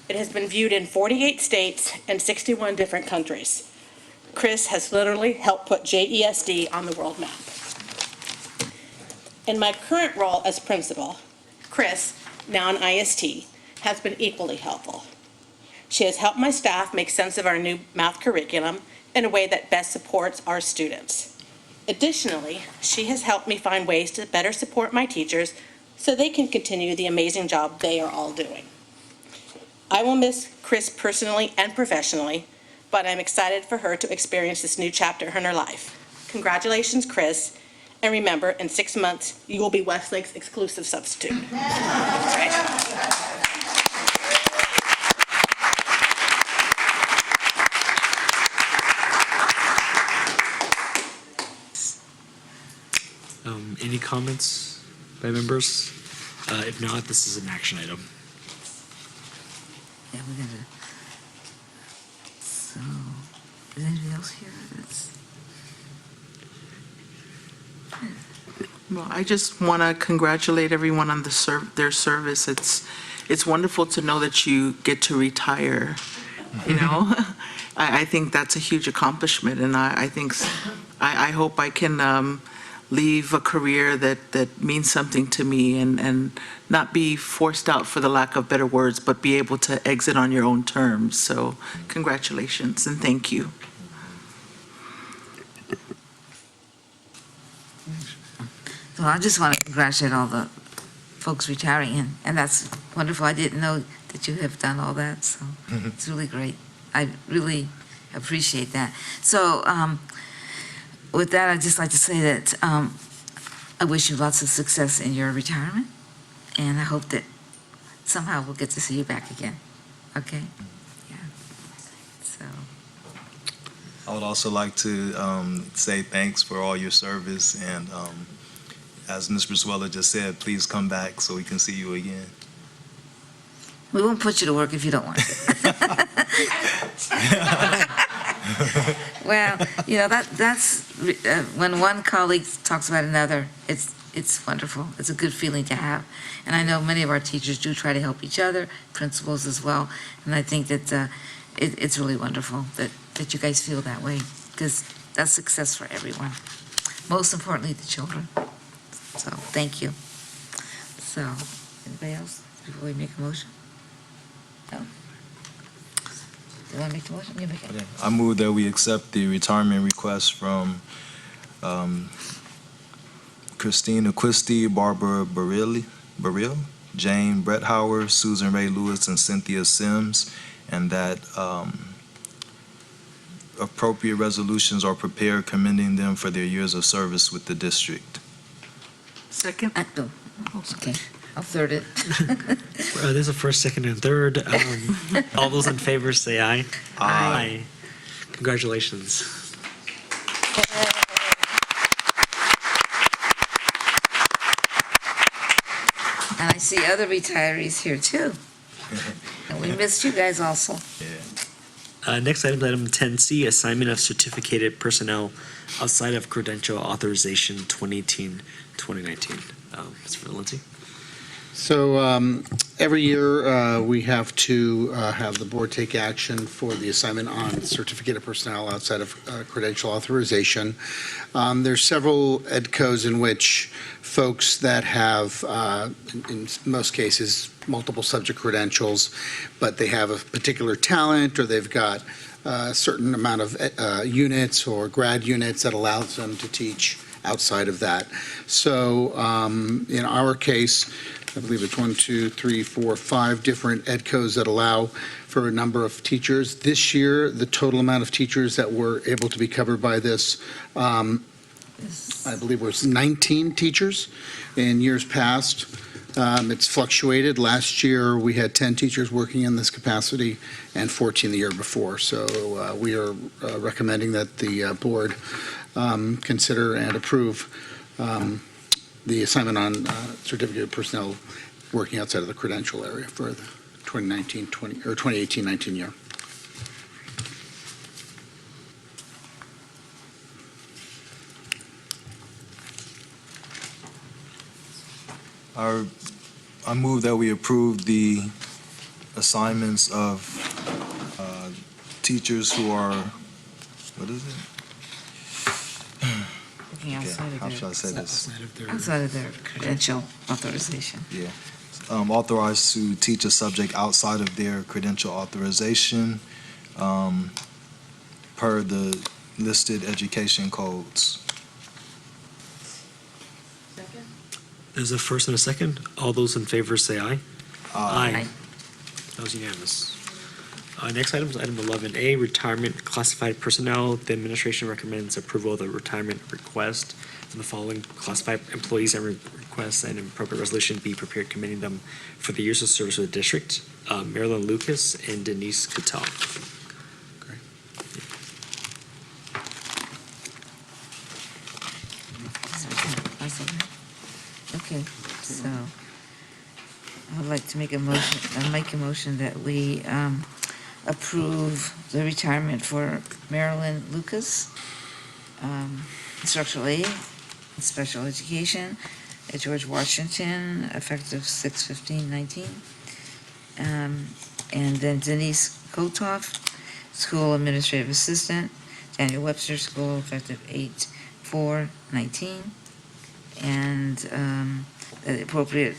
It has been viewed in 48 states and 61 different countries. Chris has literally helped put JESD on the world map. In my current role as principal, Chris, now an IST, has been equally helpful. She has helped my staff make sense of our new math curriculum in a way that best supports our students. Additionally, she has helped me find ways to better support my teachers so they can continue the amazing job they are all doing. I will miss Chris personally and professionally, but I'm excited for her to experience this new chapter in her life. Congratulations, Chris. And remember, in 6 months, you will be Westlake's exclusive substitute. Any comments by members? If not, this is an action item. Yeah, we're gonna. So, is anybody else here? Well, I just want to congratulate everyone on their service. It's wonderful to know that you get to retire, you know? I think that's a huge accomplishment, and I hope I can leave a career that means something to me and not be forced out, for the lack of better words, but be able to exit on your own terms. So congratulations and thank you. So I just want to congratulate all the folks retiring, and that's wonderful. I didn't know that you have done all that, so it's really great. I really appreciate that. So with that, I'd just like to say that I wish you lots of success in your retirement, and I hope that somehow we'll get to see you back again. Okay? Yeah. So. I would also like to say thanks for all your service, and as Ms. Brizuela just said, please come back so we can see you again. We won't put you to work if you don't want to. Well, you know, that's when one colleague talks about another, it's wonderful. It's a good feeling to have. And I know many of our teachers do try to help each other, principals as well. And I think that it's really wonderful that you guys feel that way, because that's success for everyone. Most importantly, the children. So, thank you. So, anybody else before we make a motion? No? You want to make the motion? You make it. I move that we accept the retirement request from Christine Acquisti, Barbara Baril, Jane Breithauer, Susan Ray Lewis, and Cynthia Sims, and that appropriate resolutions are prepared commending them for their years of service with the district. Second? Okay, I'll third it. There's a first, second, and third. All those in favor say aye. Aye. Congratulations. And I see other retirees here too. And we missed you guys also. Next item, item 10C, assignment of certificated personnel outside of credential authorization 2018-2019. Mr. Lindsay? So every year, we have to have the board take action for the assignment on certificated personnel outside of credential authorization. There's several EDCOs in which folks that have, in most cases, multiple subject credentials, but they have a particular talent or they've got a certain amount of units or grad units that allows them to teach outside of that. So in our case, I believe it's 1, 2, 3, 4, 5 different EDCOs that allow for a number of teachers. This year, the total amount of teachers that were able to be covered by this, I believe was 19 teachers. In years past, it's fluctuated. Last year, we had 10 teachers working in this capacity and 14 the year before. So we are recommending that the board consider and approve the assignment on certificate personnel working outside of the credential area for the 2018-19 year. I move that we approve the assignments of teachers who are, what is it? Working outside of How their- should I say this? Outside of their credential authorization. Yeah. Authorized to teach a subject outside of their credential authorization per the listed education codes. There's a first and a second. All those in favor say aye. Aye. That was unanimous. Next item is item 11A, retirement classified personnel. The administration recommends approval of the retirement request for the following classified employees and requests and an appropriate resolution be prepared commending them for the years of service with the district. Marilyn Lucas and Denise Cattell. Okay, so I'd like to make a motion that we approve the retirement for Marilyn Lucas, instructional aide, in special education at George Washington, effective 6/15/19. And then Denise Kotoff, school administrative assistant, Daniel Webster School, effective 8/4/19. And the appropriate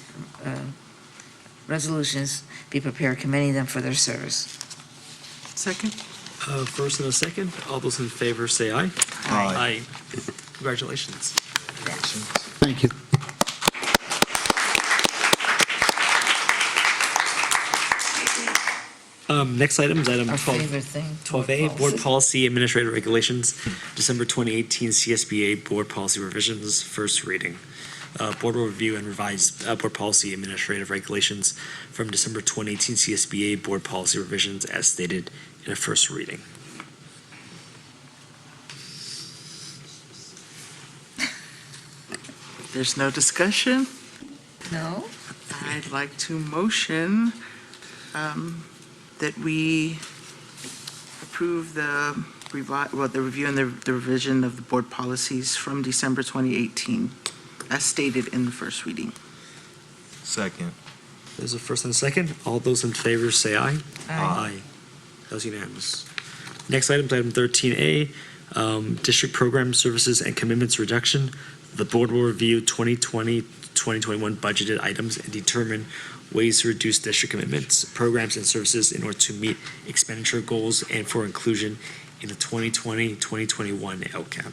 resolutions be prepared commending them for their service. Second? First and a second. All those in favor say aye. Aye. Congratulations. Thank you. Next item is item Our 12. favorite thing. 12A, Board Policy Administrative Regulations, December 2018 CSBA Board Policy Revisions, first reading. Board will review and revise Board Policy Administrative Regulations from December 2018 CSBA Board Policy Revisions as stated in a first reading. There's no discussion? No? I'd like to motion that we approve the review and the revision of the board policies from December 2018, as stated in the first reading. Second. There's a first and a second. All those in favor say aye. Aye. That was unanimous. Next item is item 13A, District Program Services and Commitments Reduction. The board will review 2020-2021 budgeted items and determine ways to reduce district commitments, programs, and services in order to meet expenditure goals and for inclusion in the 2020-2021 LCAP.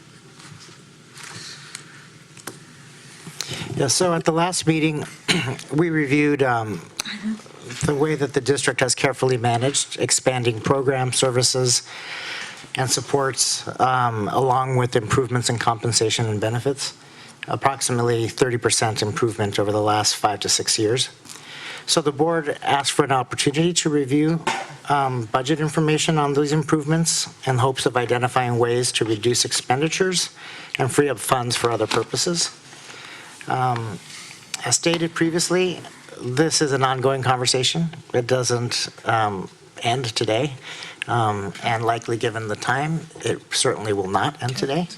Yeah, so at the last meeting, we reviewed the way that the district has carefully managed expanding program services and supports, along with improvements in compensation and benefits, approximately 30% improvement over the last 5 to 6 years. So the board asked for an opportunity to review budget information on these improvements in hopes of identifying ways to reduce expenditures and free up funds for other purposes. As stated previously, this is an ongoing conversation. It doesn't end today, and likely given the time, it certainly will not end today.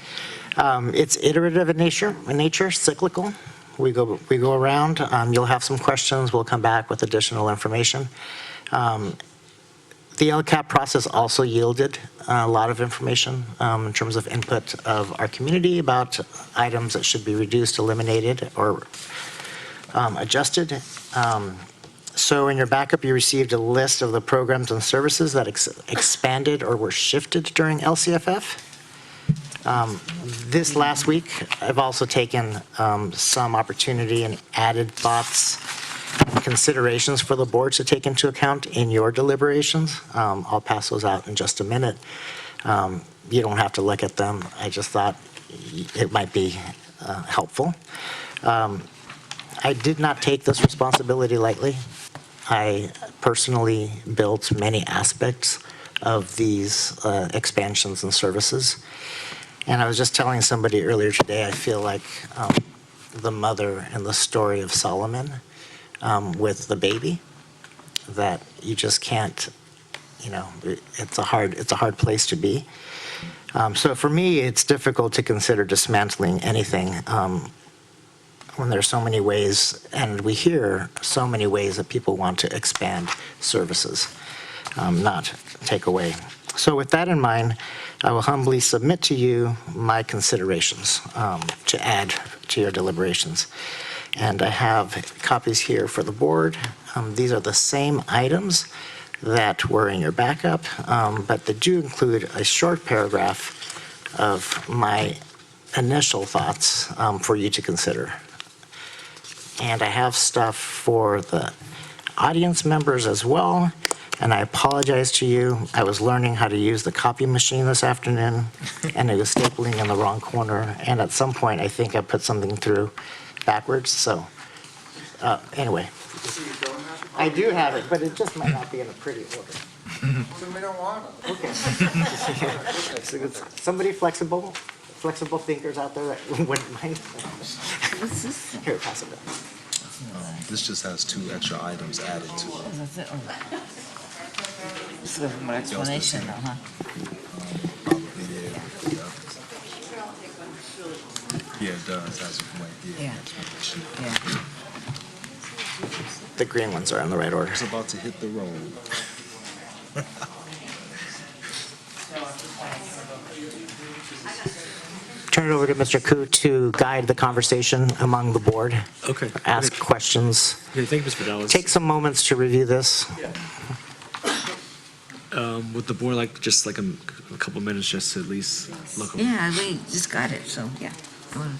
It's iterative in nature, cyclical. We go around. You'll have some questions. We'll come back with additional information. The LCAP process also yielded a lot of information in terms of input of our community about items that should be reduced, eliminated, or adjusted. So in your backup, you received a list of the programs and services that expanded or were shifted during LCFF. This last week, I've also taken some opportunity and added thoughts and considerations for the board to take into account in your deliberations. I'll pass those out in just a minute. You don't have to look at them. I just thought it might be helpful. I did not take this responsibility lightly. I personally built many aspects of these expansions and services. And I was just telling somebody earlier today, I feel like the mother in the story of Solomon with the baby, that you just can't, it's a hard place to be. So for me, it's difficult to consider dismantling anything when there's so many ways, and we hear so many ways that people want to expand services, not take away. So with that in mind, I will humbly submit to you my considerations to add to your deliberations. And I have copies here for the board. These are the same items that were in your backup, but they do include a short paragraph of my initial thoughts for you to consider. And I have stuff for the audience members as well. And I apologize to you. I was learning how to use the copy machine this afternoon, and it was stapling in the wrong corner. And at some point, I think I put something through backwards. So anyway, I do have it, but it just might not be in a pretty order. So we don't want them. Okay. Somebody flexible thinkers out there that wouldn't mind. What's this? Here, pass it down. This just has 2 extra items added to it. That's it. This is more explanation though, huh? Probably, yeah, it does. That's what, Yeah. Yeah. The green ones are in the right order. It's about to hit the road. Turn it over to Mr. Koo to guide the conversation among the board. Okay. Ask questions. Okay, thank you, Mr. Dallas. Take some moments to review this. Would the board like just like a couple minutes just to at least look over? Yeah, we just got it, so, yeah. Go on.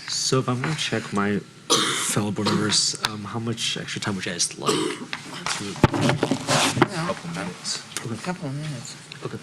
So if I'm going to check my fellow board members, how much extra time would you guys like? Couple minutes. A couple of minutes. Okay.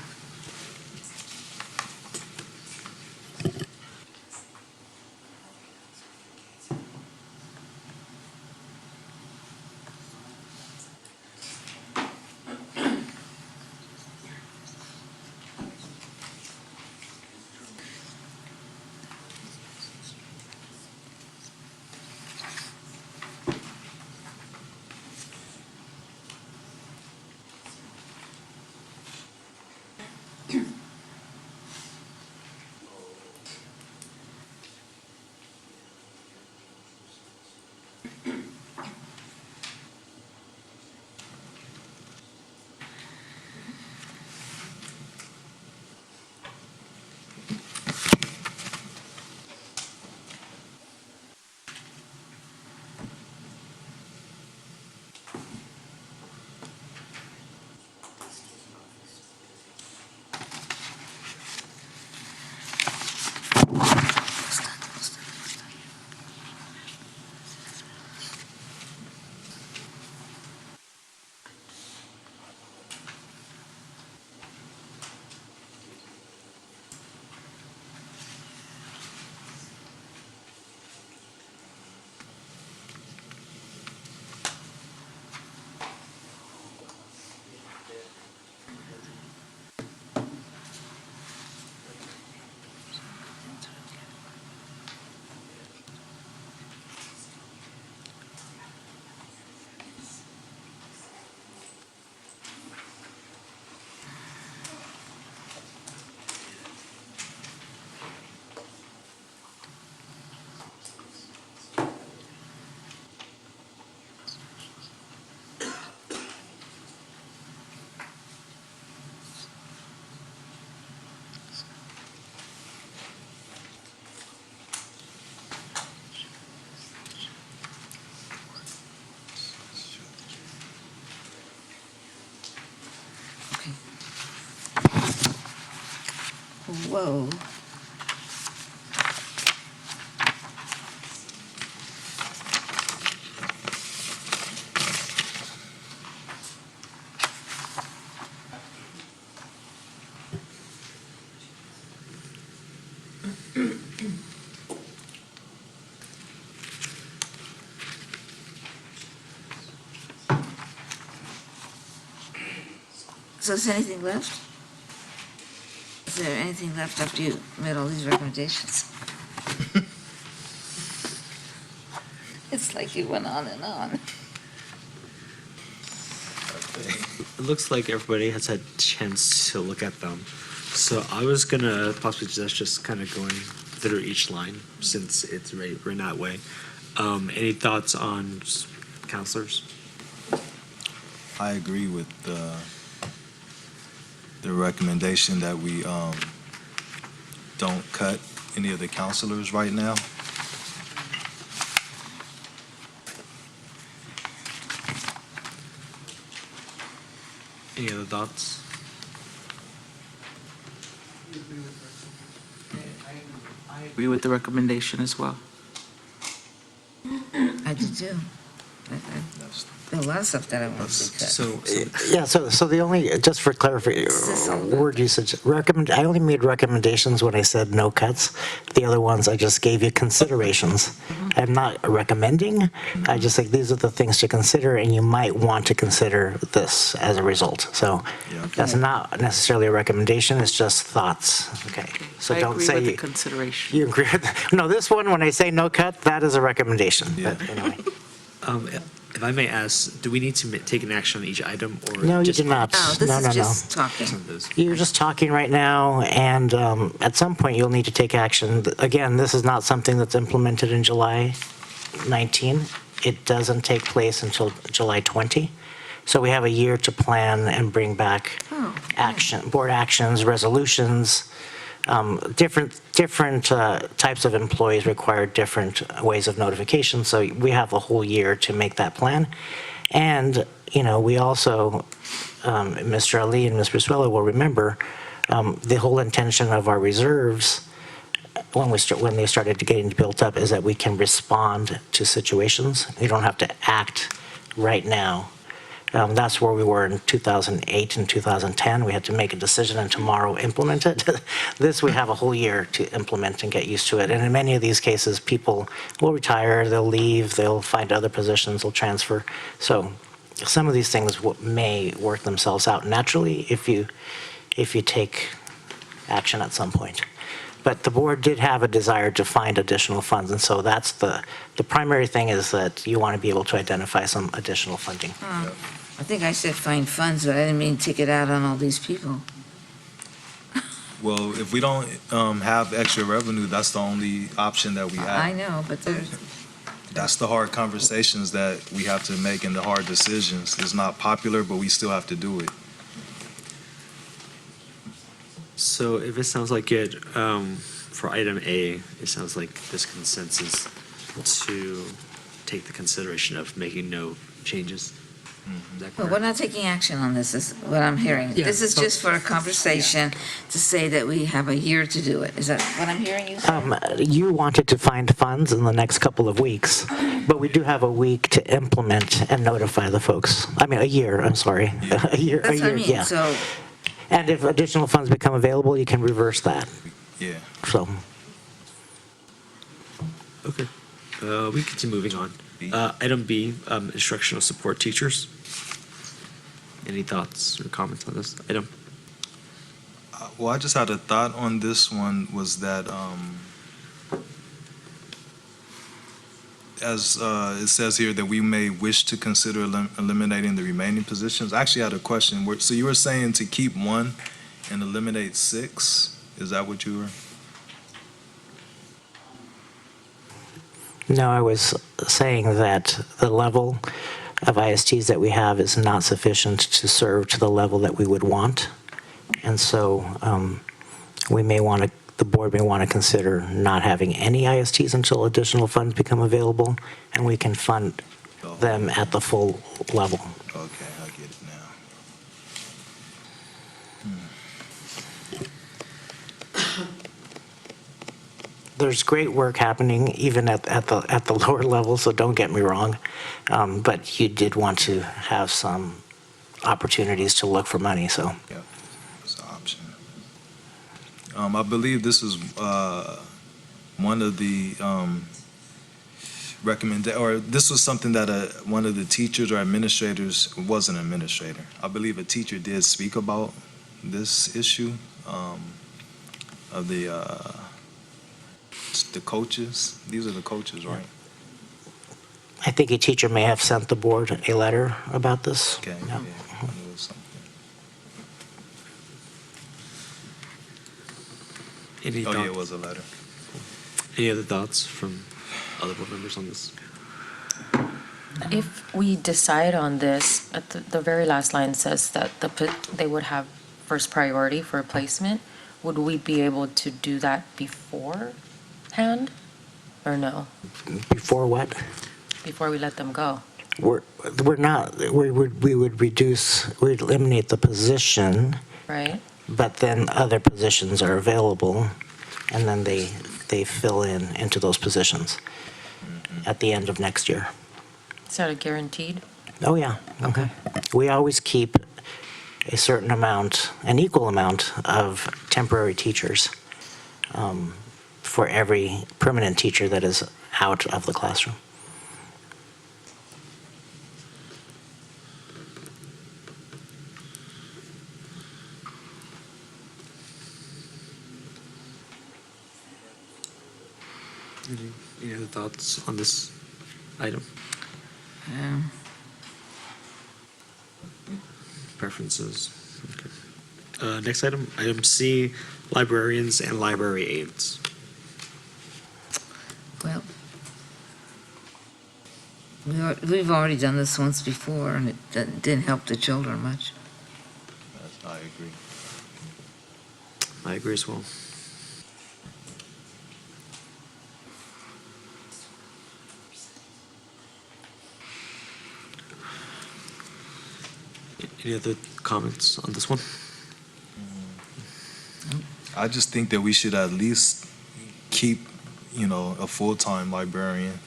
Whoa. So is there anything left? Is there anything left after you made all these recommendations? It's like you went on and on. It looks like everybody has had a chance to look at them. So I was gonna possibly suggest just kind of going through each line since it's written that way. Any thoughts on counselors? I agree with the recommendation that we don't cut any of the counselors right now. Any other thoughts? I agree with the recommendation as well. I do too. There's a lot of stuff that I want to see cut. Yeah, so the only, just for clarification, word usage, I only made recommendations when I said no cuts. The other ones, I just gave you considerations. I'm not recommending, I just think these are the things to consider, and you might want to consider this as a result. So that's not necessarily a recommendation, it's just thoughts, okay? So I don't agree say. with the consideration. You agree with, no, this one, when I say no cut, that is a recommendation, but anyway. If I may ask, do we need to take an action on each item or? No, you just do not. No, this No, is no, no. just talking. Some of those? You're just talking right now, and at some point, you'll need to take action. Again, this is not something that's implemented in July 19. It doesn't take place until July 20. So we have a year to plan and bring back Oh, board actions, resolutions. Different types of employees require different ways of notification, so we have a whole year to make that plan. And, we also, Mr. Ali and Ms. Brizuela will remember, the whole intention of our reserves, when they started getting built up, is that we can respond to situations. You don't have to act right now. That's where we were in 2008 and 2010. We had to make a decision and tomorrow implement it. This, we have a whole year to implement and get used to it. And in many of these cases, people will retire, they'll leave, they'll find other positions, they'll transfer. So some of these things may work themselves out naturally if you take action at some point. But the board did have a desire to find additional funds, and so that's the primary thing, is that you want to be able to identify some additional funding. I think I said find funds, but I didn't mean take it out on all these people. Well, if we don't have extra revenue, that's the only option that we have. I know, but there's, That's the hard conversations that we have to make and the hard decisions. It's not popular, but we still have to do it. So if it sounds like it, for item A, it sounds like there's consensus to take the consideration of making no changes. Is that well, correct? we're not taking action on this, is what I'm hearing. Yeah, This is but- just for a conversation to say that we have a year to do it. Is that what I'm hearing you say? You wanted to find funds in the next couple of weeks, but we do have a week to implement and notify the folks. I mean, a year, I'm sorry. A year, That's what I mean, yeah. so, And if additional funds become available, you can reverse that. Yeah. So, Okay. We can continue moving on. Item B, instructional support teachers. Any thoughts or comments on this item? Well, I just had a thought on this one, was that as it says here, that we may wish to consider eliminating the remaining positions. I actually had a question. So you were saying to keep one and eliminate 6? Is that what you were? no, I was saying that the level of ISTs that we have is not sufficient to serve to the level that we would want. And so the board may want to consider not having any ISTs until additional funds become available, and we can fund them at the full level. Okay, I get it now. There's great work happening even at the lower level, so don't get me wrong. But you did want to have some opportunities to look for money, so. Yep, it's an option. I believe this is one of the or this was something that one of the teachers or administrators, was an administrator, I believe a teacher did speak about this issue of the coaches. These are the coaches, right? I think a teacher may have sent the board a letter about this. Okay, Yeah. yeah, I knew it was something. Any Oh, yeah, it thoughts? was a letter. Any other thoughts from other board members on this? If we decide on this, at the very last line says that they would have first priority for placement. Would we be able to do that beforehand, or no? Before what? Before we let them go? We're not, we would we'd eliminate the position, Right? but then other positions are available, and then they fill into those positions at the end of next year. Is that a guaranteed? Oh, yeah. Okay. We always keep a certain amount, an equal amount of temporary teachers for every permanent teacher that is out of the classroom. Any other thoughts on this item? preferences. Okay. Next item, item C, librarians and library aides. Well, we've already done this once before, and it didn't help the children much. I agree. I agree as well. Any other comments on this one? I just think that we should at least keep, a full-time librarian.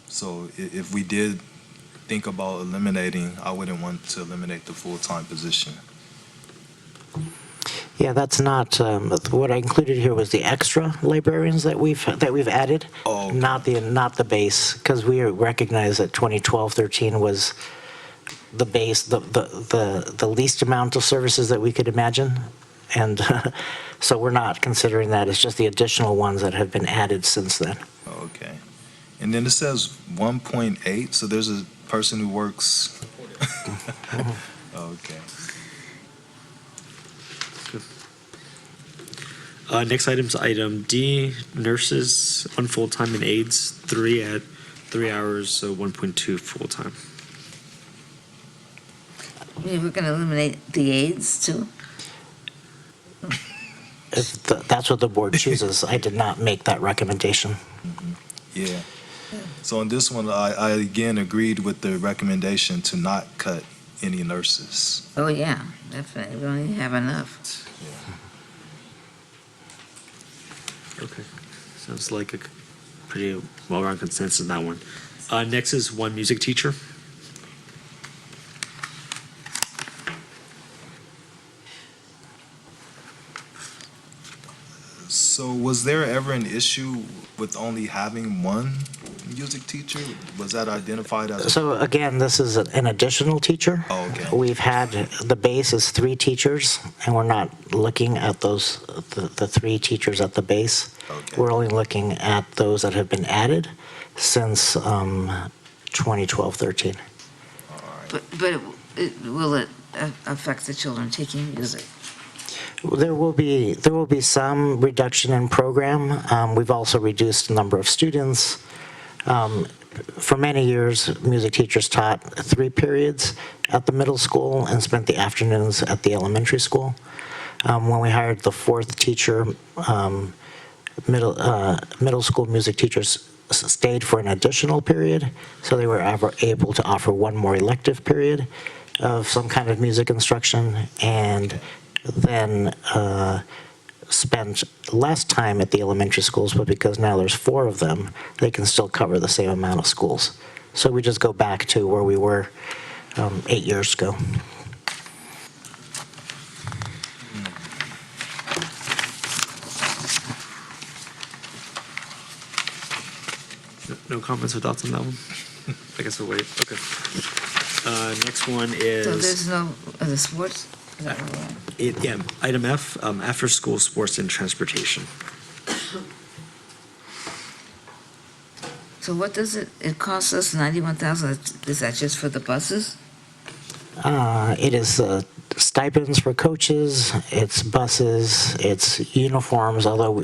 So if we did think about eliminating, I wouldn't want to eliminate the full-time position. Yeah, that's not, what I included here was the extra librarians that we've added, not the base, because we recognize that 2012-13 was the base, the least amount of services that we could imagine. And so we're not considering that. It's just the additional ones that have been added since then. Okay. And then it says 1.8, so there's a person who works. Okay. Next item's item D, nurses, 1 full-time and aides, 3 at 3 hours, so 1.2 full-time. We're going to eliminate the aides too? If that's what the board chooses. I did not make that recommendation. Yeah. So on this one, I again agreed with the recommendation to not cut any nurses. Oh, yeah, definitely. We don't have enough. Okay. Sounds like a pretty well-rounded consensus on that one. Next is 1 music teacher. So was there ever an issue with only having 1 music teacher? Was that identified as? So again, this is an additional teacher. Oh, okay. We've had, the base is 3 teachers, and we're not looking at those, the 3 teachers at the base. Okay. We're only looking at those that have been added since 2012-13. But will it affect the children taking music? There will be some reduction in program. We've also reduced the number of students. For many years, music teachers taught 3 periods at the middle school and spent the afternoons at the elementary school. When we hired the 4th teacher, middle school music teachers stayed for an additional period, so they were able to offer 1 more elective period of some kind of music instruction, and then spent less time at the elementary schools, but because now there's 4 of them, they can still cover the same amount of schools. So we just go back to where we were 8 years ago. No comments or thoughts on that one? I guess we'll wait. Okay. Next one is. So there's no the sports? Is that right? Yeah, item F, after-school sports and transportation. So what does it cost us, 91,000? Is that just for the buses? It is stipends for coaches, it's buses, it's uniforms, although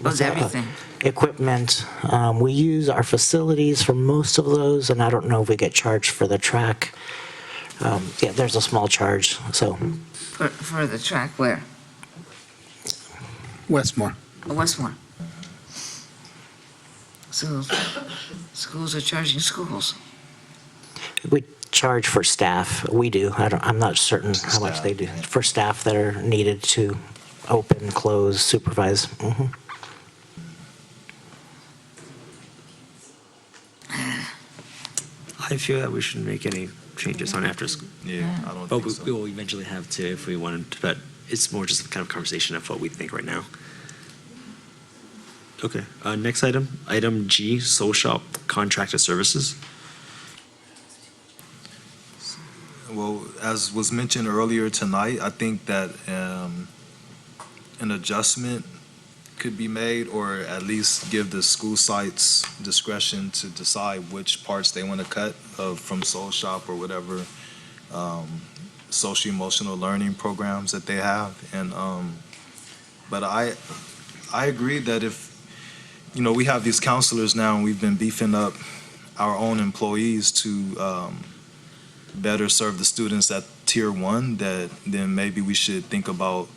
It's everything. equipment. We use our facilities for most of those, and I don't know if we get charged for the track. Yeah, there's a small charge, so. For the track where? Westmore. Oh, Westmore. So schools are charging schools. We charge for staff. We do. I'm not certain how much they do. For staff that are needed to open, close, supervise. Mhm. I feel that we shouldn't make any changes on after school. Yeah, I don't But think so. we will eventually have to if we wanted to, but it's more just a kind of conversation of what we think right now. Okay, next item, item G, Soul Shop contracted services. Well, as was mentioned earlier tonight, I think that an adjustment could be made, or at least give the school sites discretion to decide which parts they want to cut from Soul Shop or whatever. social-emotional learning programs that they have. And, but I agree that if, we have these counselors now and we've been beefing up our own employees to better serve the students at tier one, then maybe we should think about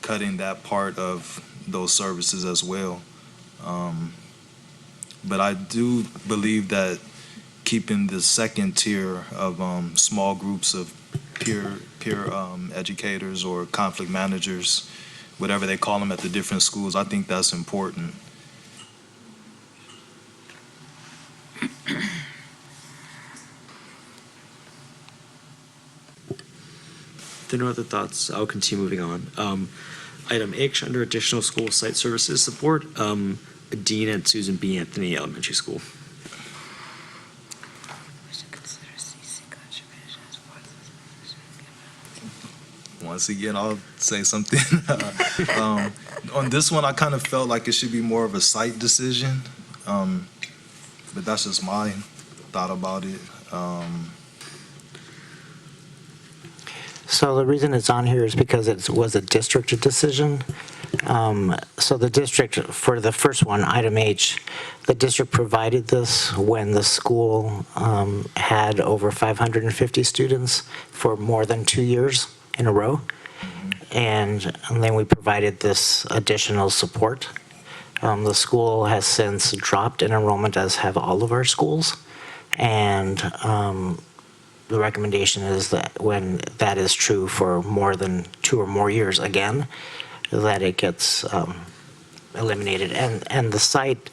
cutting that part of those services as well. But I do believe that keeping the second tier of small groups of peer educators or conflict managers, whatever they call them at the different schools, I think that's important. If there are no other thoughts, I'll continue moving on. Item H, under additional school site services support, Dean at Susan B. Anthony Elementary School. Once again, I'll say something. On this one, I kind of felt like it should be more of a site decision, but that's just my thought about it. So the reason it's on here is because it was a district decision. So the district, for the first one, item H, the district provided this when the school had over 550 students for more than 2 years in a row. And then we provided this additional support. The school has since dropped in enrollment, as have all of our schools. And the recommendation is that when that is true for more than 2 or more years again, that it gets eliminated. And the site,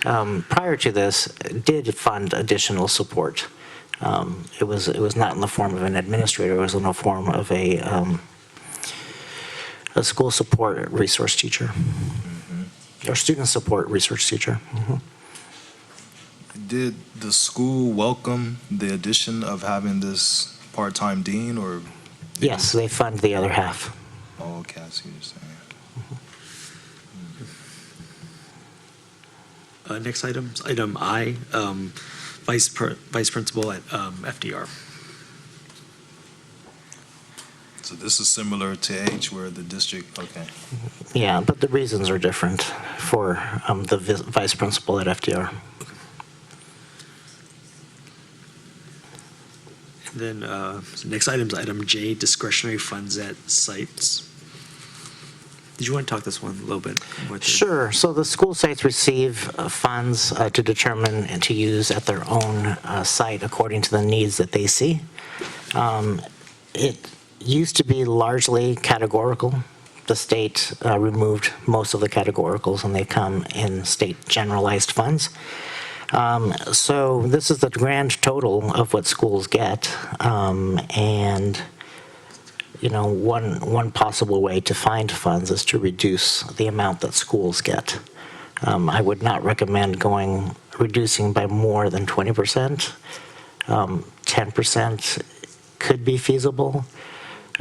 prior to this, did fund additional support. It was not in the form of an administrator, it was in the form of a school support resource teacher, or student support research teacher. Did the school welcome the addition of having this part-time dean, or? Yes, they fund the other half. Oh, okay, I see what you're saying. Next item I, vice principal at FDR. So this is similar to H, where the district, okay. Yeah, but the reasons are different for the vice principal at FDR. Then so next item is item J, discretionary funds at sites. Did you want to talk this one a little bit more? Sure. So the school sites receive funds to determine and to use at their own site according to the needs that they see. It used to be largely categorical. The state removed most of the categoricals, and they come in state generalized funds. So this is the grand total of what schools get, and one possible way to find funds is to reduce the amount that schools get. I would not recommend reducing by more than 20%. 10% could be feasible.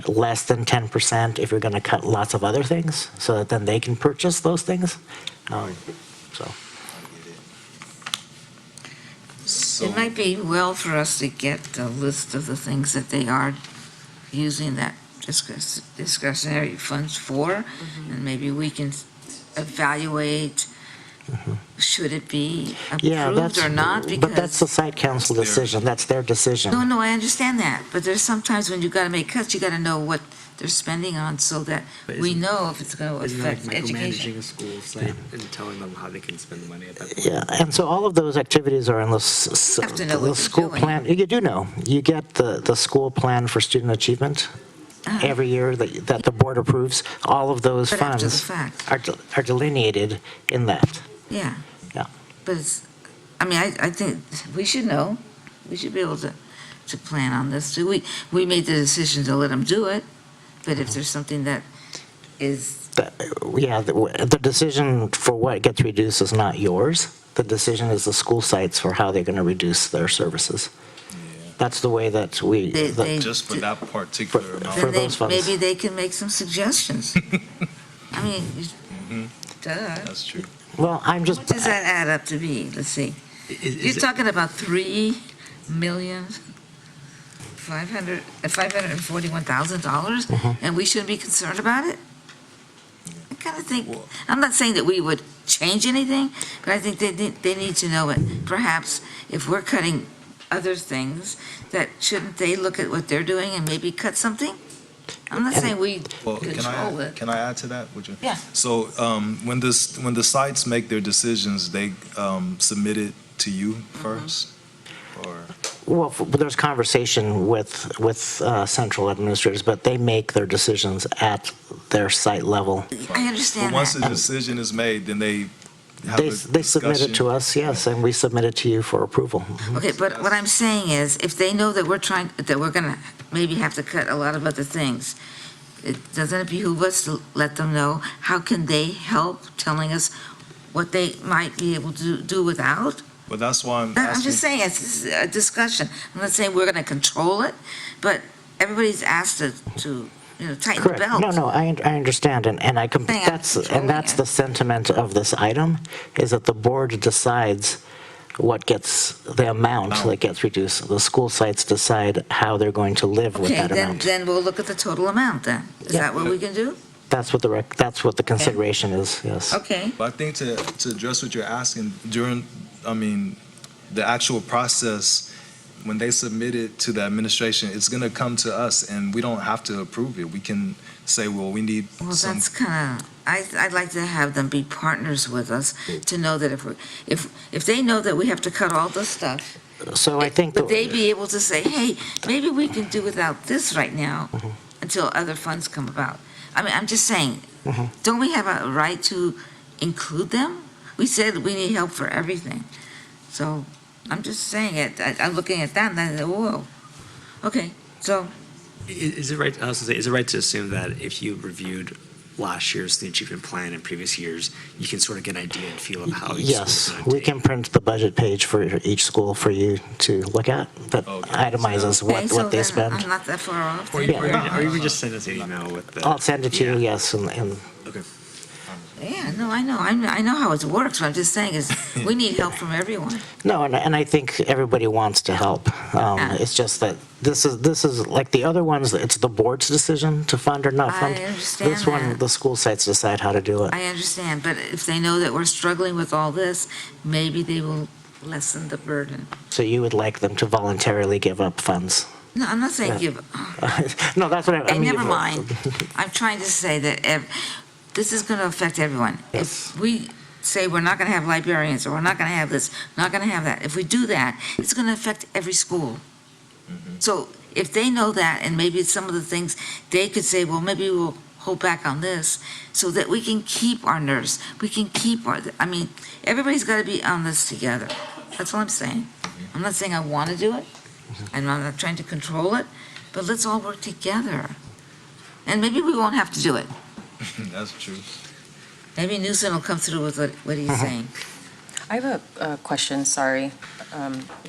Less than 10% if you're going to cut lots of other things, so that then they can purchase those things. It might be well for us to get a list of the things that they are using that discretionary funds for, and maybe we can evaluate, should it be approved or not? But that's the site council decision. That's their decision. No, I understand that, but there's sometimes when you got to make cuts, you got to know what they're spending on so that we know if it's going to Isn't that affect like education. micromanaging a school site and telling them how they can spend the money at that point? Yeah, and so all of those activities are in the have to know what school they're doing. plan. You do know. You get the school plan for student achievement every year that the board approves. All of those But after the funds fact. are delineated in that. Yeah. Yeah. But it's, I think we should know. We should be able to plan on this. We made the decision to let them do it, but if there's something that is. The decision for what gets reduced is not yours. The decision is the school sites for how they're going to reduce their services. That's the way that we. Just for that particular amount. For those funds. Maybe they can make some suggestions. Duh. That's true. Well, I'm just. What does that add up to be? Let's see. You're talking about 3 million $541,000, Mhm. and we shouldn't be concerned about it? I kind of think, I'm not saying that we would change anything, but I think they need to know it. Perhaps if we're cutting other things, that shouldn't they look at what they're doing and maybe cut something? I'm not saying we Well, control it. can I add to that? Would you? Yeah. So when the sites make their decisions, they submit it to you first, or? Well, there's conversation with central administrators, but they make their decisions at their site level. I understand But once that. the decision is made, then they have They a submit it to discussion. us, yes, and we submit it to you for approval. Okay, but what I'm saying is, if they know that we're gonna maybe have to cut a lot of other things, doesn't it behoove us to let them know? How can they help telling us what they might be able to do without? But that's why I'm I'm asking. just saying, it's a discussion. I'm not saying we're gonna control it, but everybody's asked to tighten the Correct. belt. No, I understand, and Saying I'm that's controlling it. the sentiment of this item, is that the board decides what gets, the amount that gets reduced. The school sites decide how they're going to live with Okay, that amount. then we'll look at the total amount then. Is Yeah. that what we can do? That's what the consideration is, yes. Okay. But I think to address what you're asking, the actual process, when they submit it to the administration, it's going to come to us, and we don't have to approve it. We can say, well, we need Well, some. that's kind of, I'd like to have them be partners with us, to know that if they know that we have to cut all this stuff, So I think, would they be able to say, hey, maybe we can do without this right now Mm-hmm. until other funds come about? I mean, I'm just saying, Mhm. don't we have a right to include them? We said we need help for everything. So I'm just saying it, I'm looking at that and I say, whoa. Okay, so, Is it right, I was gonna say, is it right to assume that if you reviewed last year's student achievement plan and previous years, you can sort of get an idea and feel of how each yes, school is gonna we can print the budget page for each school for you to look at, that itemizes okay, so what they then spend. I'm not that far off. Or then. you can just send us an email with the. I'll send it to you, yes, and Okay. Yeah, no, I know how it works, what I'm just saying is, we need help from everyone. no, and I think everybody wants to help. It's just that this is like the other ones, it's the board's decision to fund or not I fund. understand This one, that. the school sites decide how to do it. I understand, but if they know that we're struggling with all this, maybe they will lessen the burden. So you would like them to voluntarily give up funds? No, I'm not saying Yeah. give, No, that's what I okay, mean. never mind. I'm trying to say that this is going to affect everyone. Yes. If we say we're not going to have librarians, or we're not going to have this, not going to have that, if we do that, it's going to affect every school. So if they know that, and maybe some of the things, they could say, well, maybe we'll hold back on this, so that we can keep our nurse, we can keep I mean, everybody's got to be on this together. That's what I'm saying. I'm not saying I want to do it, and I'm not trying to control it, but let's all work together. And maybe we won't have to do it. That's true. Maybe Newsom will come through with what he's saying. I have a question, sorry.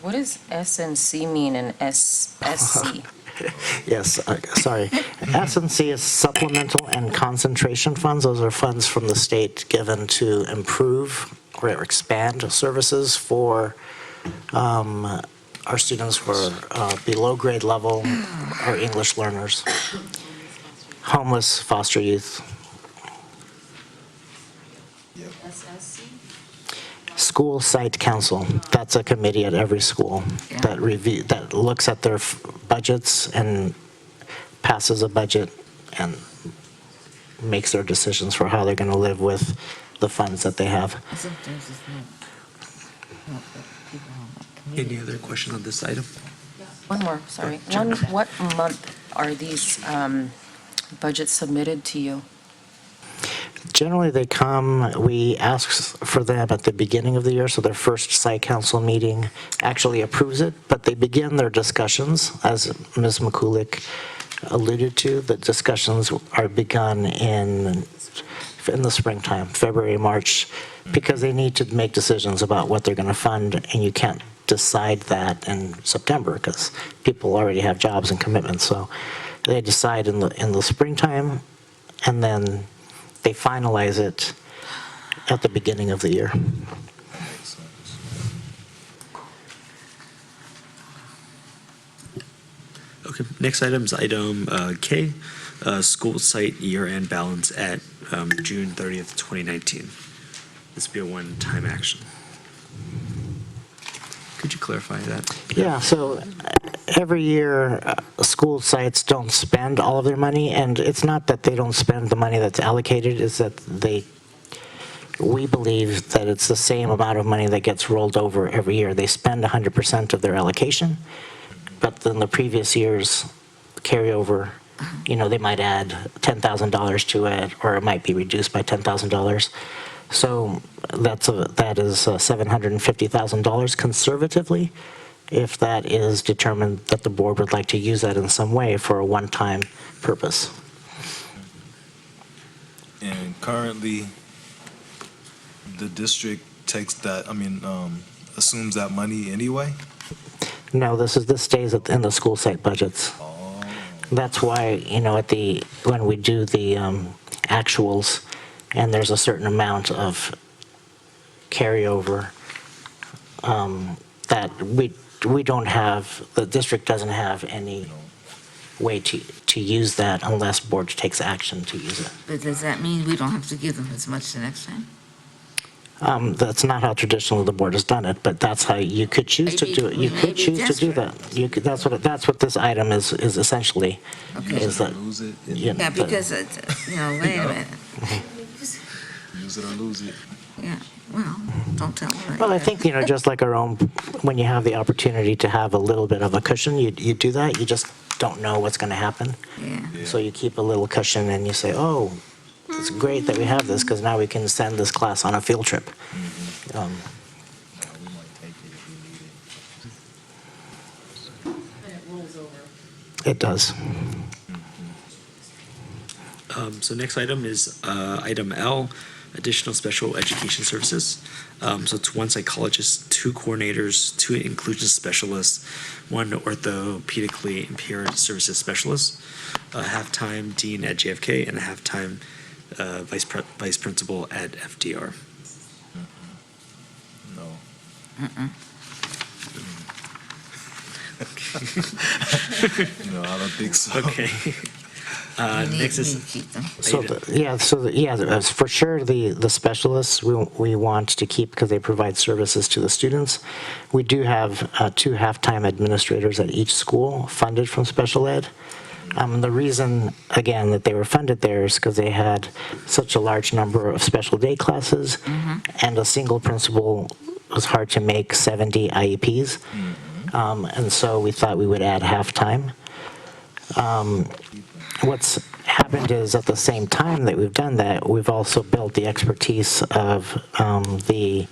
What does SNC mean in SC? Yes, sorry. S&C is supplemental and concentration funds. Those are funds from the state given to improve or expand services for our students who are below grade level or English learners, homeless, foster youth. School Site Council, that's a committee at every school that looks at their budgets and passes a budget and makes their decisions for how they're going to live with the funds that they have. Any other question on this item? One more, sorry. What month are these budgets submitted to you? Generally, they come, we ask for them at the beginning of the year, so their first site council meeting actually approves it, but they begin their discussions, as Ms. McCulick alluded to. The discussions are begun in the springtime, February, March, because they need to make decisions about what they're going to fund, and you can't decide that in September, because people already have jobs and commitments. So they decide in the springtime, and then they finalize it at the beginning of the year. Okay, next item is item K, school site year-end balance at June 30th, 2019. This would be a one-time action. Could you clarify that? Yeah, so every year, school sites don't spend all of their money, and it's not that they don't spend the money that's allocated, it's that we believe that it's the same amount of money that gets rolled over every year. They spend 100% of their allocation, but then the previous year's carryover, they might add $10,000 to it, or it might be reduced by $10,000. So that is $750,000 conservatively, if that is determined that the board would like to use that in some way for a one-time purpose. And currently, the district takes that, assumes that money anyway? No, this stays in the school site budgets. That's why, when we do the actuals, and there's a certain amount of carryover that we don't have, the district doesn't have any way to use that unless board takes action to use it. But does that mean we don't have to give them as much the next time? That's not how traditionally the board has done it, but that's how you could choose to do it. You could choose to do that. That's what this item is essentially. Okay. Is that, Yeah, because, wait a minute. Use it or lose it. Yeah, well, don't tell me. Well, I think, just like our own, when you have the opportunity to have a little bit of a cushion, you do that. You just don't know what's going to happen. Yeah. So you keep a little cushion and you say, oh, it's great that we have this because now we can send this class on a field trip. It does. So next item is item L, additional special education services. So it's one psychologist, two coordinators, two inclusion specialists, one orthopedically impaired services specialist, a half-time dean at JFK, and a half-time vice principal at FDR. No. No, I don't think so. Okay. Next is for sure the specialists we want to keep because they provide services to the students. We do have two half-time administrators at each school funded from special ed. The reason, again, that they were funded there is because they had such a large number of special day classes, and a single principal was hard to make 70 IEPs, and so we thought we would add half-time. What's happened is at the same time that we've done that, we've also built the expertise of the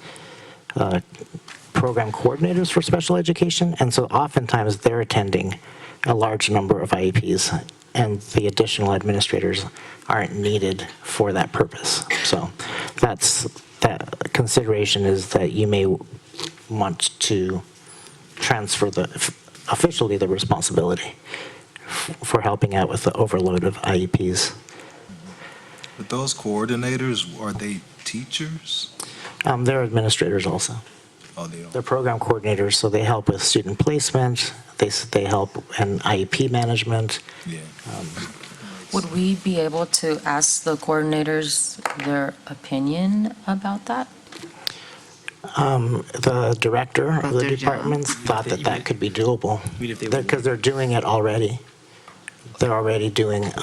program coordinators for special education, and so oftentimes they're attending a large number of IEPs, and the additional administrators aren't needed for that purpose. So that consideration is that you may want to transfer officially the responsibility for helping out with the overload of IEPs. But those coordinators, are they teachers? They're administrators also. Oh, they are. They're program coordinators, so they help with student placement, they help in IEP management. Yeah. Would we be able to ask the coordinators their opinion about that? The director of the their job. departments thought that could be doable, Even if they because they're doing it already. They're already doing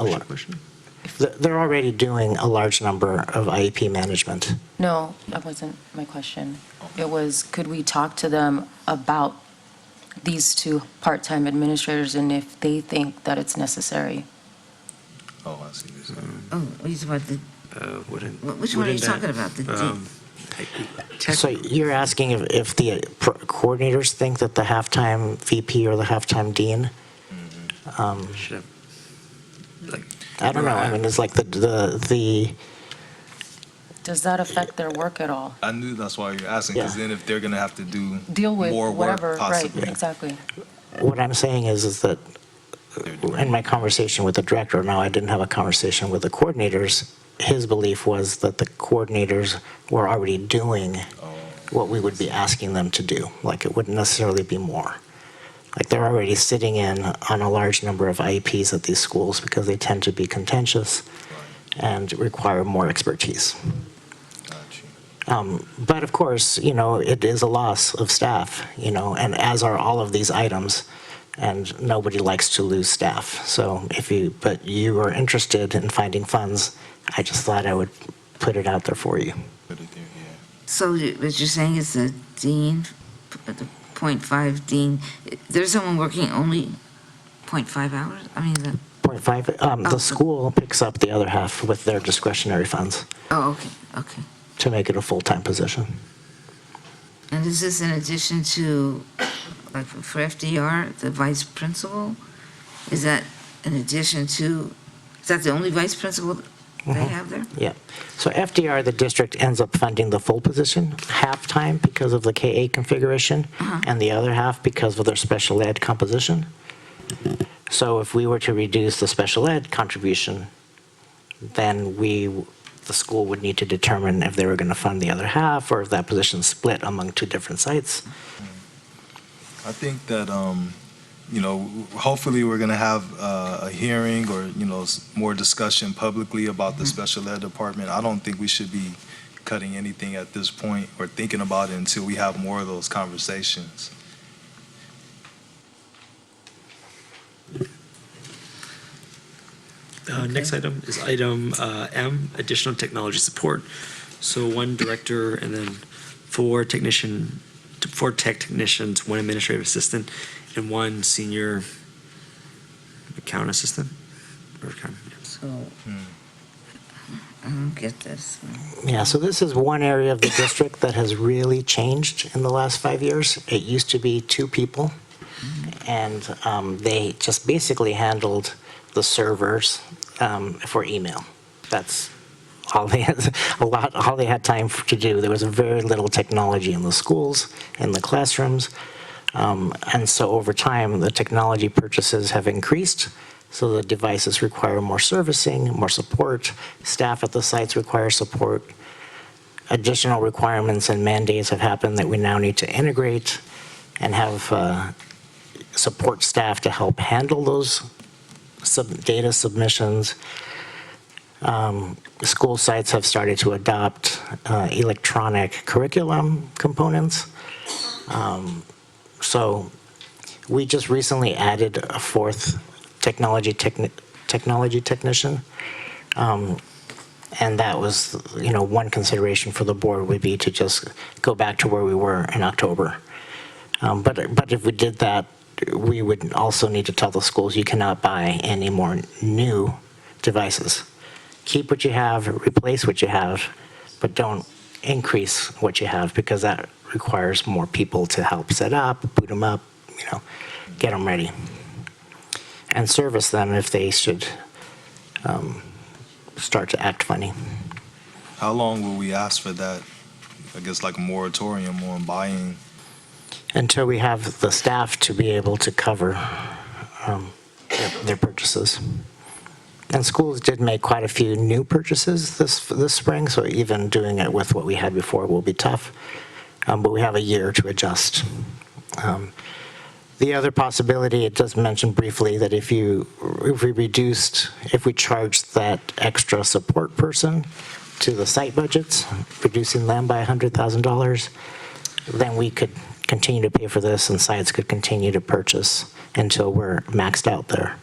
they're already doing a large number of IEP management. No, that wasn't my question. It was, could we talk to them about these two part-time administrators and if they think that it's necessary? Oh, I see what you're saying. Oh, he's about the, which one are you wouldn't talking that, about? So you're asking if the coordinators think that the halftime VP or the halftime dean? Should have, I don't know. I mean, it's like the Does that affect their work at all? I knew that's why you're asking, because then if they're going to have to do Deal with more work, whatever, right, possibly. exactly. What I'm saying is that in my conversation with the director, now I didn't have a conversation with the coordinators, his belief was that the coordinators were already doing what we would be asking them to do. Like, it wouldn't necessarily be more. Like they're already sitting in on a large number of IEPs at these schools because they tend to be contentious and require more expertise. But of course, it is a loss of staff, and as are all of these items, and nobody likes to lose staff. So but you are interested in finding funds, I just thought I would put it out there for you. So what you're saying is the dean, the .5 dean, there's someone working only .5 hours? I mean, the, 0.5, the school picks up the other half with their discretionary funds oh, okay. to make it a full-time position. And is this in addition to, like for FDR, the vice principal? Is that in addition to, is that the only vice principal they have there? Yeah. So FDR, the district ends up funding the full position, half-time because of the K-8 configuration, and the other half because of their special ed composition. So if we were to reduce the special ed contribution, then the school would need to determine if they were going to fund the other half or if that position split among two different sites. I think that, hopefully we're going to have a hearing or, more discussion publicly about the special ed department. I don't think we should be cutting anything at this point or thinking about it until we have more of those conversations. Next item is item M, additional technology support. So one director and then four tech technicians, one administrative assistant, and one senior account assistant. So, I don't get this. Yeah, so this is one area of the district that has really changed in the last 5 years. It used to be 2 people, and they just basically handled the servers for email. That's all they had, all they had time to do. There was very little technology in the schools, in the classrooms. And so over time, the technology purchases have increased. So the devices require more servicing, more support. Staff at the sites require support. Additional requirements and mandates have happened that we now need to integrate and have support staff to help handle those data submissions. School sites have started to adopt electronic curriculum components. So we just recently added a 4th technology technician. And that was, one consideration for the board would be to just go back to where we were in October. But if we did that, we would also need to tell the schools you cannot buy any more new devices. Keep what you have, replace what you have, but don't increase what you have because that requires more people to help set up, boot them up, get them ready. And service them if they should start to act funny. How long will we ask for that? I guess like a moratorium on buying. Until we have the staff to be able to cover their purchases. And schools did make quite a few new purchases this spring, so even doing it with what we had before will be tough. But we have a year to adjust. The other possibility, it does mention briefly that if we charged that extra support person to the site budgets, reducing them by $100,000, then we could continue to pay for this and sites could continue to purchase until we're maxed out there.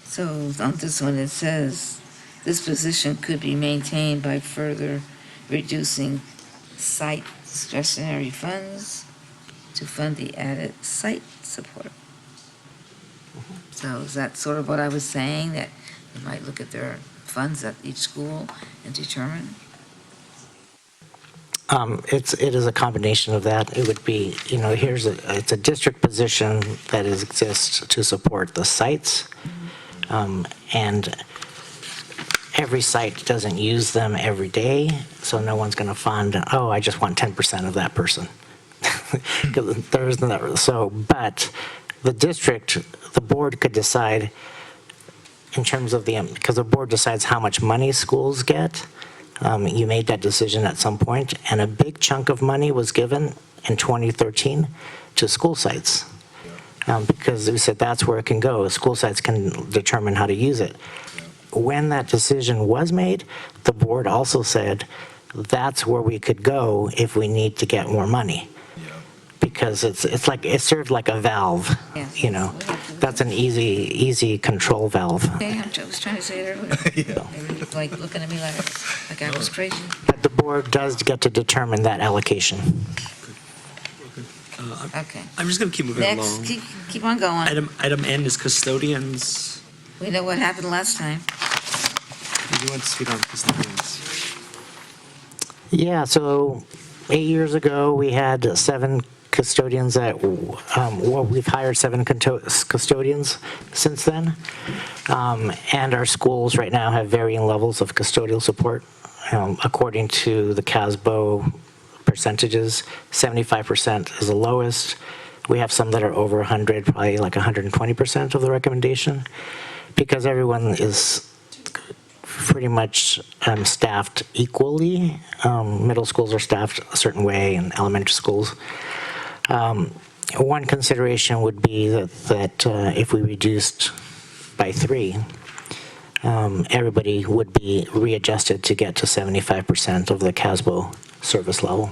So on this one, it says, this position could be maintained by further reducing site discretionary funds to fund the added site support. So is that sort of what I was saying, that you might look at their funds at each school and determine? It is a combination of that. It would be, it's a district position that exists to support the sites. And every site doesn't use them every day, so no one's going to fund, I just want 10% of that person. There isn't that. So, but the district, the board could decide in terms of because the board decides how much money schools get. You made that decision at some point, and a big chunk of money was given in 2013 to school sites. Because we said that's where it can go. School sites can determine how to use it. When that decision was made, the board also said that's where we could go if we need to get more money. Because it's like, it served like a valve, Yes. you know? That's an easy control valve. Okay, I was trying to say it earlier. They were like looking at me like I was crazy. But the board does get to determine that allocation. Okay. I'm just going to keep moving Next, along. keep on going. Item N is custodians. We know what happened last time. Do you want to speak on custodians? Yeah, so 8 years ago, we had 7 custodians we've hired 7 custodians since then. And our schools right now have varying levels of custodial support. According to the CASBO percentages, 75% is the lowest. We have some that are over 100, probably like 120% of the recommendation, because everyone is pretty much staffed equally. Middle schools are staffed a certain way, and elementary schools. One consideration would be that if we reduced by 3, everybody would be readjusted to get to 75% of the CASBO service level.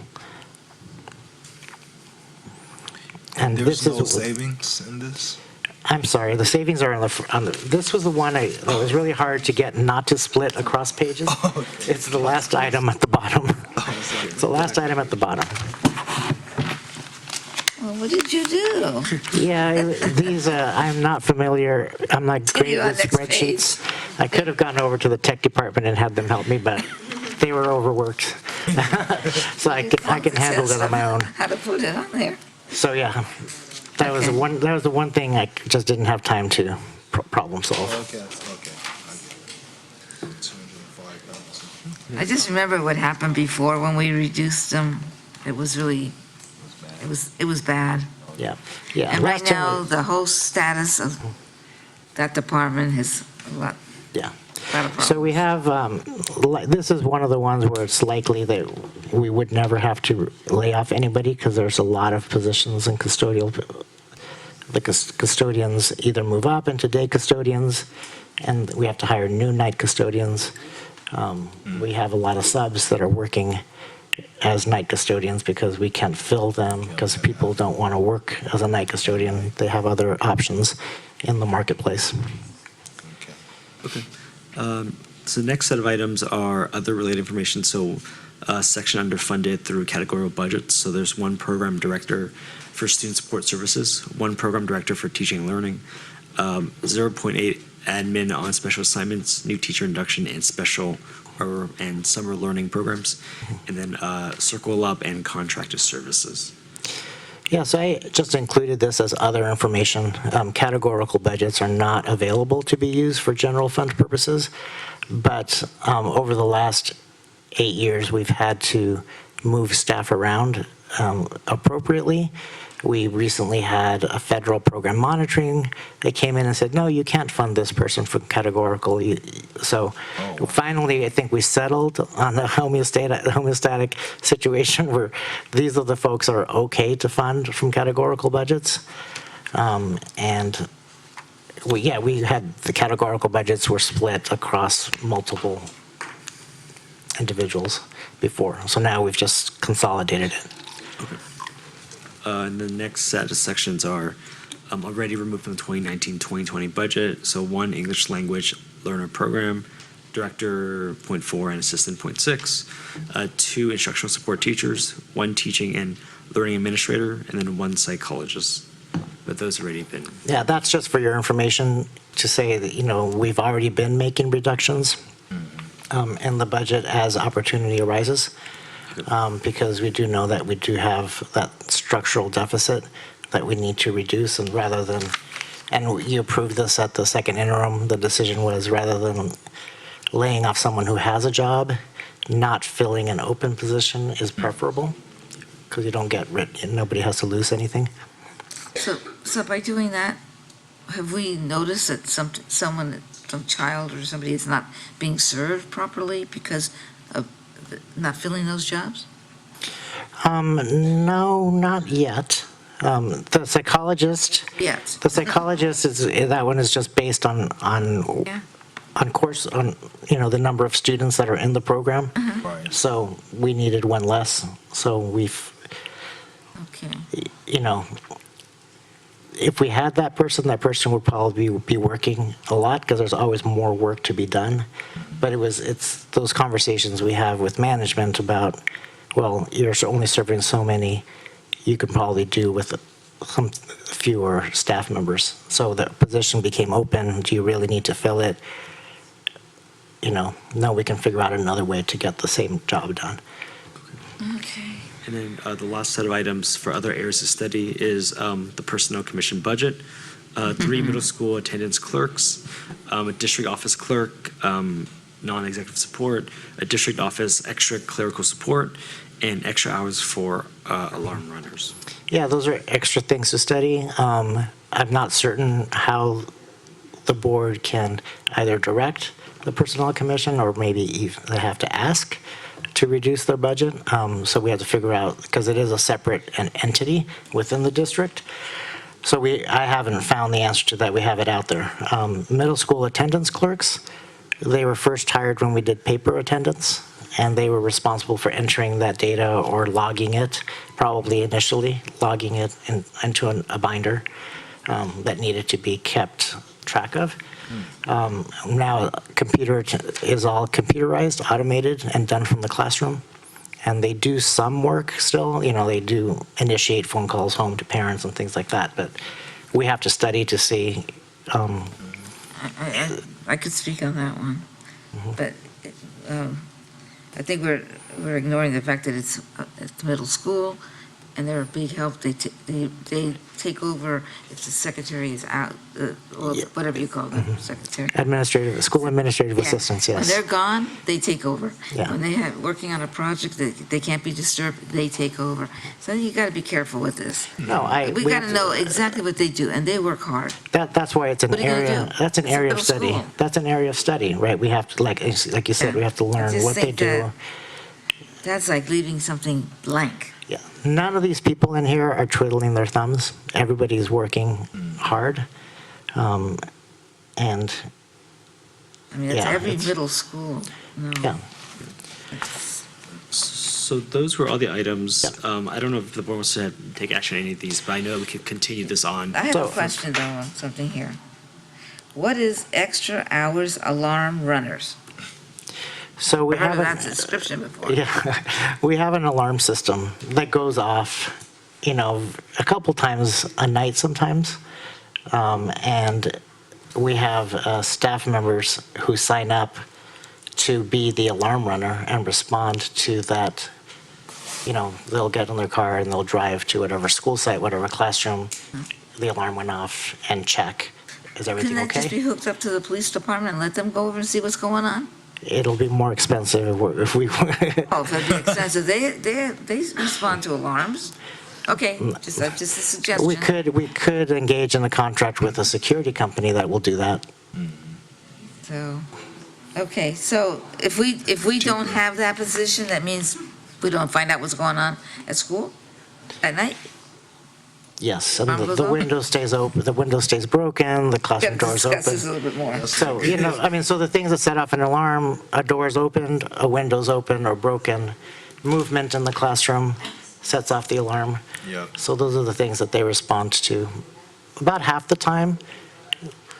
And There's this no is, savings in this? I'm sorry, the savings are on the, this was the one that was really hard to get not to split across pages. It's the last item at the bottom. It's the last item at the bottom. Well, what did you do? Yeah, these, I'm not familiar, I'm not great you on with next spreadsheets. I could have gone over to the tech department and had them help me, but they were overworked. So I can handle that on my own. How to put it on there. So, yeah, that was the one thing I just didn't have time to problem solve. Okay. I just remember what happened before when we reduced them. It was really, it was bad. Yeah. And right last time now, the whole status of that department is a lot. Yeah. lot of So we have, this is one of the ones where it's likely that we would never have to lay off anybody, because there's a lot of positions in custodial. The custodians either move up into day custodians, and we have to hire new night custodians. We have a lot of subs that are working as night custodians because we can't fill them, because people don't want to work as a night custodian. They have other options in the marketplace. Okay. So the next set of items are other related information. So section underfunded through categorical budgets. So there's one program director for student support services, one program director for teaching and learning, 0.8 admin on special assignments, new teacher induction, and special and summer learning programs, and then circle up and contracted services. Yeah, so I just included this as other information. Categorical budgets are not available to be used for general fund purposes, but over the last 8 years, we've had to move staff around appropriately. We recently had a federal program monitoring. They came in and said, no, you can't fund this person for categorical. So finally, I think we settled on the homeostatic situation where these are the folks that are okay to fund from categorical budgets. And we had the categorical budgets were split across multiple individuals before. So now we've just consolidated it. And the next set of sections are already removed from the 2019-2020 budget. So 1, English language learner program, director, 0.4, and assistant, 0.6. 2, instructional support teachers, 1 teaching and learning administrator, and then 1 psychologist. But those have already been. Yeah, that's just for your information to say that, we've already been making reductions in the budget as opportunity arises. Because we do know that we do have that structural deficit that we need to reduce, and you approved this at the second interim, the decision was rather than laying off someone who has a job, not filling an open position is preferable, because you don't get nobody has to lose anything. So by doing that, have we noticed that some child or somebody is not being served properly because of not filling those jobs? No, not yet. The psychologist, Yes. the psychologist is, that one is just based on Yeah. course, on, the number of students that are in the program. Right. So we needed one less. So we've, Okay. if we had that person would probably be working a lot because there's always more work to be done. But it's those conversations we have with management about, well, you're only serving so many, you can probably do with some fewer staff members. So the position became open. Do you really need to fill it? No, we can figure out another way to get the same job done. Okay. And then the last set of items for other areas of study is the Personnel Commission budget, 3 middle school attendance clerks, a district office clerk, non-executive support, a district office extra clerical support, and extra hours for alarm runners. Yeah, those are extra things to study. I'm not certain how the board can either direct the Personnel Commission or maybe even they have to ask to reduce their budget. So we have to figure out, because it is a separate entity within the district. So I haven't found the answer to that. We have it out there. Middle school attendance clerks, they were first hired when we did paper attendance, and they were responsible for entering that data or logging it, probably initially logging it into a binder that needed to be kept track of. Now, computer is all computerized, automated, and done from the classroom. And they do some work still, they do initiate phone calls home to parents and things like that, but we have to study to see. I could speak on that one, but I think we're ignoring the fact that it's middle school, and they're a big help. They take over if the secretary is out, whatever you call them, secretary. School administrative Yeah. assistants, When yes. they're gone, they take over. Yeah. When they have working on a project that they can't be disturbed, they take over. So you got to be careful with this. No, We got to know exactly what they do, and they work hard. That's why it's an What are you gonna area, do? that's an It's a area of middle study. school. That's an area of study, right? We have to, like you said, we have to learn just what they think do. that- That's like leaving something blank. Yeah, none of these people in here are twiddling their thumbs. Everybody's working hard. And I mean, it's Yeah, every it's- middle school. No. Yeah. So those were all the items. I don't know if the board wants to take action on any of these, but I know we could continue this on. I have a question though, on something here. What is extra hours alarm runners? so we I've heard have of a- that description before. Yeah, we have an alarm system that goes off, a couple times a night sometimes. And we have staff members who sign up to be the alarm runner and respond to that. They'll get in their car and they'll drive to whatever school site, whatever classroom, the alarm went off, and check, is everything Couldn't that just be okay? hooked up to the police department and let them go over and see what's going on? It'll be more expensive if we, Oh, if it'd be expensive, they respond to alarms. Okay, just a suggestion. we could engage in a contract with a security company that will do that. So, okay, so if we don't have that position, that means we don't find out what's going on at school at night? Yes, and Alarm goes the off? window stays open, the window stays broken, the classroom Gotta door's discuss this a open. little bit more. So, so the things that set off an alarm, a door's opened, a window's open or broken, movement in the classroom sets off the alarm. Yep. So those are the things that they respond to. About half the time,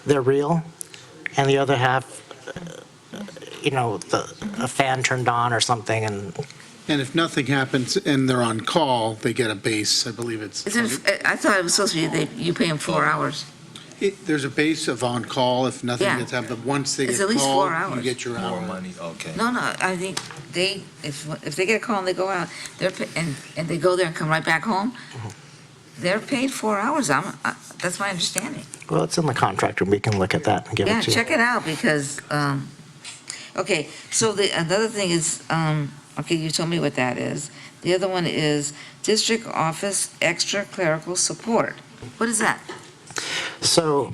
they're real, and the other half, a fan turned on or something, and And if nothing happens and they're on call, they get a base, I believe it's. I thought it was supposed to be you pay them 4 hours. There's a base of on-call if nothing Yeah. gets happened, but once they It's get at least 4 called, you hours. get your More hour. money, okay. No, I think if they get a call and they go out, and they go there and come right back home, they're paid 4 hours. That's my understanding. well, it's in the contract, and we can look at that and give Yeah, it to you. check it out because, okay, so another thing is, okay, you told me what that is. The other one is district office extra clerical support. What is that? So,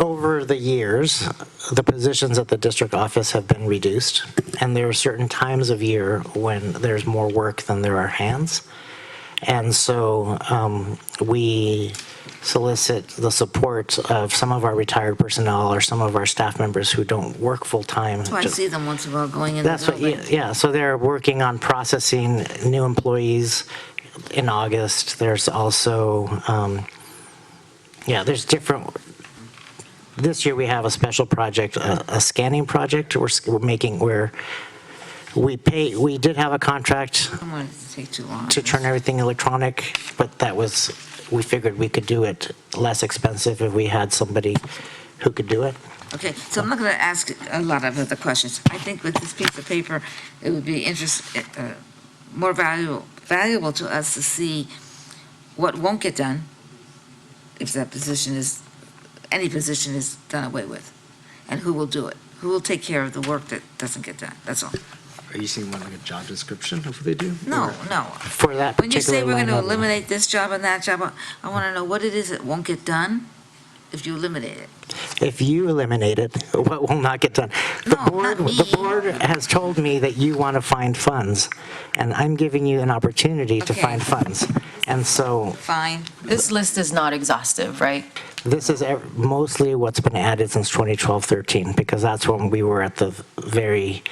over the years, the positions at the district office have been reduced, and there are certain times of year when there's more work than there are hands. And so we solicit the support of some of our retired personnel or some of our staff members who don't work full-time. So I see them once in a while going in the That's what, building. yeah, so they're working on processing new employees in August. There's also, there's different, this year we have a special project, a scanning project we're making where we did have a contract I don't want it to take too long. to turn everything electronic, but we figured we could do it less expensive if we had somebody who could do it. Okay, so I'm not going to ask a lot of other questions. I think with this piece of paper, it would be more valuable to us to see what won't get done if that position any position is done away with, and who will do it, who will take care of the work that doesn't get done, that's all. Are you saying like a job description of what they do? No, Or- no. For that When you say particular we're going to line item. eliminate this job and that job, I want to know what it is that won't get done if you eliminate it. If you eliminate it, what will not get done? The board has told me that you want to find funds, and I'm giving you an opportunity to Okay. find funds. And so Fine. This list is not exhaustive, right? this is mostly what's been added since 2012-13, because that's when we were at the very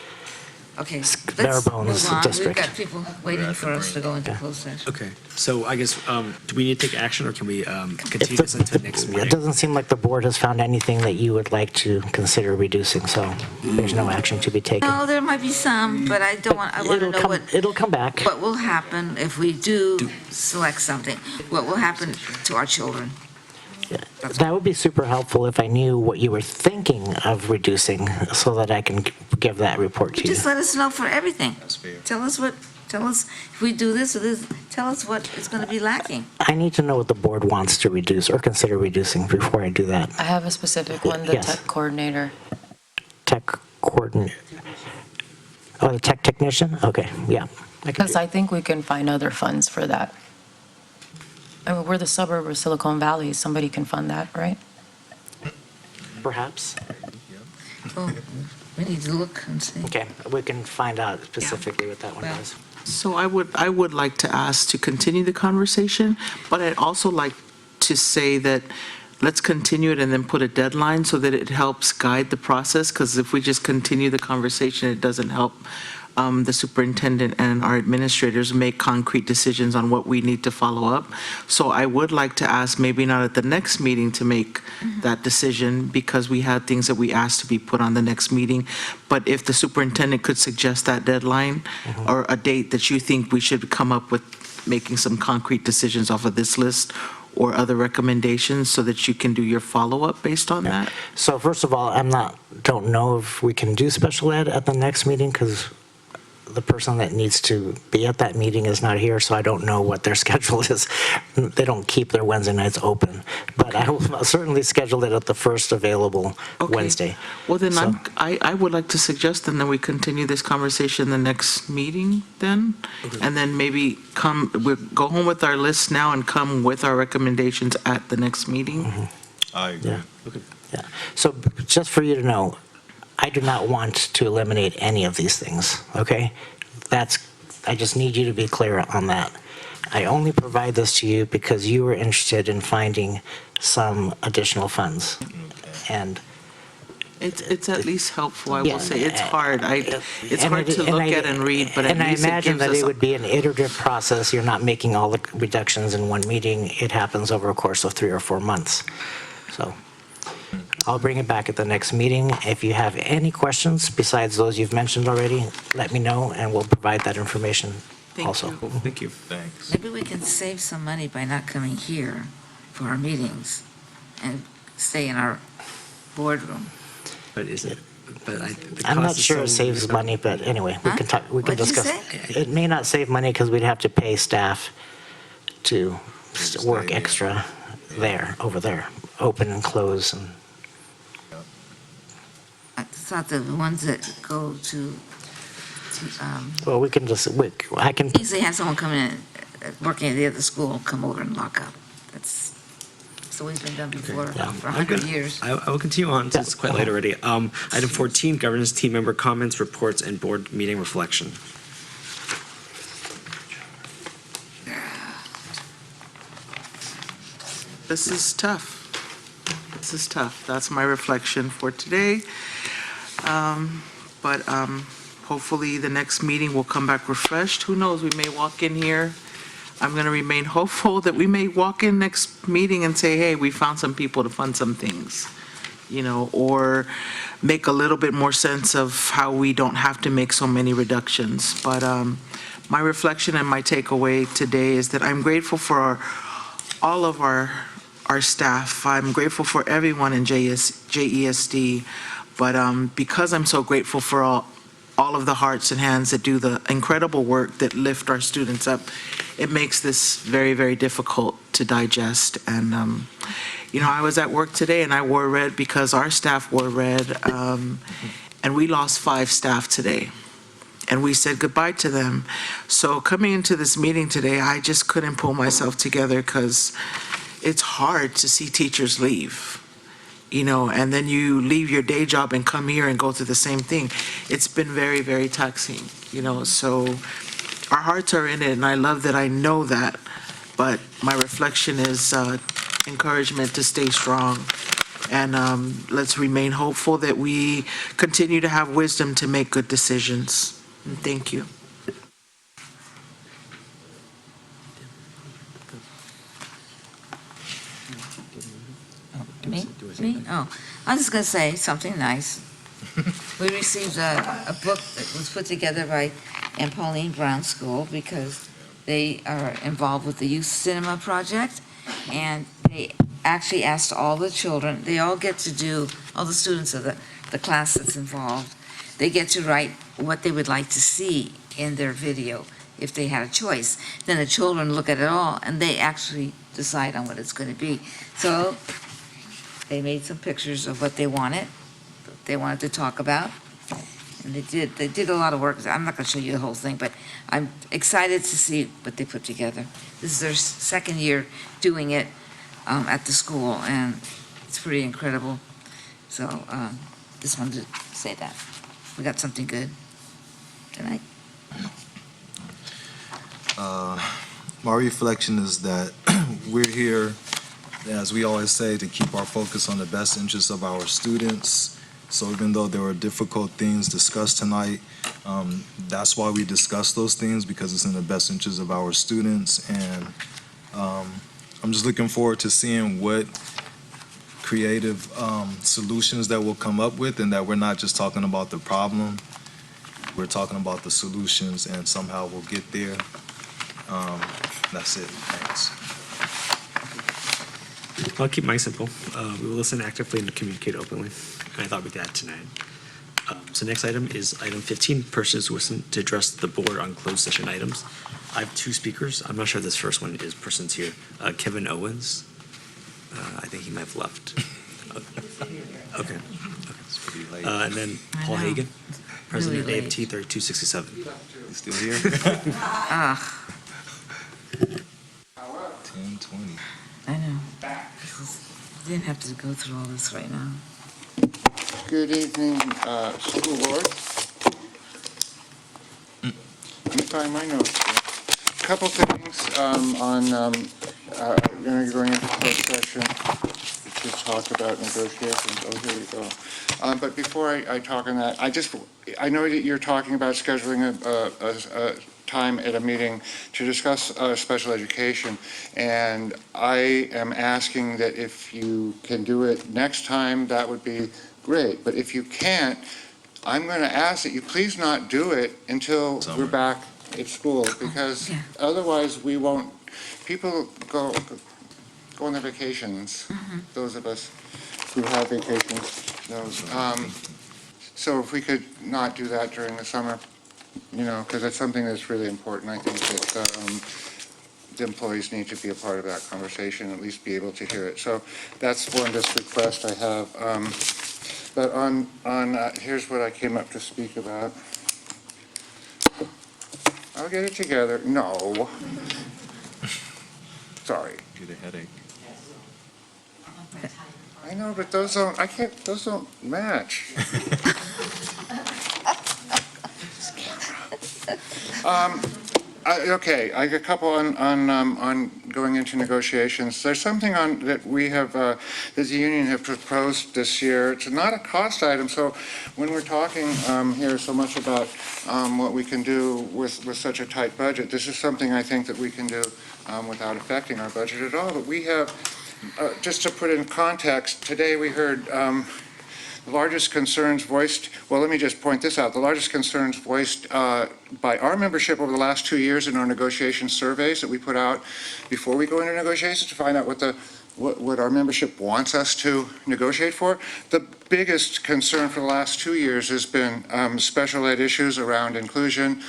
Okay, bare let's bones move on. We've district. got people waiting for us to go into closed session. Okay, so I guess, do we need to take action, or can we continue this until next It meeting? doesn't seem like the board has found anything that you would like to consider reducing, so there's no action to be taken. No, there might be some, but I want to know It'll come back. what will happen if we do select something. What will happen to our children? That would be super helpful if I knew what you were thinking of reducing, so that I can give that report to you. Just let us know for everything. Tell us if we do this or this, tell us what is going to be lacking. I need to know what the board wants to reduce or consider reducing before I do that. I have a specific one, the Yes. tech coordinator. Tech coordinator. Oh, the tech technician? Okay, yeah. Because I think we can find other funds for that. I mean, we're the suburb of Silicon Valley, somebody can fund that, right? Perhaps. Oh, we need to look and see. Okay, we can find out specifically what that one is. So I would like to ask to continue the conversation, but I'd also like to say that let's continue it and then put a deadline so that it helps guide the process, because if we just continue the conversation, it doesn't help the superintendent and our administrators make concrete decisions on what we need to follow up. So I would like to ask, maybe not at the next meeting to make that decision, because we had things that we asked to be put on the next meeting, but if the superintendent could suggest that deadline or a date that you think we should come up with making some concrete decisions off of this list or other recommendations so that you can do your follow-up based on that? So first of all, don't know if we can do special ed at the next meeting, because the person that needs to be at that meeting is not here, so I don't know what their schedule is. They don't keep their Wednesday nights open, but I will certainly schedule it at the first available Wednesday. Well, then So- I would like to suggest then that we continue this conversation the next meeting then, and then maybe we'll go home with our list now and come with our recommendations at the next meeting. I agree. Yeah. So just for you to know, I do not want to eliminate any of these things, okay? I just need you to be clear on that. I only provide this to you because you were interested in finding some additional funds. And It's at least helpful, I Yeah. will say. It's hard. It's hard to look at and read, but at and I least it imagine gives that us. it would be an iterative process. You're not making all the reductions in one meeting. It happens over a course of 3 or 4 months. So I'll bring it back at the next meeting. If you have any questions besides those you've mentioned already, let me know, and we'll provide that information also. Thank you. Thanks. Maybe we can save some money by not coming here for our meetings and stay in our boardroom. But is it, but the I'm not cost is sure it so- saves money, but anyway, we can talk, we can What'd you discuss. say? It may not save money because we'd have to pay staff to work extra over there, open and close and. I thought the ones that go to, Well, we can just, I can, easily have someone come in, working at the other school, come over and lock up. That's It's always been done before for I'm 100 gonna- years. I will continue on, since it's quite late already. Item 14, governance team member comments, reports, and board meeting reflection. This is tough. This is tough. That's my reflection for today. But hopefully the next meeting will come back refreshed. Who knows, we may walk in here. I'm going to remain hopeful that we may walk in next meeting and say, hey, we found some people to fund some things, or make a little bit more sense of how we don't have to make so many reductions. But my reflection and my takeaway today is that I'm grateful for all of our staff. I'm grateful for everyone in JESD, but because I'm so grateful for all of the hearts and hands that do the incredible work that lift our students up, it makes this very, very difficult to digest. And, I was at work today and I wore red because our staff wore red, and we lost 5 staff today. And we said goodbye to them. So coming into this meeting today, I just couldn't pull myself together because it's hard to see teachers leave, and then you leave your day job and come here and go through the same thing. It's been very, very taxing, so our hearts are in it, and I love that I know that, but my reflection is encouragement to stay strong, and let's remain hopeful that we continue to have wisdom to make good decisions. And thank you. Me? Oh, I'm just going to say something nice. We received a book that was put together by Ann Pauline Brown School because they are involved with the Youth Cinema Project, and they actually asked all the children, they all get to do, all the students of the class that's involved, they get to write what they would like to see in their video if they had a choice. Then the children look at it all, and they actually decide on what it's going to be. So they made some pictures of what they wanted to talk about. And they did a lot of work. I'm not going to show you the whole thing, but I'm excited to see what they put together. This is their second year doing it at the school, and it's pretty incredible. So just wanted to say that. We got something good tonight. My reflection is that we're here, as we always say, to keep our focus on the best interests of our students. So even though there were difficult things discussed tonight, that's why we discuss those things, because it's in the best interest of our students. And I'm just looking forward to seeing what creative solutions that we'll come up with, and that we're not just talking about the problem, we're talking about the solutions, and somehow we'll get there. That's it. Thanks. I'll keep mine simple. We will listen actively and communicate openly. And I thought we'd do that tonight. So next item is item 15, persons who listen to address the board on closed session items. I have 2 speakers. I'm not sure this first one is persons here. Kevin Owens. I think he might have left. Okay. It's pretty late. And then Paul Hagan, president of Really AFT 3267. You still here? 10:20. I know. Didn't have to go through all this right now. Good evening, school board. Let me find my notes here. Couple things on going into closed session to talk about negotiations. Oh, here we go. But before I talk on that, I know that you're talking about scheduling a time at a meeting to discuss special education, and I am asking that if you can do it next time, that would be great. But if you can't, I'm going to ask that you please not do it until we're back at school, because otherwise we won't, people go on their vacations, those of us who have vacations knows. So if we could not do that during the summer, because it's something that's really important. I think that the employees need to be a part of that conversation, at least be able to hear it. So that's one just request I have. But on here's what I came up to speak about. I'll get it together. No. Sorry. Get a headache. I know, but those don't match. Okay, I got a couple on going into negotiations. There's something that we have, that the union have proposed this year. It's not a cost item, so when we're talking here so much about what we can do with such a tight budget, this is something I think that we can do without affecting our budget at all. But we have, just to put in context, today we heard the largest concerns voiced, well, let me just point this out. The largest concerns voiced by our membership over the last 2 years in our negotiation surveys that we put out before we go into negotiations to find out what our membership wants us to negotiate for. The biggest concern for the last 2 years has been special ed issues around inclusion,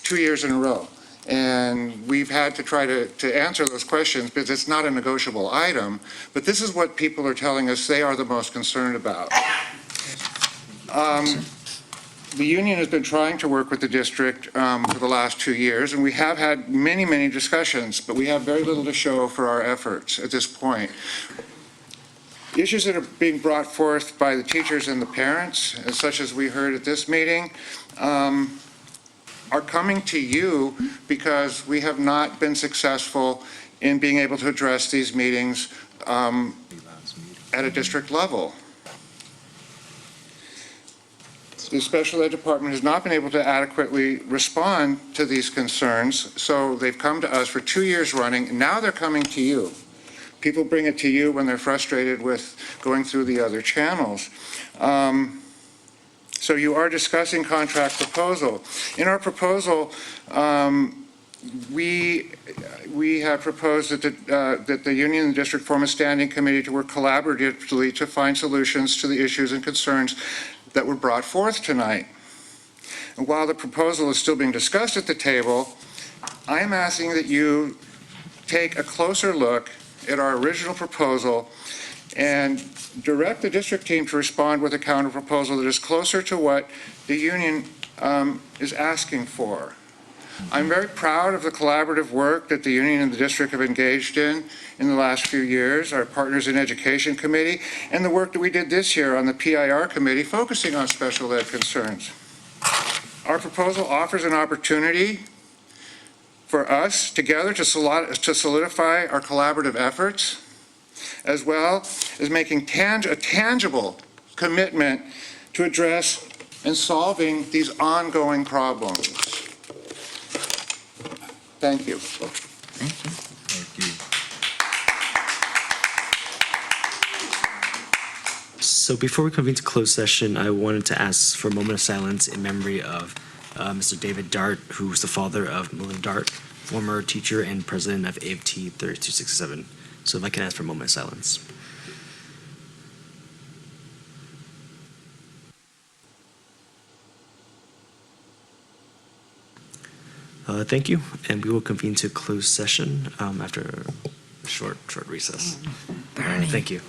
2 years in a row. And we've had to try to answer those questions because it's not a negotiable item, but this is what people are telling us they are the most concerned about. The union has been trying to work with the district for the last 2 years, and we have had many, many discussions, but we have very little to show for our efforts at this point. Issues that are being brought forth by the teachers and the parents, such as we heard at this meeting, are coming to you because we have not been successful in being able to address these meetings at a district level. The special ed department has not been able to adequately respond to these concerns, so they've come to us for 2 years running, and now they're coming to you. People bring it to you when they're frustrated with going through the other channels. So you are discussing contract proposal. In our proposal, we have proposed that the union and the district form a standing committee to work collaboratively to find solutions to the issues and concerns that were brought forth tonight. And while the proposal is still being discussed at the table, I'm asking that you take a closer look at our original proposal and direct the district team to respond with a counter proposal that is closer to what the union is asking for. I'm very proud of the collaborative work that the union and the district have engaged in the last few years, our Partners in Education Committee, and the work that we did this year on the PIR Committee focusing on special ed concerns. Our proposal offers an opportunity for us together to solidify our collaborative efforts, as well as making a tangible commitment to address and solving these ongoing problems. Thank you. So before we convene to closed session, I wanted to ask for a moment of silence in memory of Mr. David Dart, who's the father of Melinda Dart, former teacher and president of AFT 3267. So if I can ask for a moment of silence. Thank you, and we will convene to closed session after a short recess. Thank you.